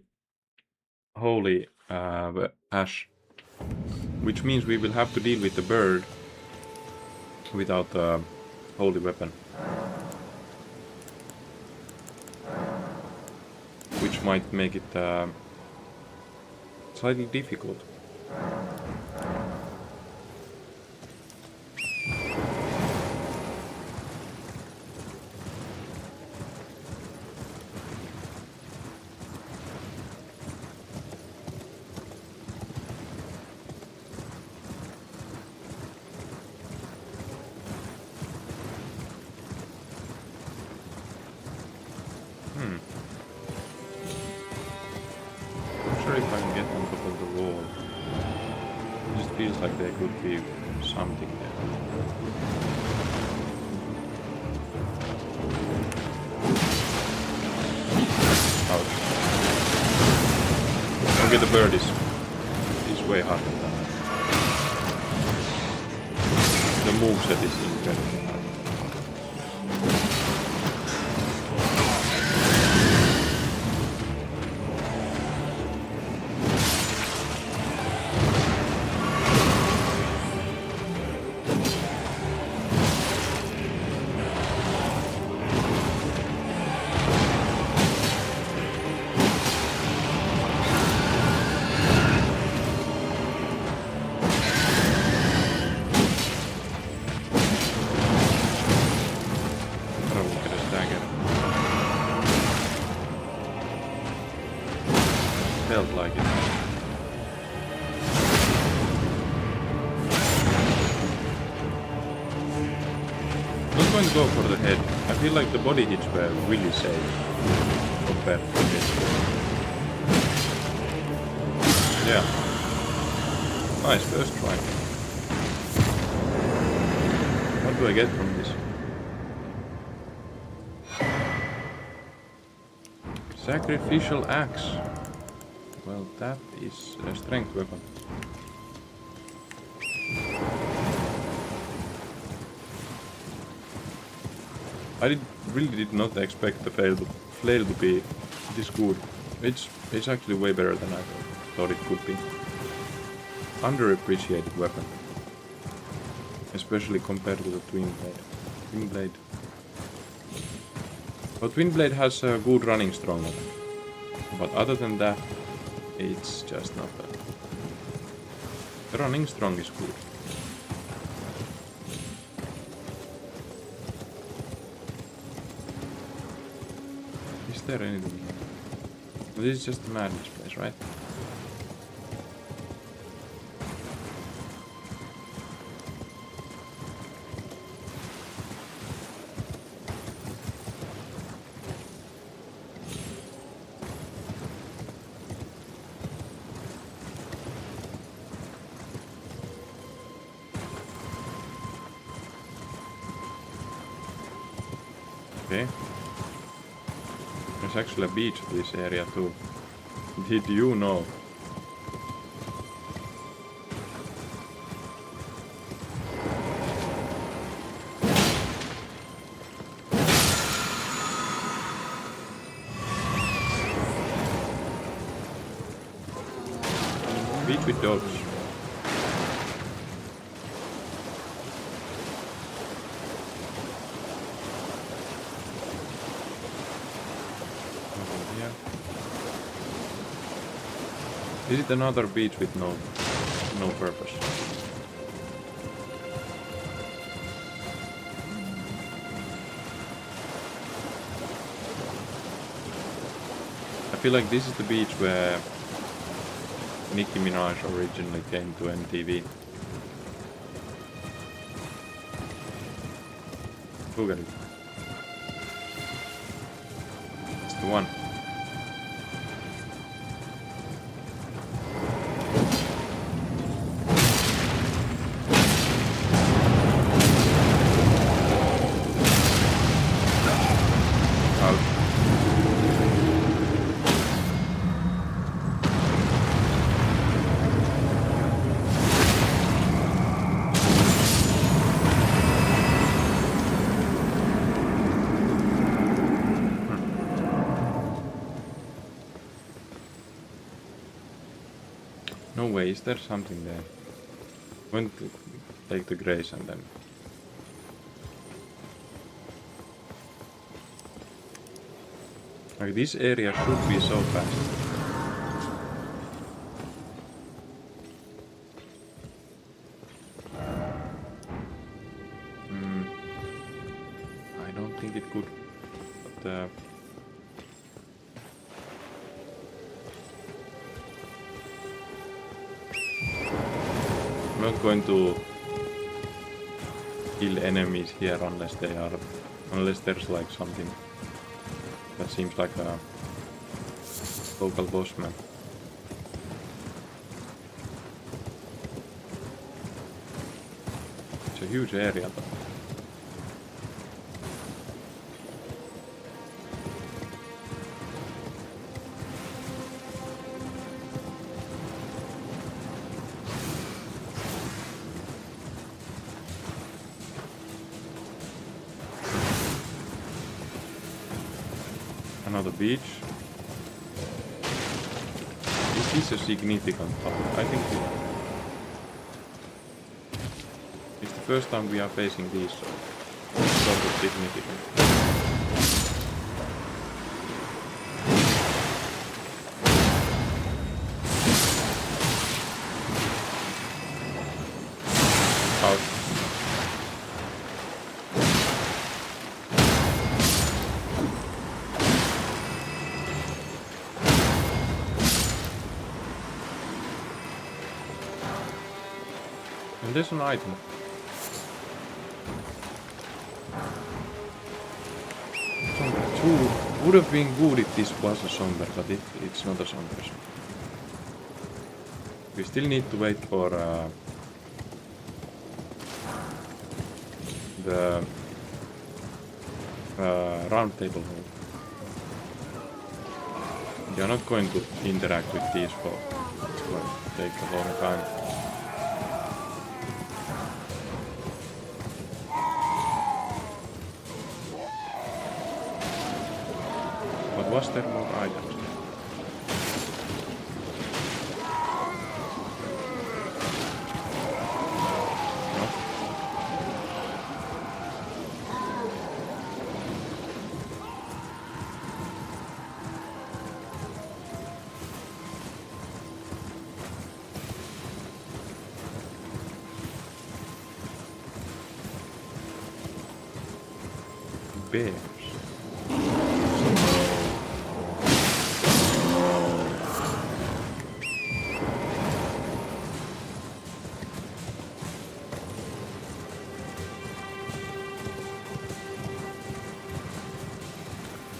ash. Which means we will have to deal with the bird without the holy weapon. Which might make it slightly difficult. Not sure if I can get on top of the wall. It just feels like there could be something there. Ouch. Okay, the bird is way harder than that. The moveset is incredible. Felt like it. Not going to go for the head. I feel like the body hits were really safe compared to this. Yeah. Nice first try. What do I get from this? Sacrificial axe. Well, that is a strength weapon. I really did not expect the flail to be this good. It's actually way better than I thought it could be. Underappreciated weapon. Especially compared to the twin blade. But twin blade has a good running strong weapon. But other than that, it's just not bad. The running strong is good. Is there anything here? This is just a madness place, right? Okay. There's actually a beach in this area too. Did you know? Beach with dogs. Is it another beach with no purpose? I feel like this is the beach where Nicki Minaj originally came to MTV. Look at it. It's the one. No way, is there something there? Going to take the grace and then... Like, this area should be so fast. I don't think it could, but... I'm not going to kill enemies here unless there's like something that seems like a local boss man. It's a huge area though. Another beach. This is a significant part. I think it's the first time we are facing these, so it's sort of significant. Ouch. And there's an item. Somber 2 would have been good if this was a somber, but it's not a somber. We still need to wait for the round table hole. You're not going to interact with these for it's going to take a long time. But was there more items? No? Bears.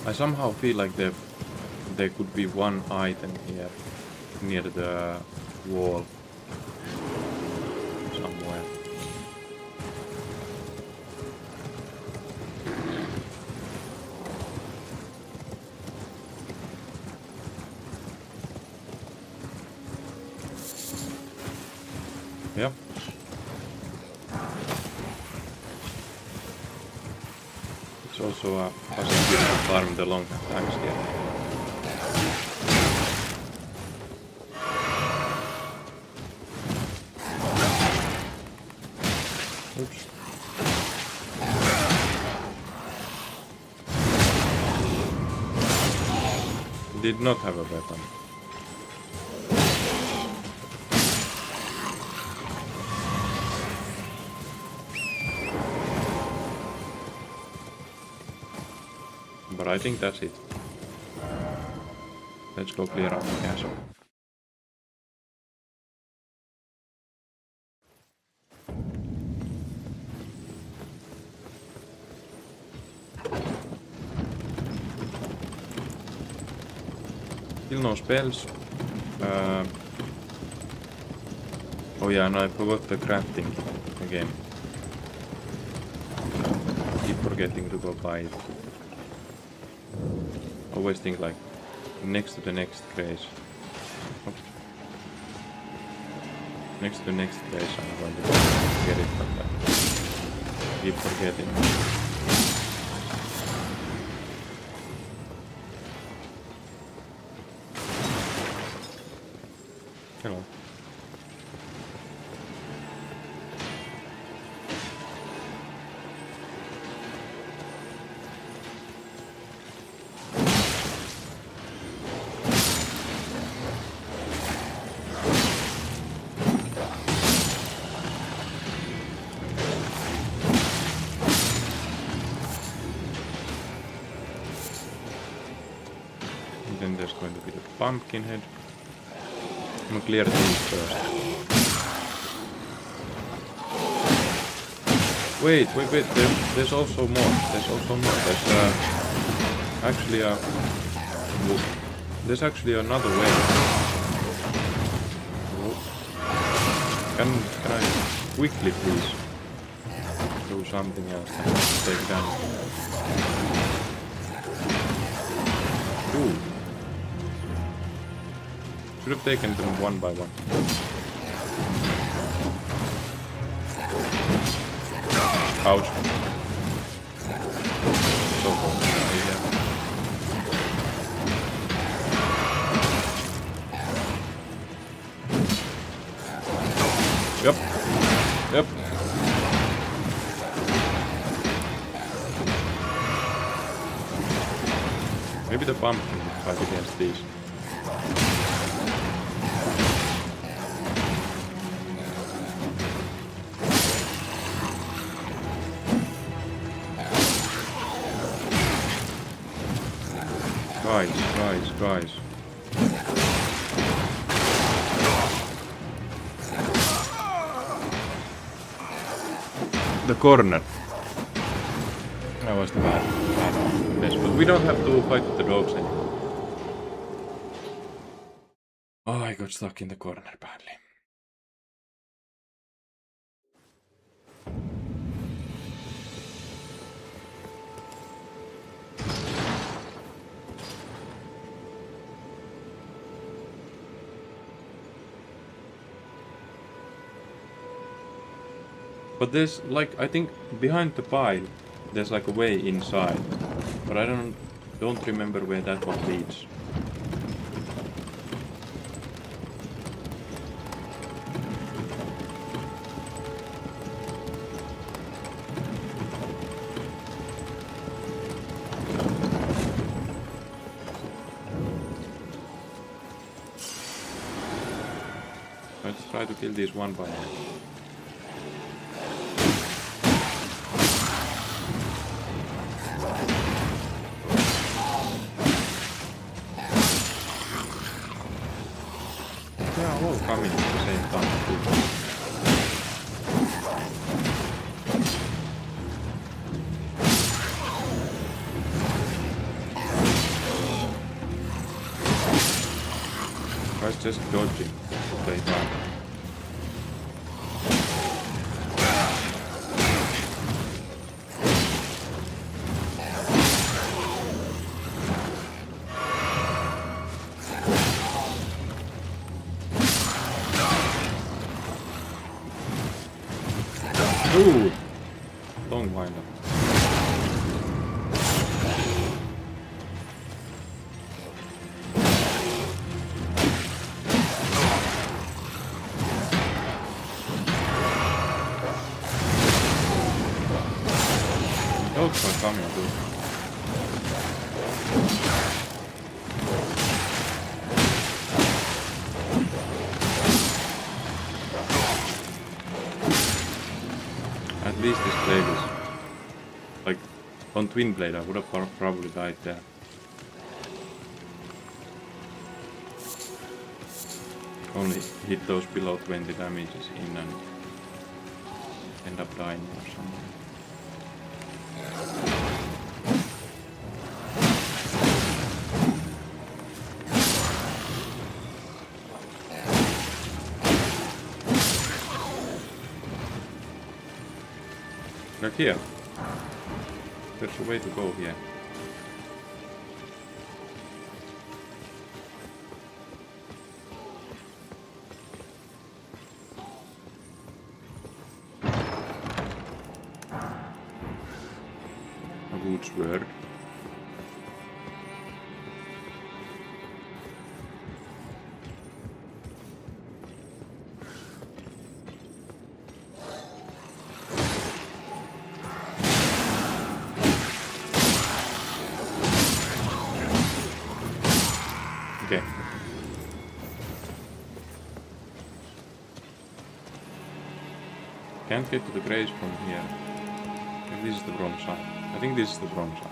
I somehow feel like there could be one item here near the wall somewhere. Yep. It's also a possibility to farm the long times here. Oops. Did not have a weapon. But I think that's it. Let's go clear out the castle. Still no spells. Oh yeah, and I forgot the crafting again. Keep forgetting to go buy it. Always think like next to the next place. Oops. Next to the next place I'm going to get it, but I keep forgetting. Hello. there's going to be the pumpkin head. I'm gonna clear these first. Wait, there's also more. There's actually another way. Can I quickly please do something else and take damage? Ooh. Should have taken them one by one. Ouch. So close. Yeah. Yep. Maybe the pumpkin will fight against these. Guys. The corner. That was the bad mess, but we don't have to fight with the dogs anymore. Oh, I got stuck in the corner badly. But there's like, I think behind the pile there's like a way inside, but I don't remember where that one leads. Let's try to kill these one by one. Coming at the same time too. Guys just dodging to play time. Ooh! Long wind up. Dogs are coming too. At least this blade is like on twin blade. I would have probably died there. Only hit those below 20 damages in and end up dying or something. Like here. There's a way to go here. A wood sword. Okay. Can't get to the graves from here. If this is the wrong side. I think this is the wrong side.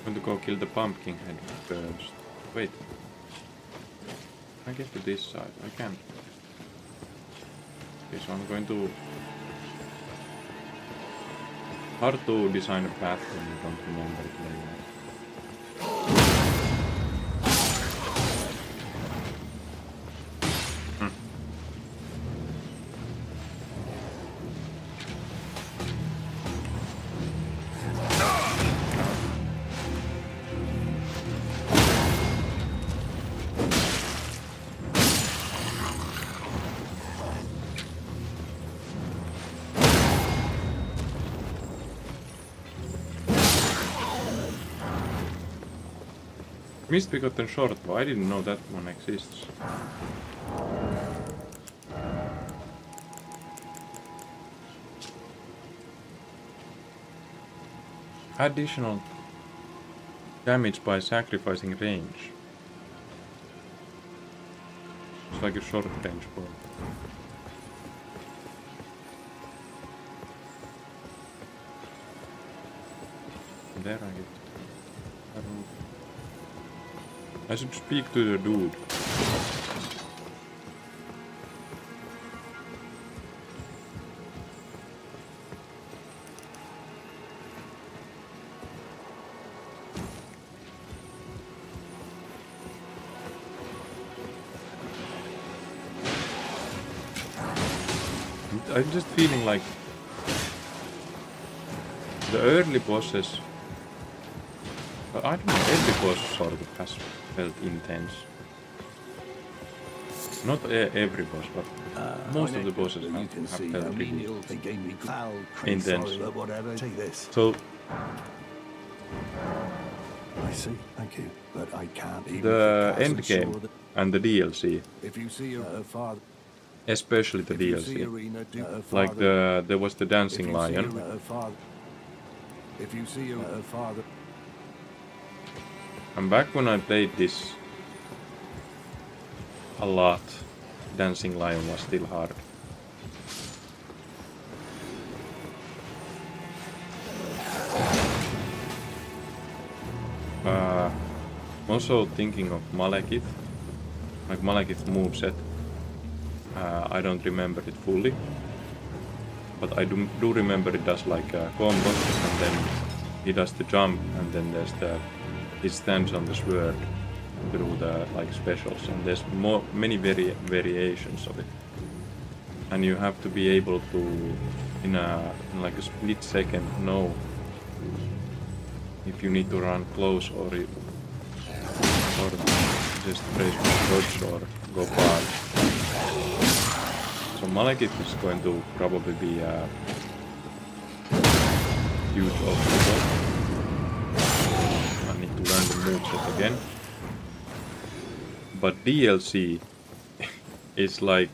I'm going to go kill the pumpkin head first. Wait. Can I get to this side? I can't. Okay, so I'm going to... Hard to design a path when you don't remember it very well. Mist-begotten shortbow. I didn't know that one exists. Additional damage by sacrificing range. It's like a short range bow. And there I get. I should speak to the dude. I'm just feeling like the early bosses. But I don't know, every boss sort of has felt intense. Not every boss, but most of the bosses have felt really intense. Take this. So I see, thank you. But I can't even the be end game sure that and the DLC, if you see her father, especially the if you see DLC, Irina do her like father, there was the if dancing you see lion. her father, if you see her father, And back when I played this a lot, dancing lion was still hard. I'm also thinking of Malekith, like Malekith's moveset. I don't remember it fully, but I do remember it does like combos, and then he does the jump, and then there's he stands on the sword through the like specials, and there's many variations of it, and you have to be able to in like a split second know if you need to run close or just press dodge or go far. So Malekith is going to probably be a huge obstacle. I need to learn the moveset again. But DLC is like...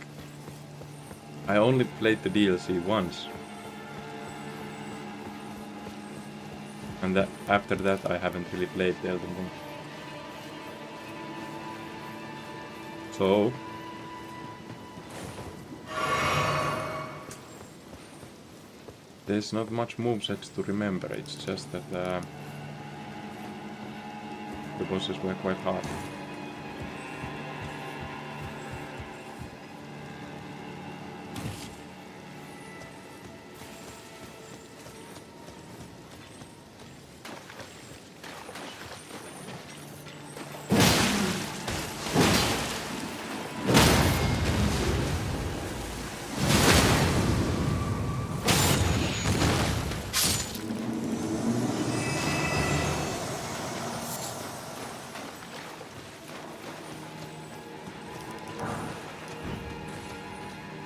I only played the DLC once. And after that I haven't really played the Elden Ring. So... there's not much movesets to remember, it's just that the bosses were quite hard.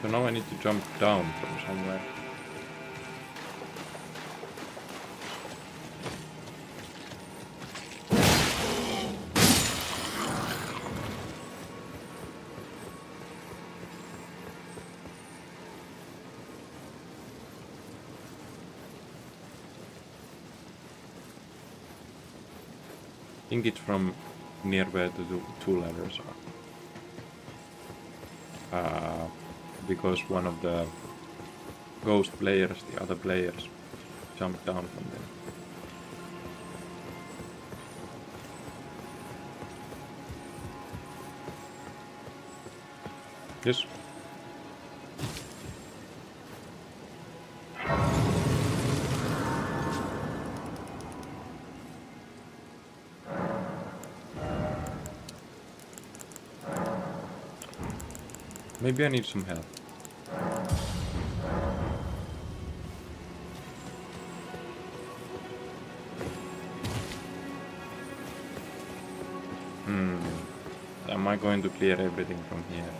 So now I need to jump down from somewhere. I think it's from near where the two ladders are. Because one of the ghost players, the other players, jumped down from there. Yes. Maybe I need some help. Am I going to clear everything from here?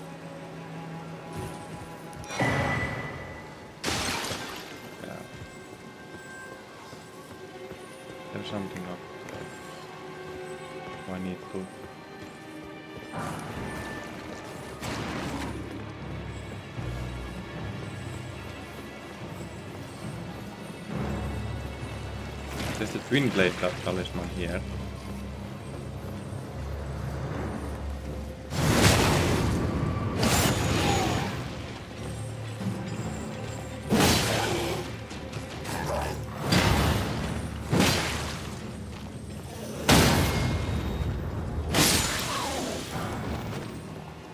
Yeah. There's something up there. Oh, I need to... There's the twin blade talisman here.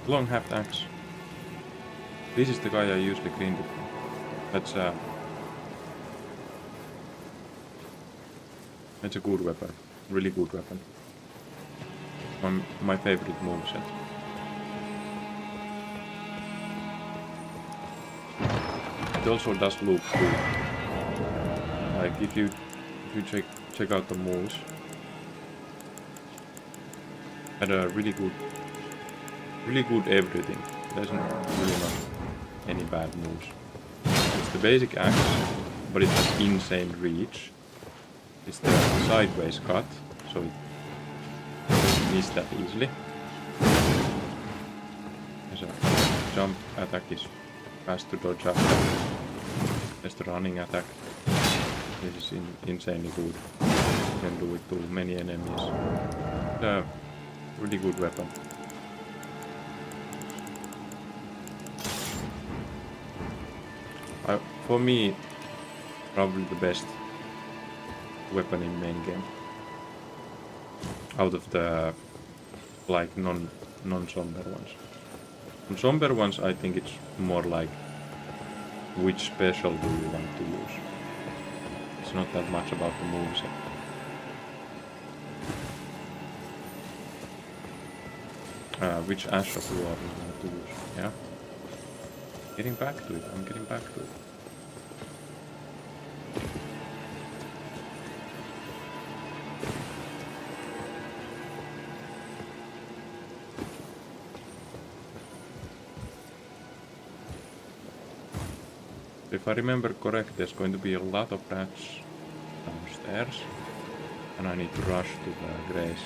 Long half axe. This is the guy I usually cleaned it from. That's a good weapon. Really good weapon. My favorite moveset. It also does look cool. Like if you check out the moves, had a really good everything. There's really not any bad moves. It's the basic axe, but it has insane reach. It's the sideways cut, so it doesn't miss that easily. There's a jump attack is fast to dodge after. There's the running attack. This is insanely good. You can do it to many enemies. It's a really good weapon. For me, probably the best weapon in main game. Out of the like non-somber ones. On somber ones I think it's more like which special do you want to use. It's not that much about the moveset. Which Ash of War you want to use, yeah? Getting back to it, I'm getting back to it. If I remember correct, there's going to be a lot of rats downstairs, and I need to rush to the Grace.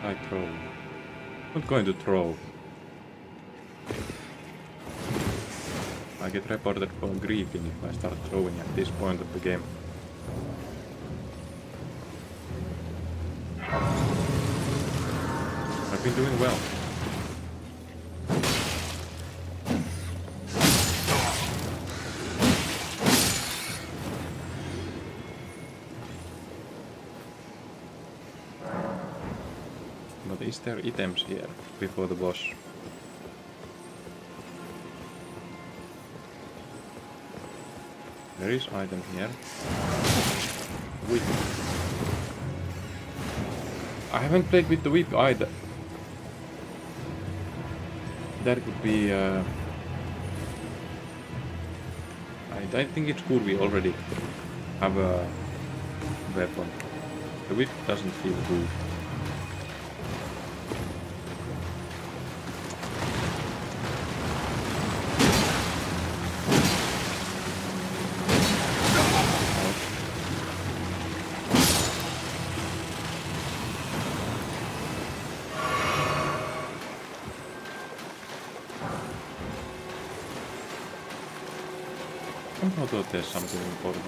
I throw. I'm not going to throw. I get reported for griefing if I start throwing at this point of the game. I've been doing well. But is there items here before the boss? There is item here. Whip. I haven't played with the whip either. That could be I think it's cool we already have a weapon. The whip doesn't feel good. I thought there's something important.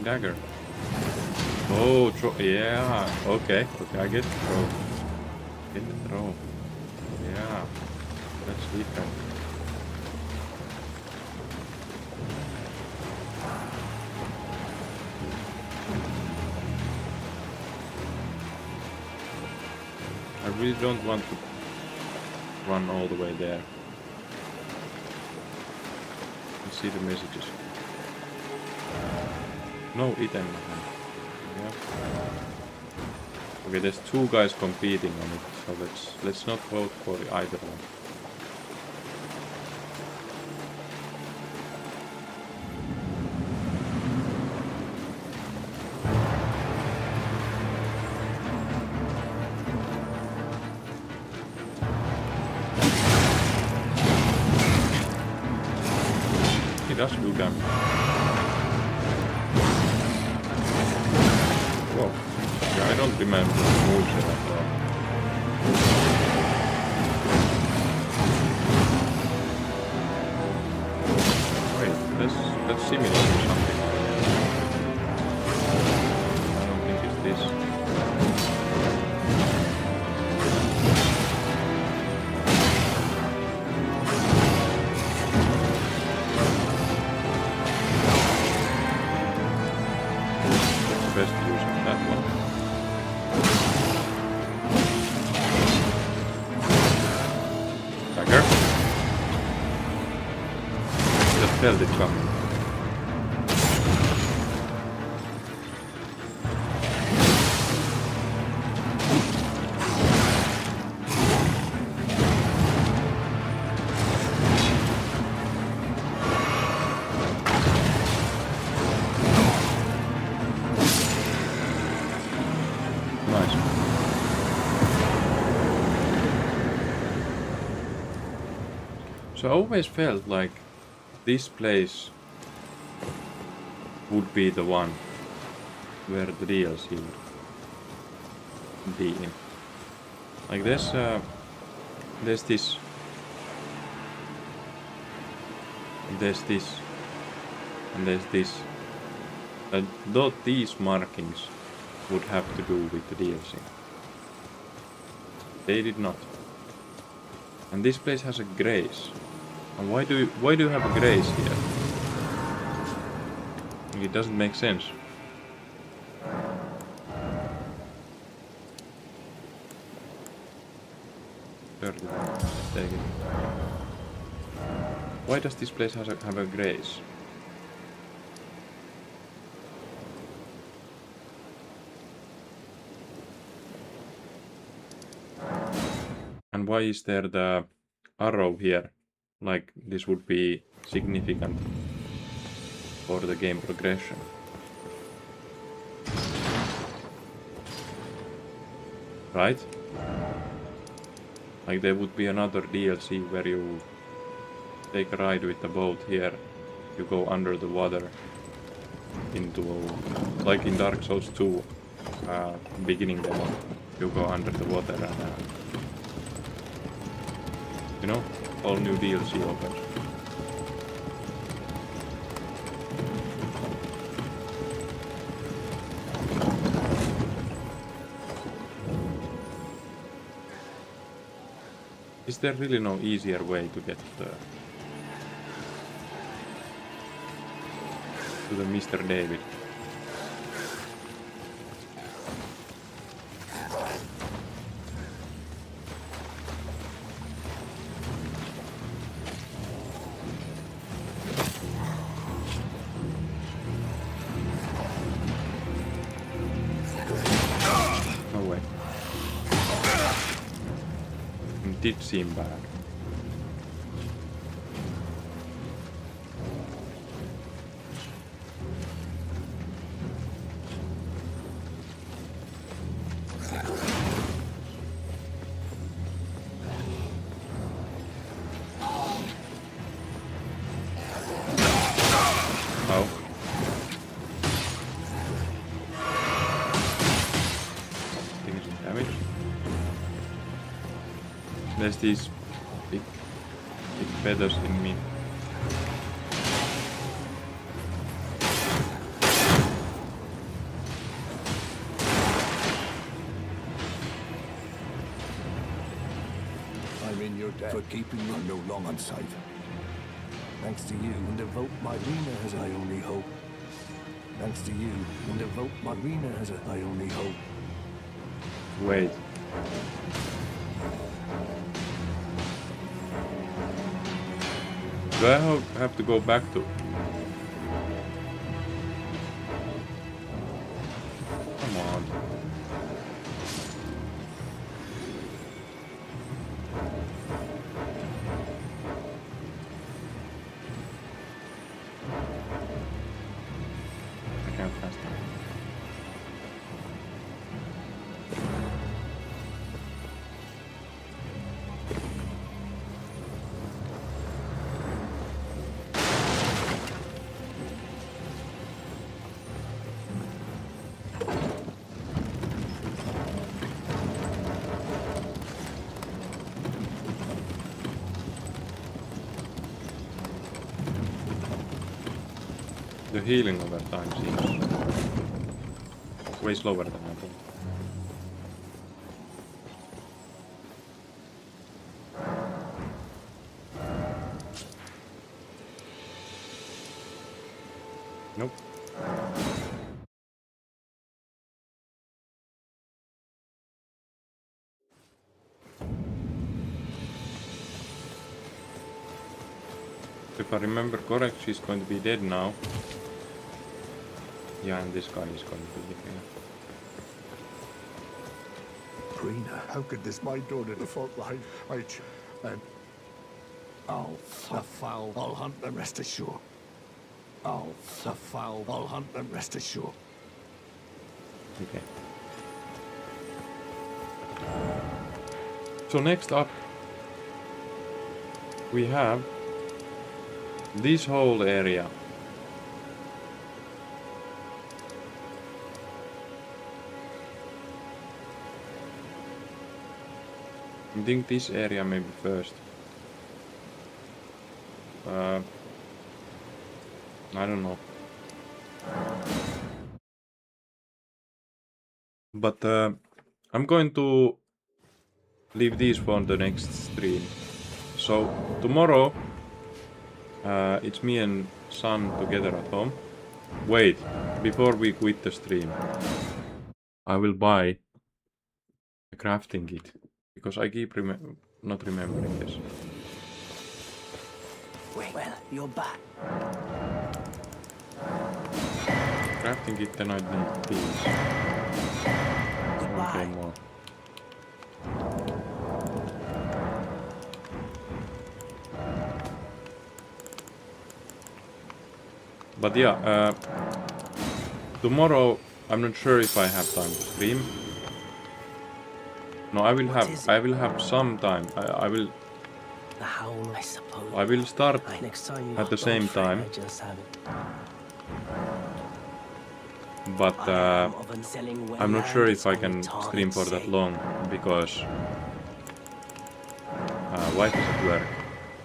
Throwing dagger. Oh, yeah. Okay, I get the throw. Get the throw. Yeah, that's different. I really don't want to run all the way there. You see the messages. No item. Yeah. Okay, there's two guys competing on it, so let's not vote for either one. He does do damage. Whoa. Yeah, I don't remember the moveset at all. Wait, that's similar to something. I don't think it's this. Best use of that one. Dagger. Just felt it coming. Nice. So I always felt like this place would be the one where the DLC would be in. Like there's this, and there's this, and there's this. And though these markings would have to do with the DLC. They did not. And this place has a grace. And why do you have a grace here? It doesn't make sense. Let's take it. Why does this place have a grace? And why is there the arrow here? Like this would be significant for the game progression. Right? Like there would be another DLC where you take a ride with the boat here. You go under the water into, like in Dark Souls 2, beginning level. You go under the water and you know, all new DLC opens. Is there really no easier way to get to the Mr. David? Did seem bad. Oh. Taking some damage. There's these big feathers in me. your death. For keeping me no long unsafe. Thanks to you, and devote my arena as I only hope. Thanks to you, and devote my arena as I only hope. Wait. Do I have to go back to... Come on. I can't pass that. The healing over time seems way slower than I thought. Nope. If I remember correct, she's going to be dead now. Yeah, and this guy is going to be here. Rena, how could this my daughter default life? Oh, the foul, I'll hunt them, rest assured. Oh, the foul, I'll hunt them, rest assured. Okay. So next up, we have this whole area. I think this area maybe first. I don't know. But I'm going to leave these for the next stream. So tomorrow it's me and Son together at home. Wait, before we quit the stream, I will buy a crafting kit. Because I keep not remembering this. Well, you're back. Crafting it, then I'd need these. Okay, more. But yeah, tomorrow I'm not sure if I have time to stream. No, I will have some time. I will. The howl, I suppose. I will start at the same time. But I'm not sure if I can stream for that long because wife is at work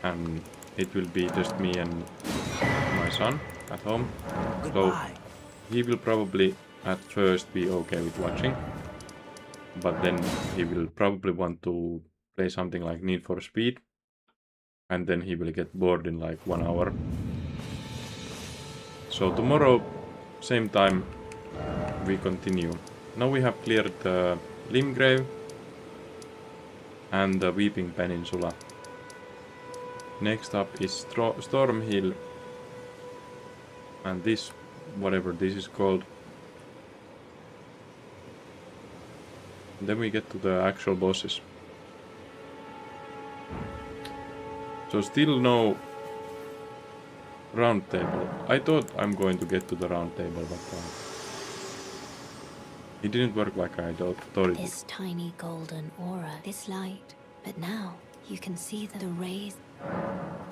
and it will be just me and my son at home. So he will probably at first be okay with watching. But then he will probably want to play something like Need for Speed. And then he will get bored in like 1 hour. So tomorrow, same time, we continue. Now we have cleared the Limgrave and the Weeping Peninsula. Next up is Stormhill. And this, whatever this is called. Then we get to the actual bosses. So still no round table. I thought I'm going to get to the round table, but it didn't work like I thought it This tiny golden aura, this light. But now you can see the rays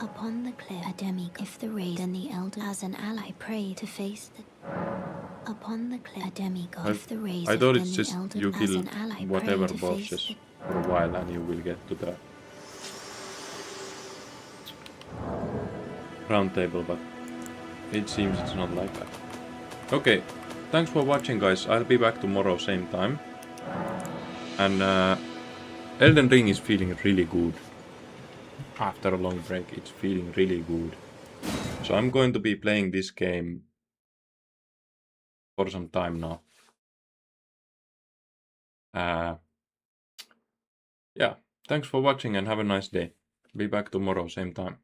upon the cliff. A demigod. If the rays and the elder as an ally pray to face the upon the cliff. A demigod. If the rays I thought it's the just elder you as kill an ally whatever pray to bosses face for a while and you will get to the round table, but it seems it's not like that. Okay, thanks for watching guys, I'll be back tomorrow same time. And Elden Ring is feeling really good. after a long break. It's feeling really good. So I'm going to be playing this game for some time now. Yeah, thanks for watching and have a nice day. Be back tomorrow, same time.